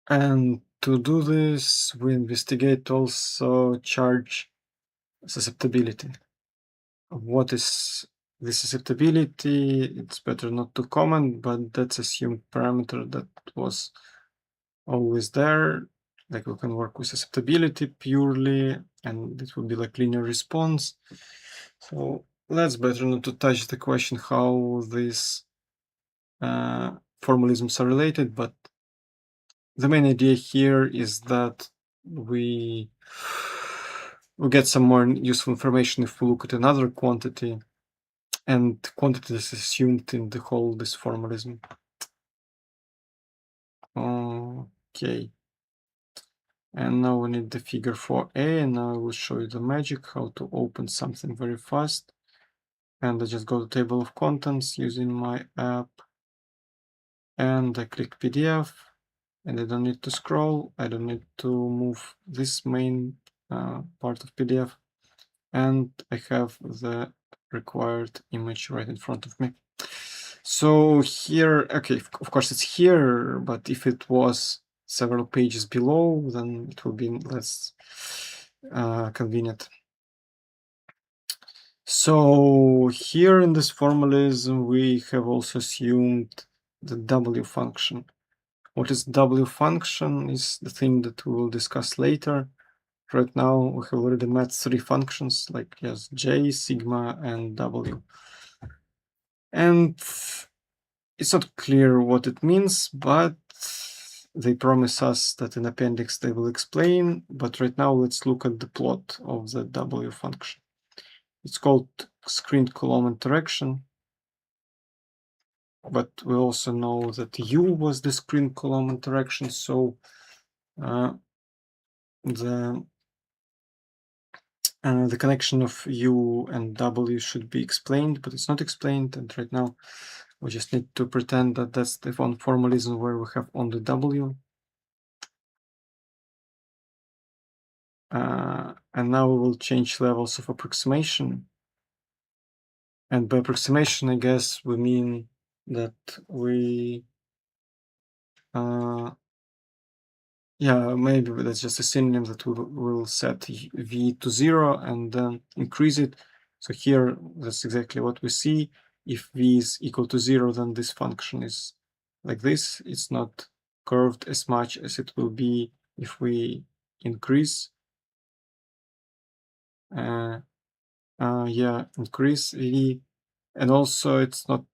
And to do this, we investigate also charge susceptibility. What is the susceptibility? It's better not to comment, but that's assumed parameter that was always there. Like we can work with susceptibility purely, and it would be like linear response. So let's better not to touch the question how these formalisms are related, but the main idea here is that we get some more useful information if we look at another quantity, and quantity is assumed in the whole this formalism. Okay. And now we need the figure 4a, and now I will show you the magic, how to open something very fast. And I just go to table of contents using my app, and I click PDF, and I don't need to scroll, I don't need to move this main part of PDF, and I have the required image right in front of me. So here, okay, of course it's here, but if it was several pages below, then it would be less convenient. So here in this formalism, we have also assumed the W function. What is W function is the thing that we will discuss later. Right now, we have already met three functions like yes, J, sigma, and W. And it's not clear what it means, but they promise us that in appendix they will explain. But right now, let's look at the plot of the W function. It's called screened Coulomb interaction. But we also know that U was the screened Coulomb interaction, so the connection of U and W should be explained, but it's not explained. And right now, we just need to pretend that that's the one formalism where we have only W. And now we will change levels of approximation. And by approximation, I guess we mean that we, yeah, maybe that's just a synonym that we will set V to 0 and then increase it. So here, that's exactly what we see. If V is equal to 0, then this function is like this. It's not curved as much as it will be if we increase. Increase V. And also it's not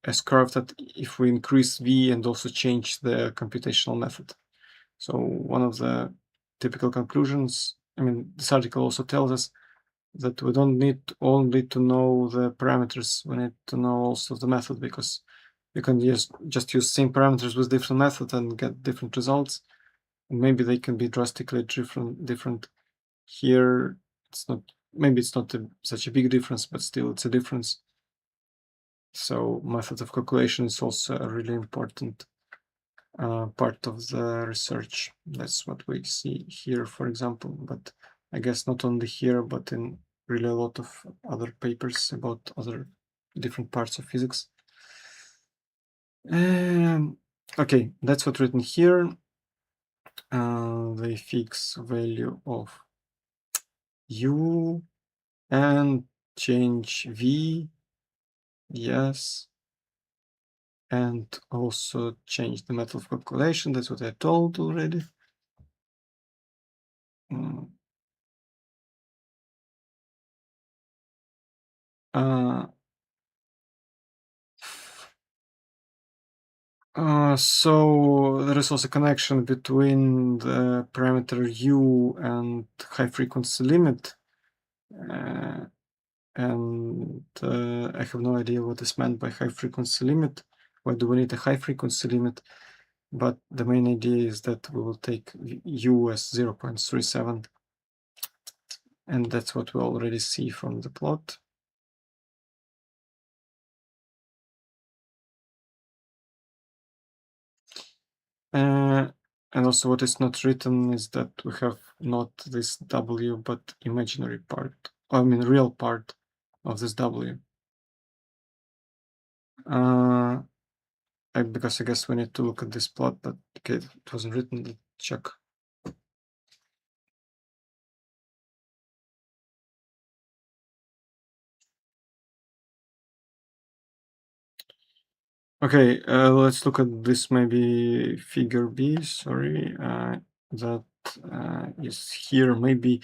as curved that if we increase V and also change the computational method. So one of the typical conclusions, I mean, this article also tells us that we don't need only to know the parameters, we need to know also the method, because you can just use same parameters with different method and get different results. And maybe they can be drastically different. Here, it's not, maybe it's not such a big difference, but still it's a difference. So method of calculation is also a really important part of the research. That's what we see here, for example, but I guess not only here, but in really a lot of other papers about other different parts of physics. Okay, that's what's written here. The fix value of U and change V, yes, and also change the method of calculation. That's what I told already. So there is also a connection between the parameter U and high frequency limit. I have no idea what is meant by high frequency limit. Why do we need a high frequency limit? But the main idea is that we will take U as 0.37. And that's what we already see from the plot. And also what is not written is that we have not this W, but imaginary part, I mean real part of this W. Because I guess we need to look at this plot, but okay, it wasn't written, let's check. Okay, let's look at this maybe figure B, sorry, that is here. Maybe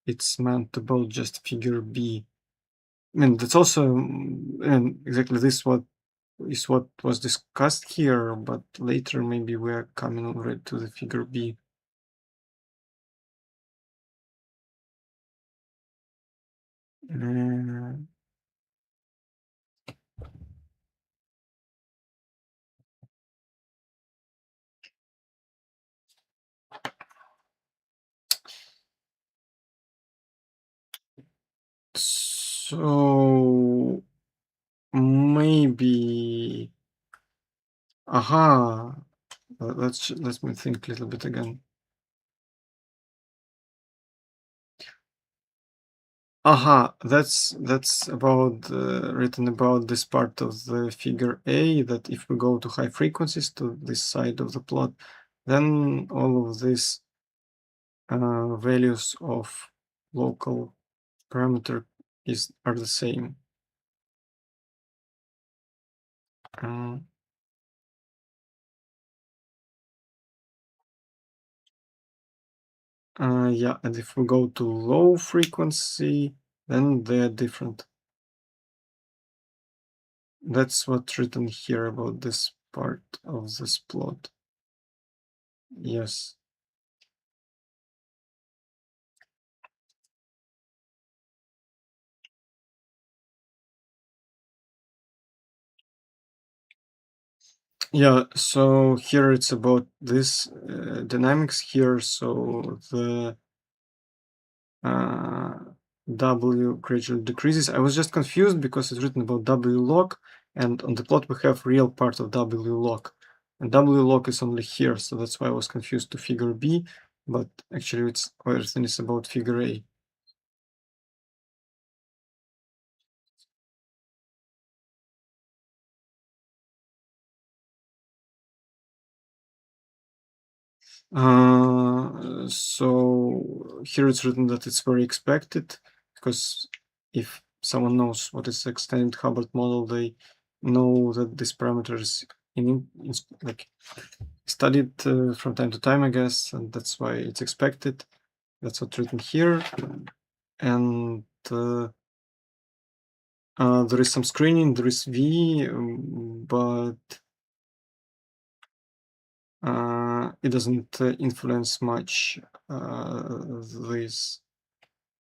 it's meant about just figure B. I mean, that's also and exactly this what was discussed here, but later maybe we are coming already to the figure B. So maybe, let me think a little bit again. Aha, that's about written about this part of the figure A, that if we go to high frequencies to this side of the plot, then all of these values of local parameter are the same. Yeah, and if we go to low frequency, then they're different. That's what's written here about this part of this plot. Yes. Yeah, so here it's about this dynamics here. So the W gradually decreases. I was just confused because it's written about W log, and on the plot we have real part of W log, and W log is only here, so that's why I was confused to figure B, but actually it's everything is about figure A. So here it's written that it's very expected, because if someone knows what is extended Hubbard model, they know that this parameter is like studied from time to time, I guess, and that's why it's expected. That's what's written here. And there is some screening, there is V, but it doesn't influence much this.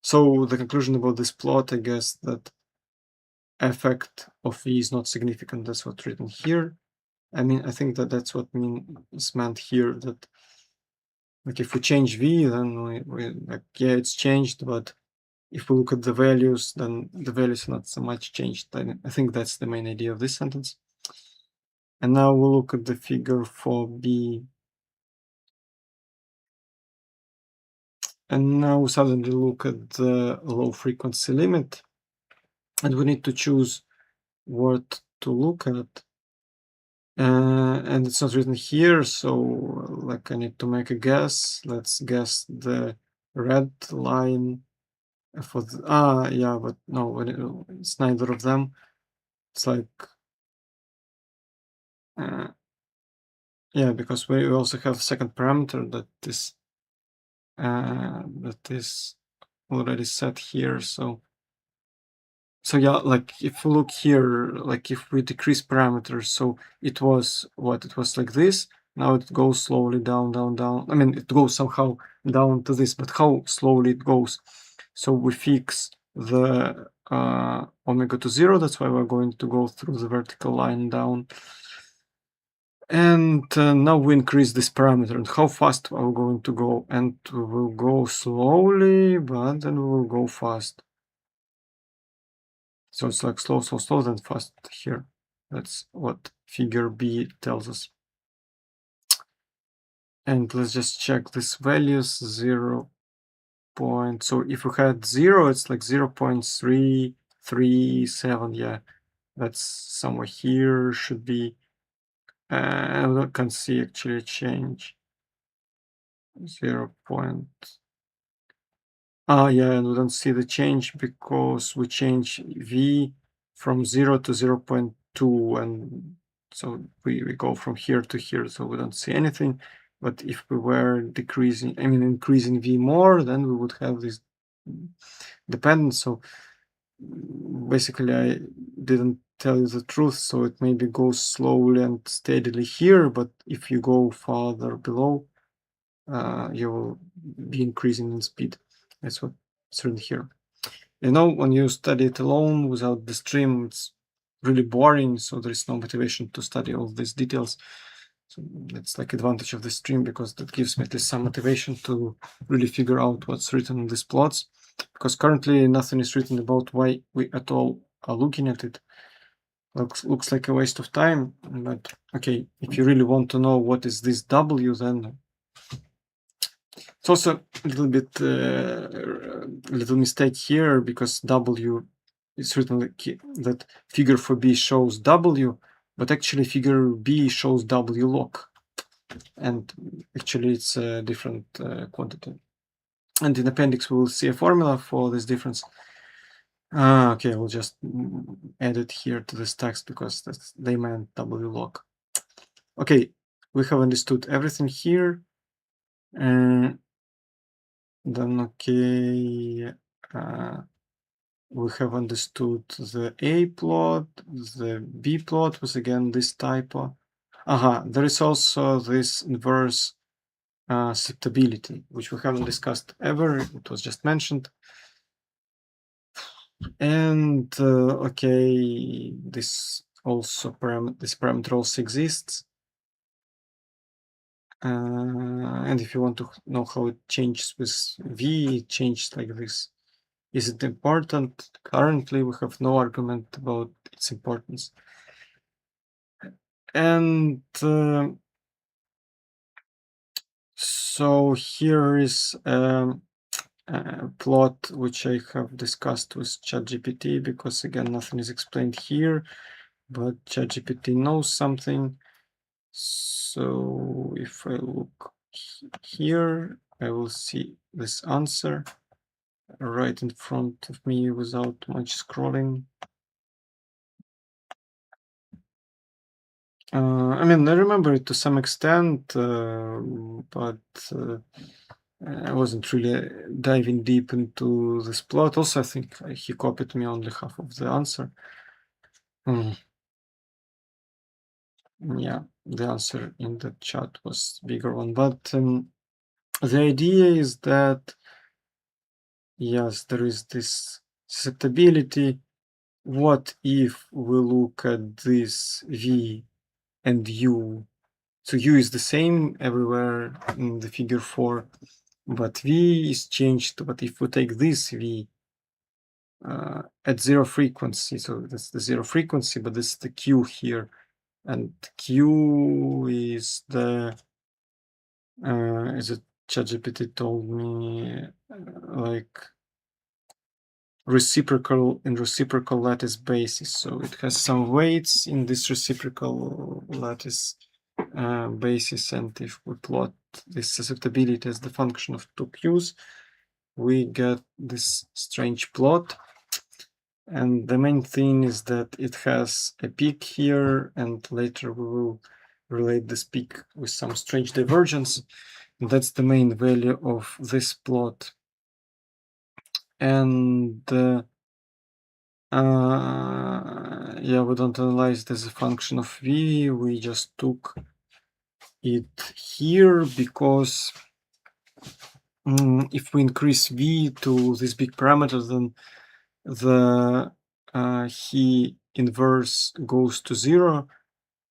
So the conclusion about this plot, I guess, that effect of V is not significant. That's what's written here. I mean, I think that that's what is meant here, that like if we change V, then we like, yeah, it's changed, but if we look at the values, then the values are not so much changed. I think that's the main idea of this sentence. And now we'll look at the figure for B. And now we suddenly look at the low frequency limit, and we need to choose what to look at. And it's not written here, so like I need to make a guess. Let's guess the red line for the, yeah, but no, it's neither of them. It's like, yeah, because we also have a second parameter that is already set here. So yeah, like if we look here, like if we decrease parameters, so it was what it was like this. Now it goes slowly down, down, down. I mean, it goes somehow down to this, but how slowly it goes? So we fix the omega to 0. That's why we're going to go through the vertical line down. And now we increase this parameter, and how fast are we going to go? And we will go slowly, but then we will go fast. So it's like slow, slow, slow, then fast here. That's what figure B tells us. And let's just check these values. 0. So if we had 0, it's like 0.337. Yeah, that's somewhere here should be. I can see actually a change. 0. Yeah, and we don't see the change because we change V from 0 to 0.2, and so we go from here to here, so we don't see anything. But if we were increasing V more, then we would have this dependence. So basically, I didn't tell you the truth, so it maybe goes slowly and steadily here, but if you go farther below, you will be increasing in speed. That's what's written here. You know, when you study it alone without the stream, it's really boring, so there is no motivation to study all these details. So it's like advantage of the stream, because that gives me at least some motivation to really figure out what's written in these plots, because currently nothing is written about why we at all are looking at it. Looks like a waste of time, but okay, if you really want to know what is this W, then It's also a little bit little mistake here because W is written like that figure for B shows W, but actually figure B shows W log, and actually it's a different quantity. And in appendix we will see a formula for this difference. Okay, we'll just add it here to this text because they meant W log. Okay, we have understood everything here. Then okay, we have understood the A plot, the B plot was again this typo. There is also this inverse susceptibility, which we haven't discussed ever. It was just mentioned. And okay, this parameter also exists. And if you want to know how it changes with V, it changes like this. Is it important? Currently, we have no argument about its importance. And so here is a plot which I have discussed with ChatGPT because again, nothing is explained here, but ChatGPT knows something. So if I look here, I will see this answer right in front of me without much scrolling. I mean, I remember it to some extent, but I wasn't really diving deep into this plot. Also, I think he copied me only half of the answer. Yeah, the answer in the chat was bigger one, but the idea is that yes, there is this susceptibility. What if we look at this V and U? So U is the same everywhere in the figure 4, but V is changed. But if we take this V at zero frequency, so that's the zero frequency, but this is the Q here, and Q is the as ChatGPT told me, like reciprocal lattice basis. So it has some weights in this reciprocal lattice basis, and if we plot this susceptibility as the function of two Qs, we get this strange plot. And the main thing is that it has a peak here, and later we will relate this peak with some strange divergence. That's the main value of this plot. And yeah, we don't analyze it as a function of V. We just took it here because if we increase V to this big parameter, then the he inverse goes to 0.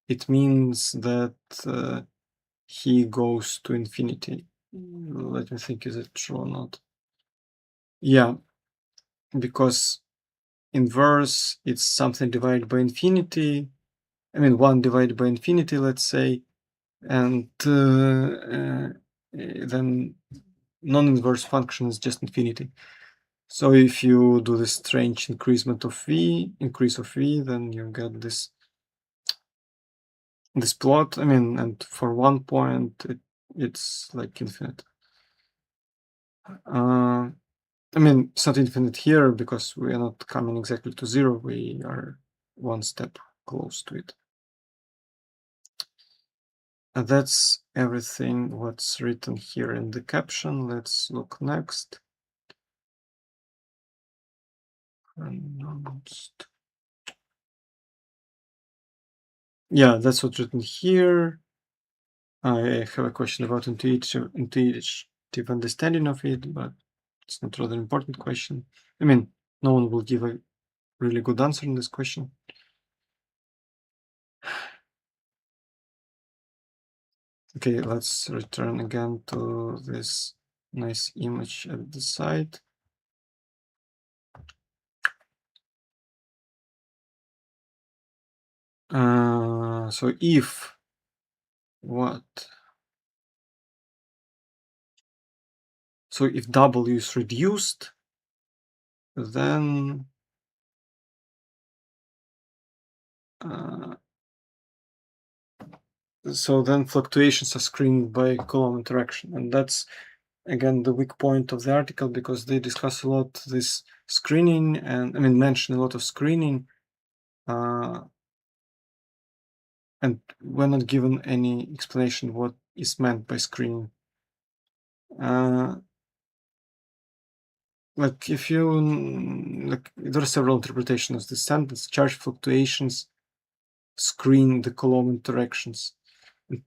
It means that he goes to infinity. Let me think, is it true or not? Yeah, because inverse, it's something divided by infinity. I mean, 1 divided by infinity, let's say, and then non-inverse function is just infinity. So if you do this strange increase of V, then you get this plot. I mean, and for 1 point, it's like infinite. I mean, it's not infinite here because we are not coming exactly to 0. We are one step close to it. And that's everything what's written here in the caption. Let's look next. Yeah, that's what's written here. I have a question about intuitive understanding of it, but it's not rather important question. I mean, no one will give a really good answer in this question. Okay, let's return again to this nice image at the side. So if what? So if W is reduced, then fluctuations are screened by Coulomb interaction, and that's again the weak point of the article, because they discuss a lot this screening, and mention a lot of screening, and we're not given any explanation what is meant by screening. Like if you there are several interpretations of this sentence. Charge fluctuations screen the Coulomb interactions. And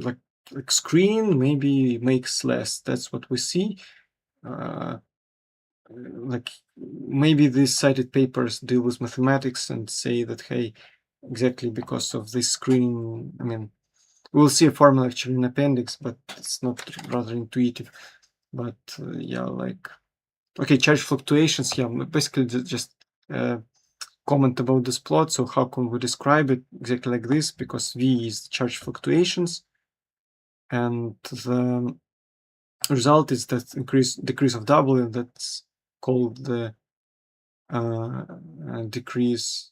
like screen maybe makes less. That's what we see. Like maybe these cited papers deal with mathematics and say that, hey, exactly because of this screening, we'll see a formula actually in appendix, but it's not rather intuitive. But yeah, like, okay, charge fluctuations, yeah, basically just comment about this plot. So how can we describe it exactly like this? Because V is charge fluctuations, and the result is that decrease of W, that's called the decrease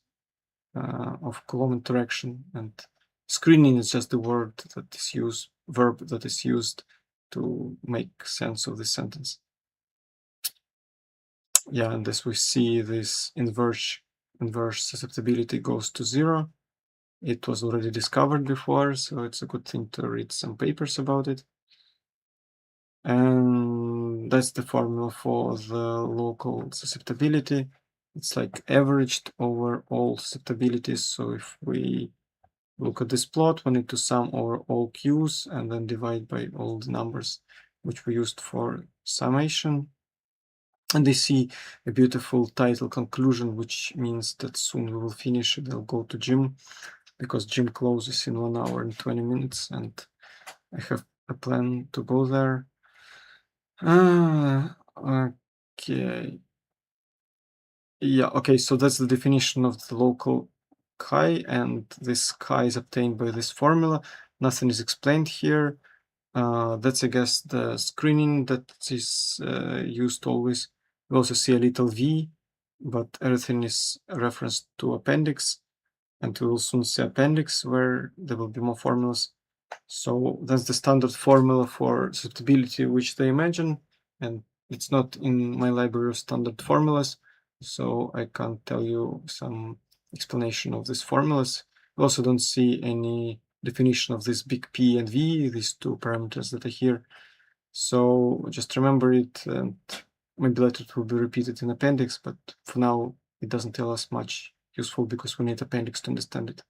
of Coulomb interaction, and screening is just the verb that is used to make sense of this sentence. Yeah, and as we see, this inverse susceptibility goes to 0. It was already discovered before, so it's a good thing to read some papers about it. And that's the formula for the local susceptibility. It's like averaged over all susceptibilities. So if we look at this plot, we need to sum over all Q's and then divide by all the numbers which we used for summation. And they see a beautiful title conclusion, which means that soon we will finish it. I'll go to gym, because gym closes in 1 hour and 20 minutes, and I have a plan to go there. Okay. Yeah, okay, so that's the definition of the local chi, and this chi is obtained by this formula. Nothing is explained here. That's, I guess, the screening that is used always. We also see a little v, but everything is referenced to appendix, and we will soon see appendix where there will be more formulas. So that's the standard formula for susceptibility which they imagine, and it's not in my library of standard formulas, so I can't tell you some explanation of these formulas. We also don't see any definition of this big P and V, these two parameters that are here. So just remember it, and maybe later it will be repeated in appendix, but for now it doesn't tell us much useful because we need appendix to understand it.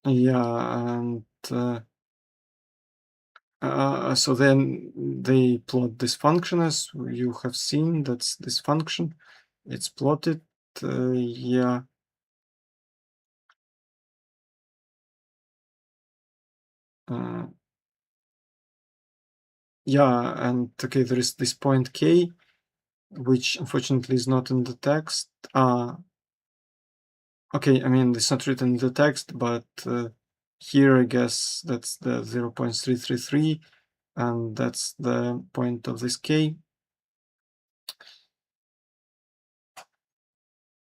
Yeah, and so then they plot this function as you have seen. That's this function. It's plotted. Yeah. Yeah, and okay, there is this point K, which unfortunately is not in the text. Okay, it's not written in the text, but here I guess that's the 0.333, and that's the point of this K.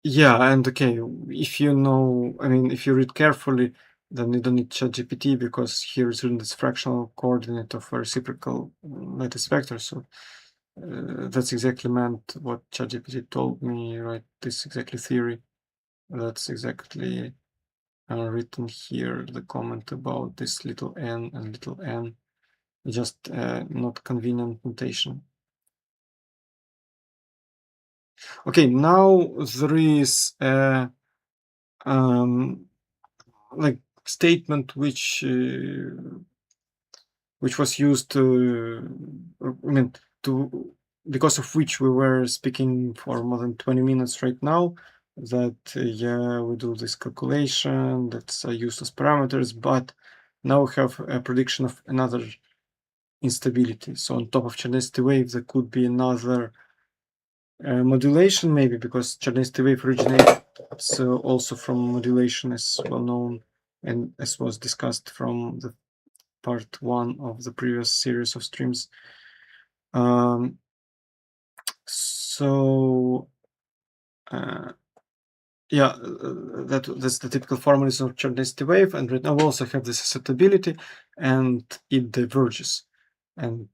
Yeah, and okay, if you know, if you read carefully, then you don't need ChatGPT, because here is written this fractional coordinate of a reciprocal lattice vector. So that's exactly meant what ChatGPT told me, right? This exactly theory. That's exactly written here, the comment about this little n and little n, just not convenient notation. Okay, now there is a like statement which was used because of which we were speaking for more than 20 minutes right now, that yeah, we do this calculation that's used as parameters, but now we have a prediction of another instability. So on top of chronicity wave, there could be another modulation, maybe because Chernetsky wave originates also from modulation, as well known and as was discussed from the part 1 of the previous series of streams. So yeah, that's the typical formalism of Chernetsky wave, and right now we also have this susceptibility, and it diverges, and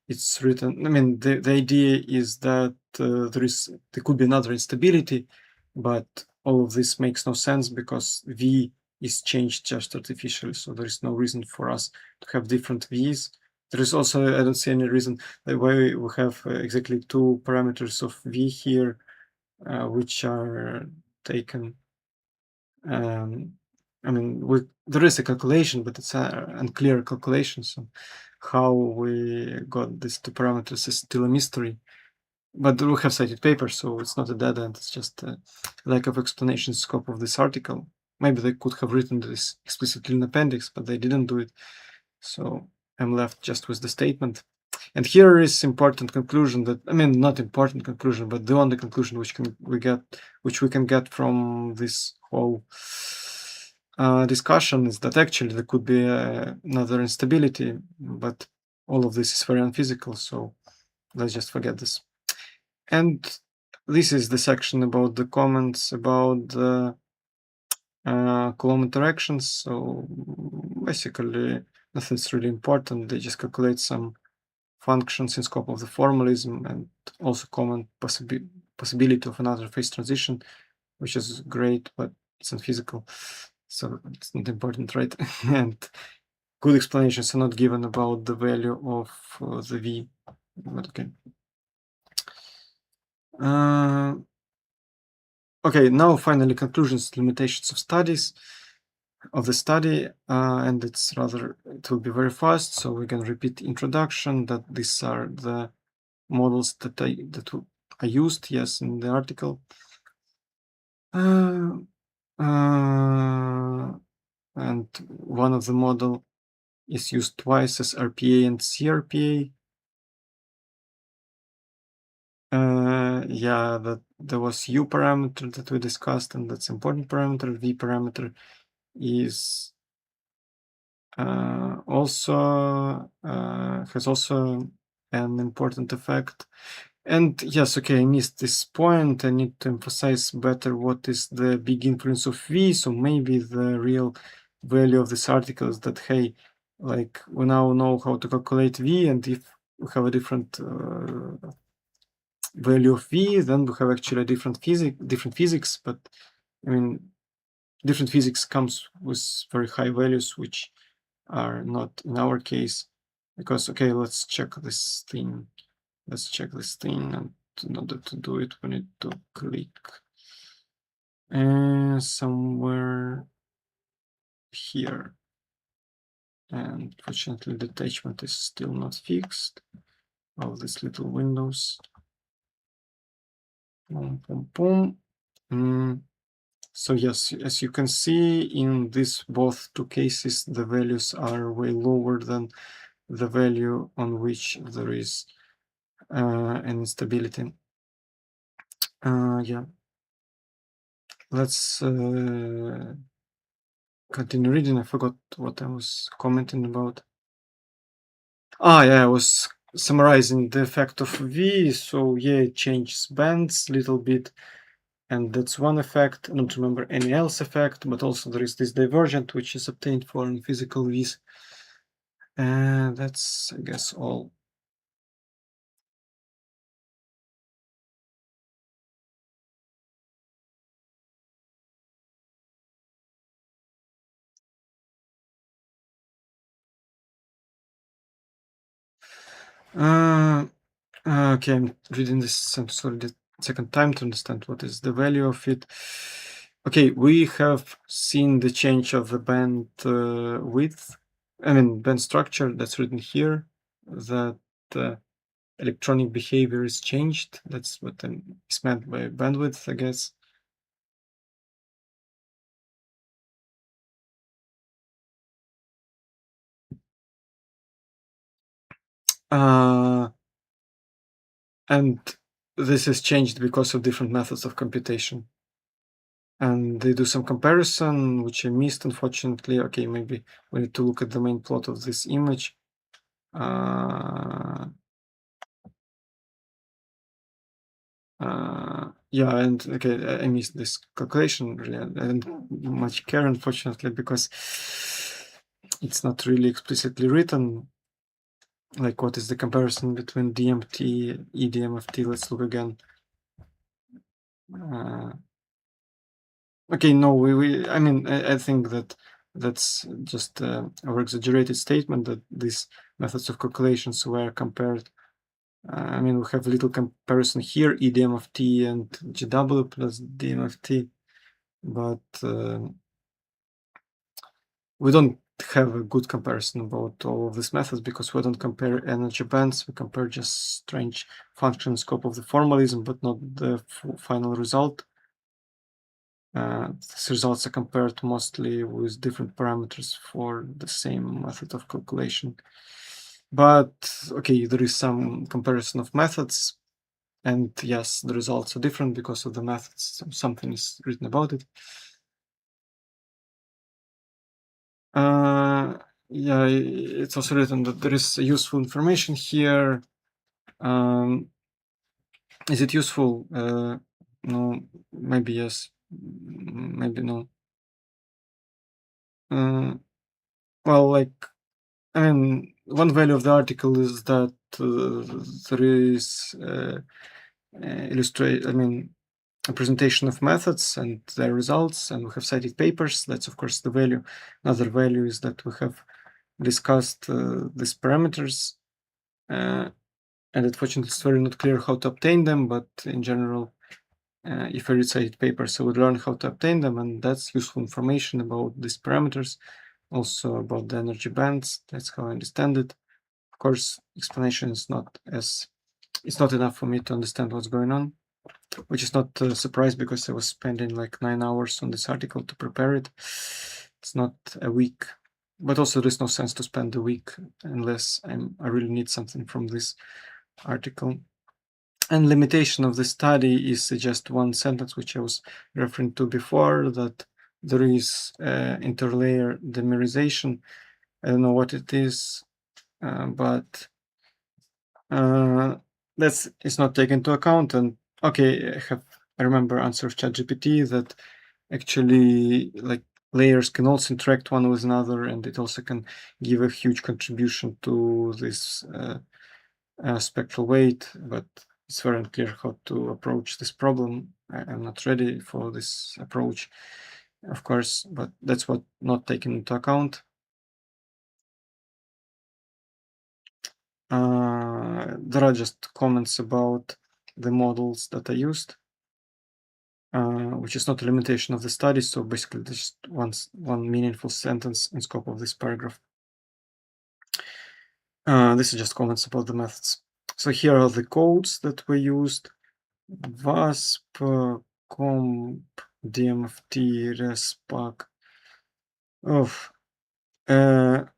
it's written. I mean, the idea is that there could be another instability, but all of this makes no sense because V is changed just artificially, so there is no reason for us to have different V's. There is also, I don't see any reason why we have exactly 2 parameters of V here, which are taken. I mean, there is a calculation, but it's an unclear calculation. So how we got these 2 parameters is still a mystery. But we have cited papers, so it's not a dead end. It's just a lack of explanation scope of this article. Maybe they could have written this explicitly in appendix, but they didn't do it. So I'm left just with the statement. And here is important conclusion that, I mean, not important conclusion, but the only conclusion which we can get from this whole discussion is that actually there could be another instability, but all of this is very unphysical, so let's just forget this. And this is the section about the comments about the Coulomb interactions. So basically nothing's really important. They just calculate some functions in scope of the formalism and also comment possibility of another phase transition, which is great, but it's unphysical, so it's not important, right? And good explanations are not given about the value of the V, but okay. Okay, now finally conclusions, limitations of studies of the study, and it will be very fast, so we can repeat introduction that these are the models that I used, yes, in the article. And one of the model is used twice as RPA and CRPA. Yeah, that there was U parameter that we discussed, and that's important parameter. V parameter is also has also an important effect. And yes, okay, I missed this point. I need to emphasize better what is the big influence of V. So maybe the real value of this article is that, hey, like we now know how to calculate V, and if we have a different value of V, then we have actually a different physics. But I mean, different physics comes with very high values, which are not in our case. Because, okay, let's check this thing. Let's check this thing, and in order to do it, we need to click somewhere here. And fortunately, the attachment is still not fixed. All these little windows. Boom, boom, boom. So yes, as you can see, in these both 2 cases, the values are way lower than the value on which there is an instability. Yeah. Let's continue reading. I forgot what I was commenting about. Yeah, I was summarizing the effect of V. So yeah, it changes bands a little bit, and that's one effect. I don't remember any else effect, but also there is this divergent, which is obtained for physical V's. And that's, I guess, all. Okay, I'm reading this sorry, the second time to understand what is the value of it. Okay, we have seen the change of the band width, I mean band structure, that's written here, that electronic behavior is changed. That's what is meant by bandwidth, I guess. And this is changed because of different methods of computation. And they do some comparison, which I missed, unfortunately. Okay, maybe we need to look at the main plot of this image. Yeah, and okay, I missed this calculation. Really, I didn't much care, unfortunately, because it's not really explicitly written. Like, what is the comparison between DMT, eDMFT? Let's look again. Okay, no, I mean, I think that that's just our exaggerated statement that these methods of calculations were compared. I mean, we have a little comparison here, eDMFT and GW plus DMFT, but we don't have a good comparison about all of these methods because we don't compare energy bands, we compare just strange function scope of the formalism, but not the final result. These results are compared mostly with different parameters for the same method of calculation. But okay, there is some comparison of methods, and yes, the results are different because of the methods. Something is written about it. Yeah, it's also written that there is useful information here. Is it useful? No, maybe yes, maybe no. Well, like, I mean, one value of the article is that there is a presentation of methods and their results, and we have cited papers. That's of course the value. Another value is that we have discussed these parameters, and unfortunately it's very not clear how to obtain them, but in general, if I read cited papers, I would learn how to obtain them, and that's useful information about these parameters, also about the energy bands. That's how I understand it. Of course, explanation is not enough for me to understand what's going on, which is not a surprise because I was spending like 9 hours on this article to prepare it. It's not a week, but also there's no sense to spend a week unless I really need something from this article. And limitation of the study is just one sentence which I was referring to before, that there is interlayer dimerization. I don't know what it is, but that's it's not taken into account. And okay, I remember answer of ChatGPT that actually like layers can also interact one with another, and it also can give a huge contribution to this spectral weight, but it's very unclear how to approach this problem. I'm not ready for this approach, of course, but that's what not taken into account. There are just comments about the models that I used, which is not a limitation of the study. So basically, just one meaningful sentence in scope of this paragraph. This is just comments about the methods. So here are the codes that we used: VASP, COMP, DMFT, RESPAC.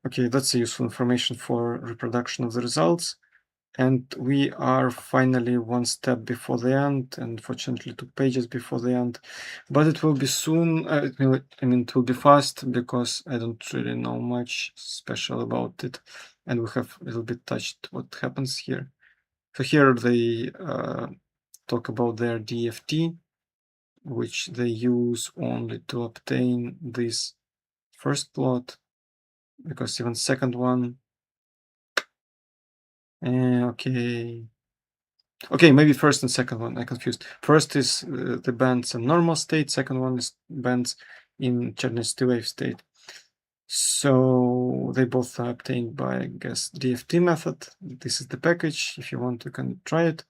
Okay, that's useful information for reproduction of the results. And we are finally one step before the end, and fortunately 2 pages before the end. But it will be soon. It will be fast because I don't really know much special about it. And we have a little bit touched what happens here. So here they talk about their DFT, which they use only to obtain this first plot, because even second one, okay, maybe first and second one, I confused. First is the bands in normal state, second one is bands in Chernetsky wave state. So they both are obtained by, I guess, DFT method. This is the package. If you want, you can try it.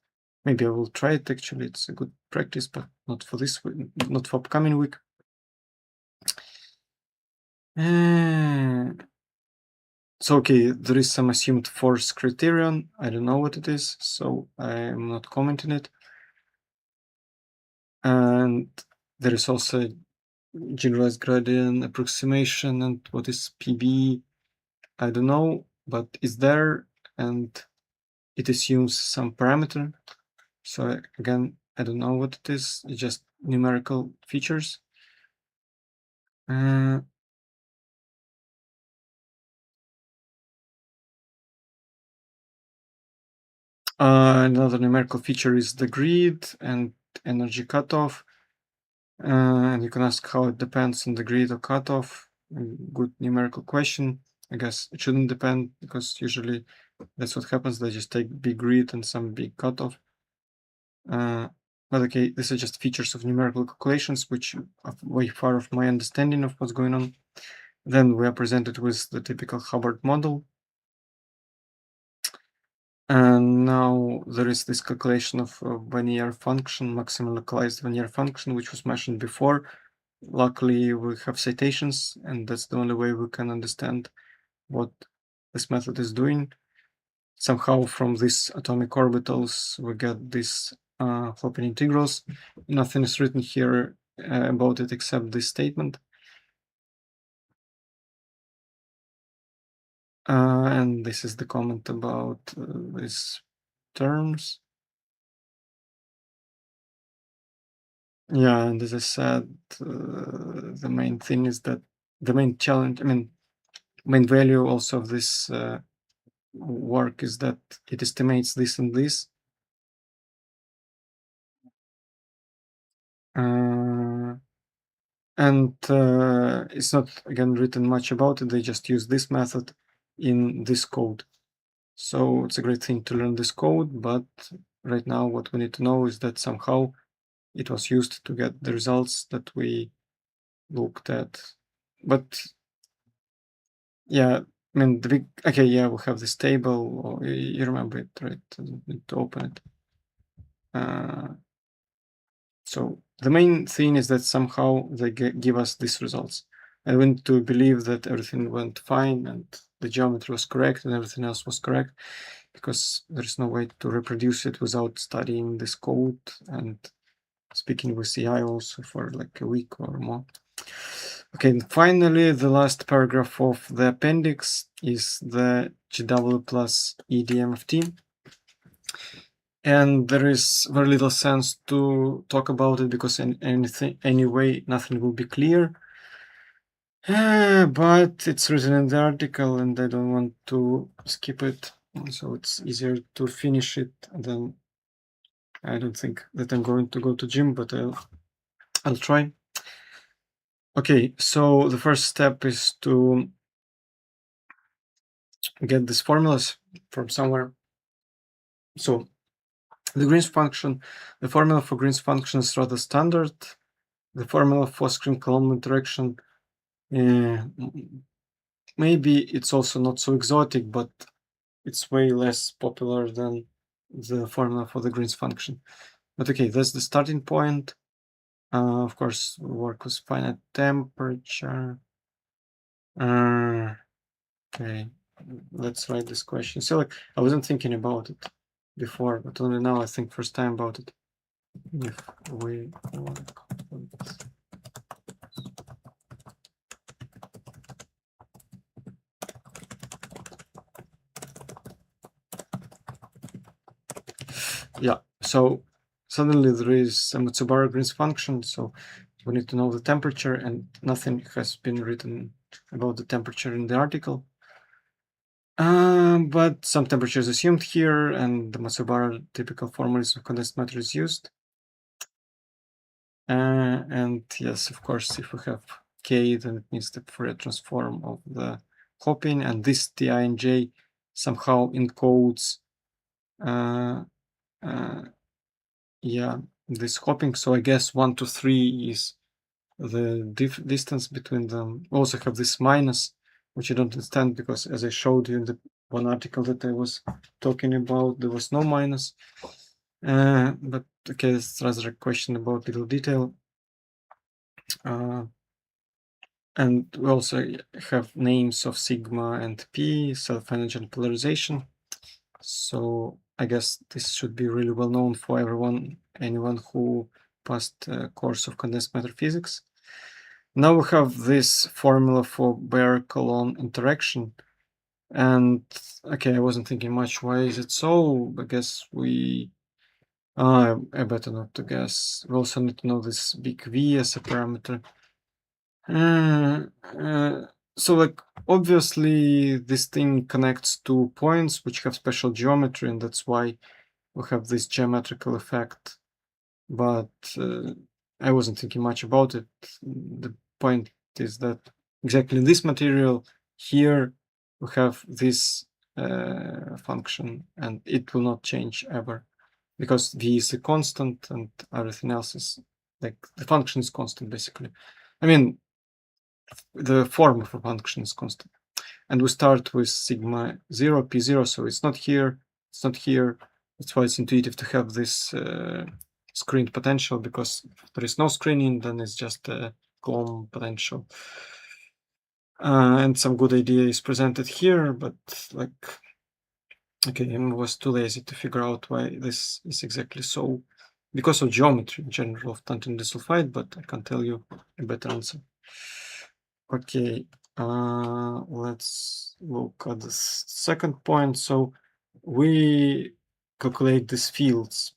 Maybe I will try it, actually. It's a good practice, but not for this week, not for upcoming week. So, okay, there is some assumed force criterion. I don't know what it is, so I'm not commenting it. And there is also generalized gradient approximation, and what is PB, I don't know, but it's there, and it assumes some parameter. So again, I don't know what it is. It's just numerical features. Another numerical feature is the grid and energy cutoff. And you can ask how it depends on the grid or cutoff. Good numerical question. I guess it shouldn't depend because usually that's what happens. They just take big grid and some big cutoff. But okay, these are just features of numerical calculations, which are way far off my understanding of what's going on. Then we are presented with the typical Hubbard model. And now there is this calculation of a linear function, maximum localized linear function, which was mentioned before. Luckily, we have citations, and that's the only way we can understand what this method is doing. Somehow from these atomic orbitals, we get these Hopper integrals. Nothing is written here about it except this statement. And this is the comment about these terms. Yeah, and as I said, the main thing is that the main challenge, main value also of this work is that it estimates this and this. And it's not, again, written much about it. They just use this method in this code. So it's a great thing to learn this code, but right now what we need to know is that somehow it was used to get the results that we looked at. But yeah, the big, okay, yeah, we have this table, or you remember it, right? I don't need to open it. So the main thing is that somehow they give us these results. I want to believe that everything went fine and the geometry was correct and everything else was correct, because there's no way to reproduce it without studying this code and speaking with CI also for like a week or more. Okay, and finally, the last paragraph of the appendix is the GW plus EDMFT. And there is very little sense to talk about it because anyway, nothing will be clear. But it's written in the article and I don't want to skip it. So it's easier to finish it than I don't think that I'm going to go to gym, but I'll try. Okay, so the first step is to get these formulas from somewhere. So the Green's function, the formula for Green's function is rather standard. The formula for Coulomb interaction, maybe it's also not so exotic, but it's way less popular than the formula for the Green's function. But okay, that's the starting point. Of course, we work with finite temperature. Okay, let's write this question. So like, I wasn't thinking about it before, but only now I think first time about it. If we work with yeah, so suddenly there is a Matsubara-Green's function, so we need to know the temperature, and nothing has been written about the temperature in the article. But some temperature is assumed here, and the Matsubara typical formulas of condensed matter is used. And yes, of course, if we have K, then it means the Fourier transform of the hopping, and this Ti and J somehow encodes yeah, this hopping. So I guess 1 to 3 is the distance between them. We also have this minus, which I don't understand because as I showed you in the one article that I was talking about, there was no minus. But okay, it's rather a question about little detail. And we also have names of sigma and p, self-energy and polarization. So I guess this should be really well known for anyone who passed a course of condensed matter physics. Now we have this formula for Bayer-Coulomb interaction. And okay, I wasn't thinking much, why is it so? I guess we I better not to guess. We also need to know this big V as a parameter. So like obviously this thing connects to points which have special geometry, and that's why we have this geometrical effect. But I wasn't thinking much about it. The point is that exactly in this material here we have this function, and it will not change ever, because V is a constant and everything else is like the function is constant basically. I mean, the form of a function is constant. And we start with sigma 0, p0, so it's not here, it's not here. That's why it's intuitive to have this screened potential, because if there is no screening, then it's just a Coulomb potential. And some good idea is presented here, but like, okay, I was too lazy to figure out why this is exactly so, because of geometry in general of tungsten disulfide, but I can tell you a better answer. Okay, let's look at the second point. So we calculate these fields,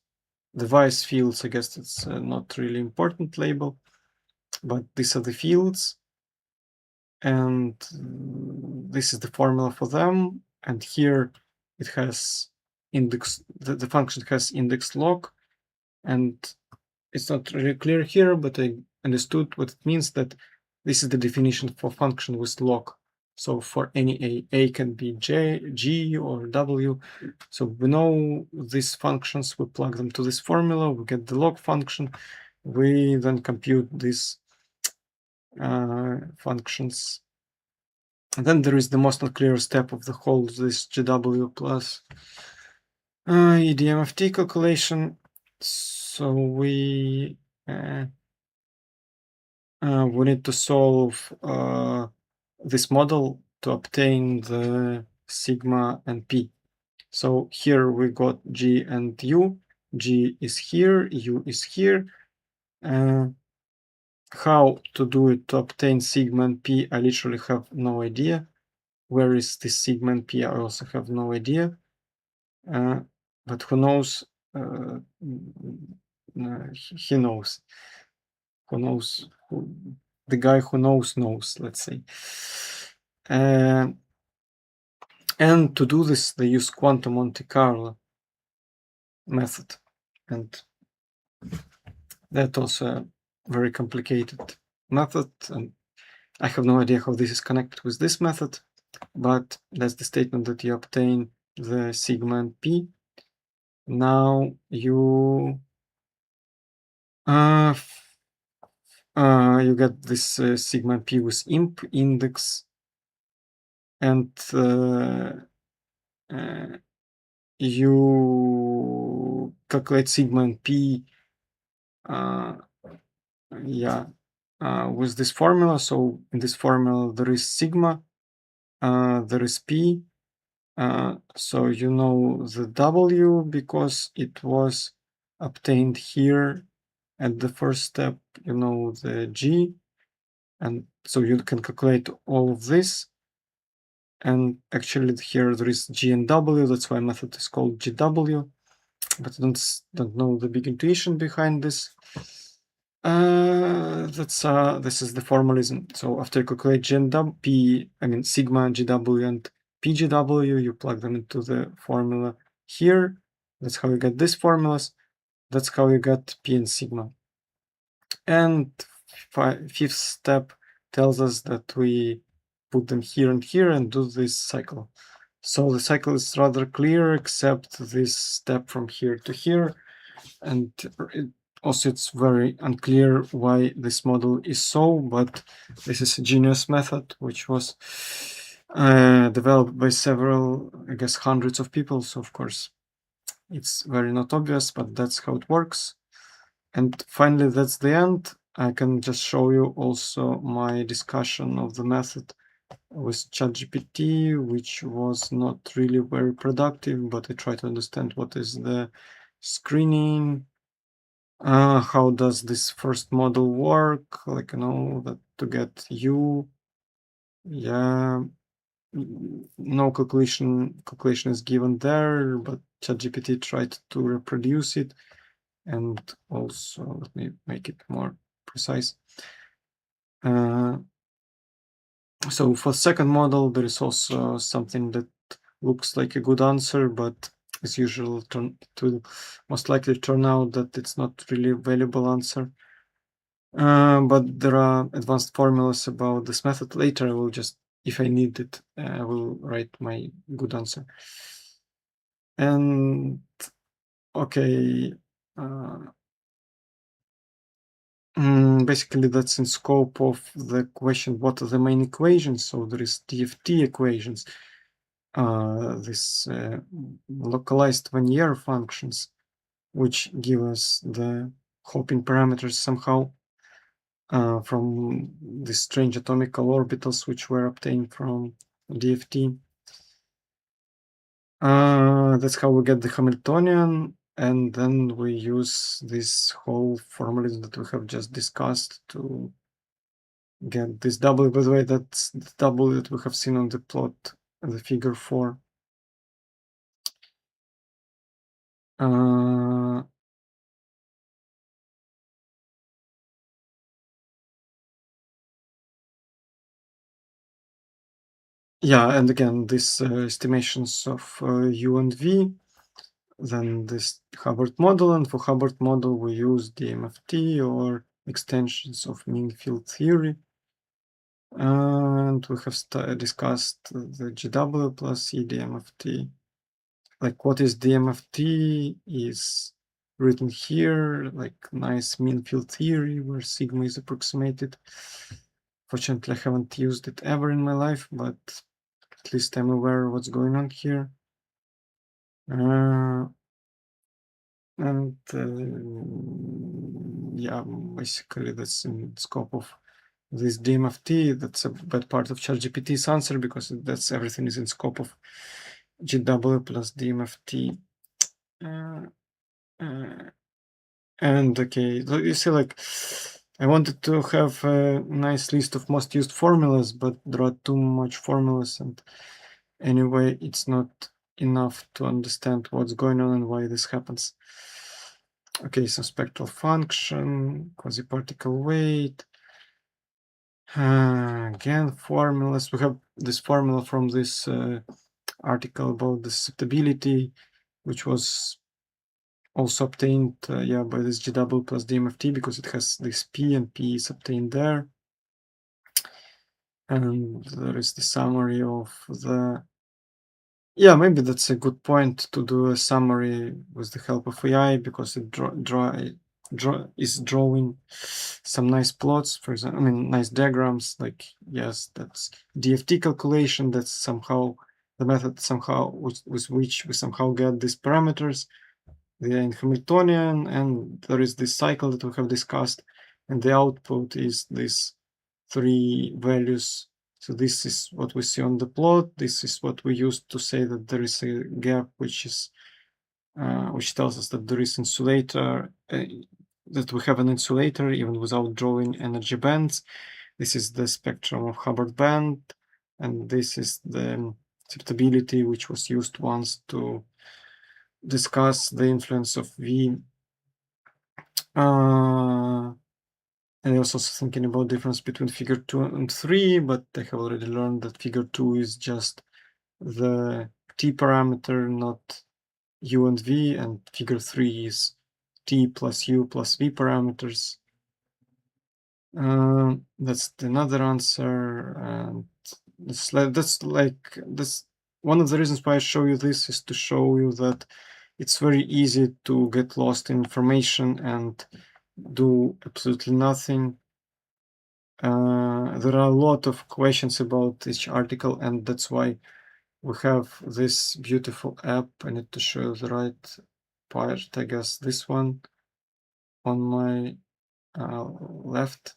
device fields. I guess it's not really important label, but these are the fields, and this is the formula for them. And here it has index, the function has index log, and it's not really clear here, but I understood what it means, that this is the definition for function with log. So for any A can be J, G, or W. So we know these functions, we plug them to this formula, we get the log function, we then compute these functions. And then there is the most unclear step of the whole, this GW plus EDMFT calculation. So we need to solve this model to obtain the sigma and p. So here we got G and U. G is here, U is here. How to do it to obtain sigma and p, I literally have no idea. Where is this sigma and p, I also have no idea. But who knows? He knows. Who knows? The guy who knows, let's say. And to do this, they use quantum Monte Carlo method. And that's also a very complicated method. And I have no idea how this is connected with this method, but that's the statement that you obtain the sigma and p. Now you you get this sigma and p with imp index, and you calculate sigma and p with this formula. So in this formula there is sigma, there is p, so you know the w because it was obtained here at the first step. You know the g, and so you can calculate all of this. And actually here there is G and W, that's why method is called GW, but I don't know the big intuition behind this. This is the formalism. So after you calculate G and P, I mean sigma, GW, and PGW, you plug them into the formula here. That's how you get these formulas. That's how you get P and sigma. And fifth step tells us that we put them here and here and do this cycle. So the cycle is rather clear, except this step from here to here. And also it's very unclear why this model is so, but this is a genius method, which was developed by several, I guess, hundreds of people. So of course, it's very not obvious, but that's how it works. And finally, that's the end. I can just show you also my discussion of the method with ChatGPT, which was not really very productive, but I try to understand what is the screening, how does this first model work, like, you know, that to get U, no calculation is given there, but ChatGPT tried to reproduce it. And also, let me make it more precise. So for second model, there is also something that looks like a good answer, but as usual, it will most likely turn out that it's not really a valuable answer. But there are advanced formulas about this method. Later, I will just, if I need it, I will write my good answer. And okay, basically that's in scope of the question, what are the main equations? So there is DFT equations, this localized linear functions, which give us the Hoping parameters somehow from the strange atomical orbitals which were obtained from DFT. That's how we get the Hamiltonian, and then we use this whole formalism that we have just discussed to get this W. By the way, that's the W that we have seen on the plot, the figure 4. Yeah, and again, these estimations of U and V, then this Hubbard model, and for Hubbard model we use DMFT or extensions of mean field theory. And we have discussed the GW plus EDMFT. Like what is DMFT is written here, like nice mean field theory where sigma is approximated. Fortunately, I haven't used it ever in my life, but at least I'm aware of what's going on here. Yeah, basically that's in scope of this DMFT. That's a bad part of ChatGPT's answer because that's everything is in scope of GW plus DMFT. And okay, you see, like I wanted to have a nice list of most used formulas, but there are too much formulas, and anyway, it's not enough to understand what's going on and why this happens. Okay, so spectral function, quasi-particle weight. Again, formulas. We have this formula from this article about the susceptibility, which was also obtained by this GW plus DMFT because it has this P, and P is obtained there. And there is the summary of the... Yeah, maybe that's a good point to do a summary with the help of AI because it is drawing some nice plots, for example, nice diagrams, like, yes, that's DFT calculation, that's somehow the method with which we somehow get these parameters. They are in Hamiltonian, and there is this cycle that we have discussed, and the output is these 3 values. So this is what we see on the plot. This is what we used to say that there is a gap, which tells us that there is insulator, that we have an insulator even without drawing energy bands. This is the spectrum of Hubbard band, and this is the susceptibility, which was used once to discuss the influence of V. And I was also thinking about difference between figure 2 and 3, but I have already learned that figure 2 is just the T parameter, not U and V, and figure 3 is T plus U plus V parameters. That's another answer, and that's one of the reasons why I show you this is to show you that it's very easy to get lost in information and do absolutely nothing. There are a lot of questions about each article, and that's why we have this beautiful app. I need to show you the right part, I guess this one on my left.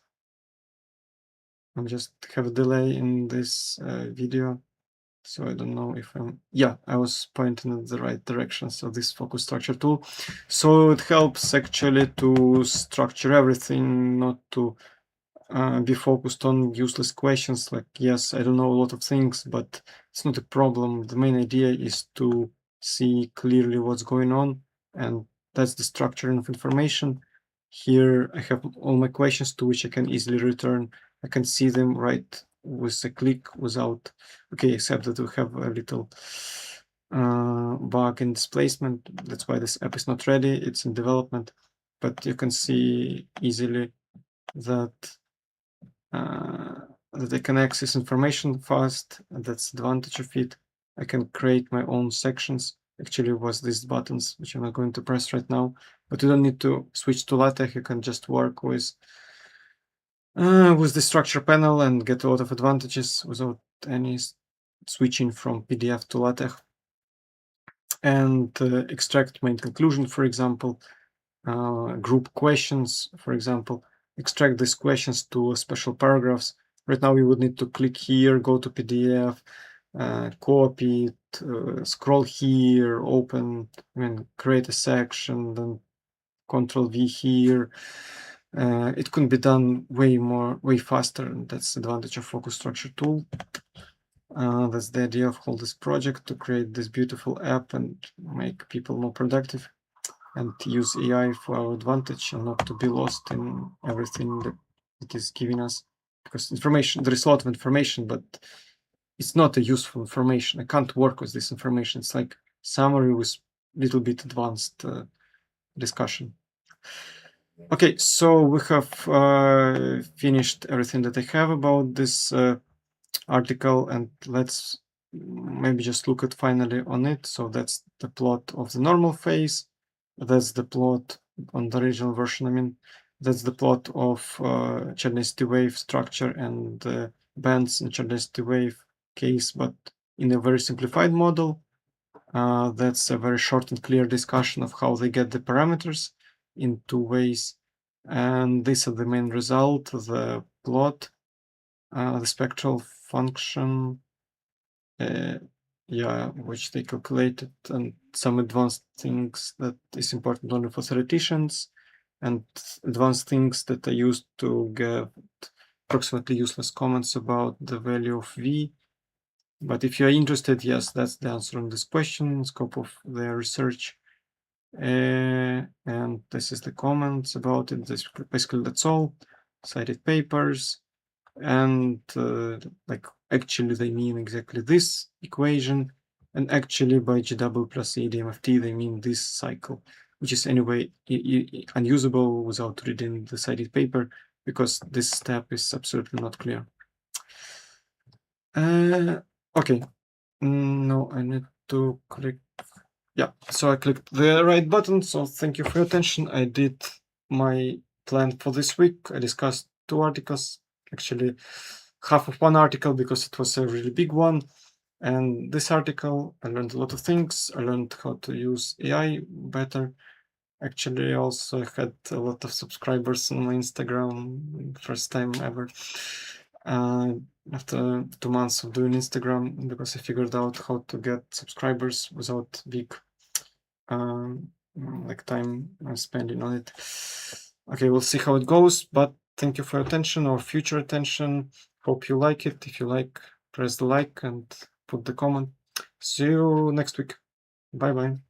I just have a delay in this video, so I don't know if I was pointing in the right direction. So this focus structure tool, so it helps actually to structure everything, not to be focused on useless questions like, yes, I don't know a lot of things, but it's not a problem. The main idea is to see clearly what's going on and that's the structure of information. Here I have all my questions to which I can easily return. I can see them right with a click without, okay, except that we have a little bug in displacement. That's why this app is not ready. It's in development, but you can see easily that that I can access information fast. And that's the advantage of it. I can create my own sections. Actually, it was these buttons, which I'm not going to press right now. But you don't need to switch to LaTeX. You can just work with the structure panel and get a lot of advantages without any switching from PDF to LaTeX. And extract main conclusion, for example, group questions, for example, extract these questions to special paragraphs. Right now, we would need to click here, go to PDF, copy it, scroll here, open, create a section, then Control V here. It can be done way faster, and that's the advantage of Focus Structure tool. That's the idea of all this project, to create this beautiful app and make people more productive and use AI for our advantage and not to be lost in everything that it is giving us. Because information, there is a lot of information, but it's not a useful information. I can't work with this information. It's like summary with little bit advanced discussion. Okay, so we have finished everything that I have about this article, and let's maybe just look at finally on it. So that's the plot of the normal phase. That's the plot on the original version. That's the plot of channel density wave structure and bands in channel density wave case, but in a very simplified model. That's a very short and clear discussion of how they get the parameters in two ways. And these are the main result, the plot, the spectral function, which they calculated, and some advanced things that is important only for theoreticians, and advanced things that I used to get approximately useless comments about the value of V. But if you're interested, yes, that's the answer on this question, scope of their research. And this is the comments about it. This, basically, that's all. Cited papers. And like actually they mean exactly this equation, and actually by GW plus EDMFT they mean this cycle, which is anyway unusable without reading the cited paper, because this step is absolutely not clear. Okay, no, I need to click. Yeah, so I clicked the right button. So thank you for your attention. I did my plan for this week. I discussed 2 articles, actually half of 1 article because it was a really big one. And this article, I learned a lot of things. I learned how to use AI better. Actually, I also had a lot of subscribers on my Instagram, first time ever. After 2 months of doing Instagram, because I figured out how to get subscribers without big like time I'm spending on it. Okay, we'll see how it goes, but thank you for your attention or future attention. Hope you like it. If you like, press the like and put the comment. See you next week. Bye-bye.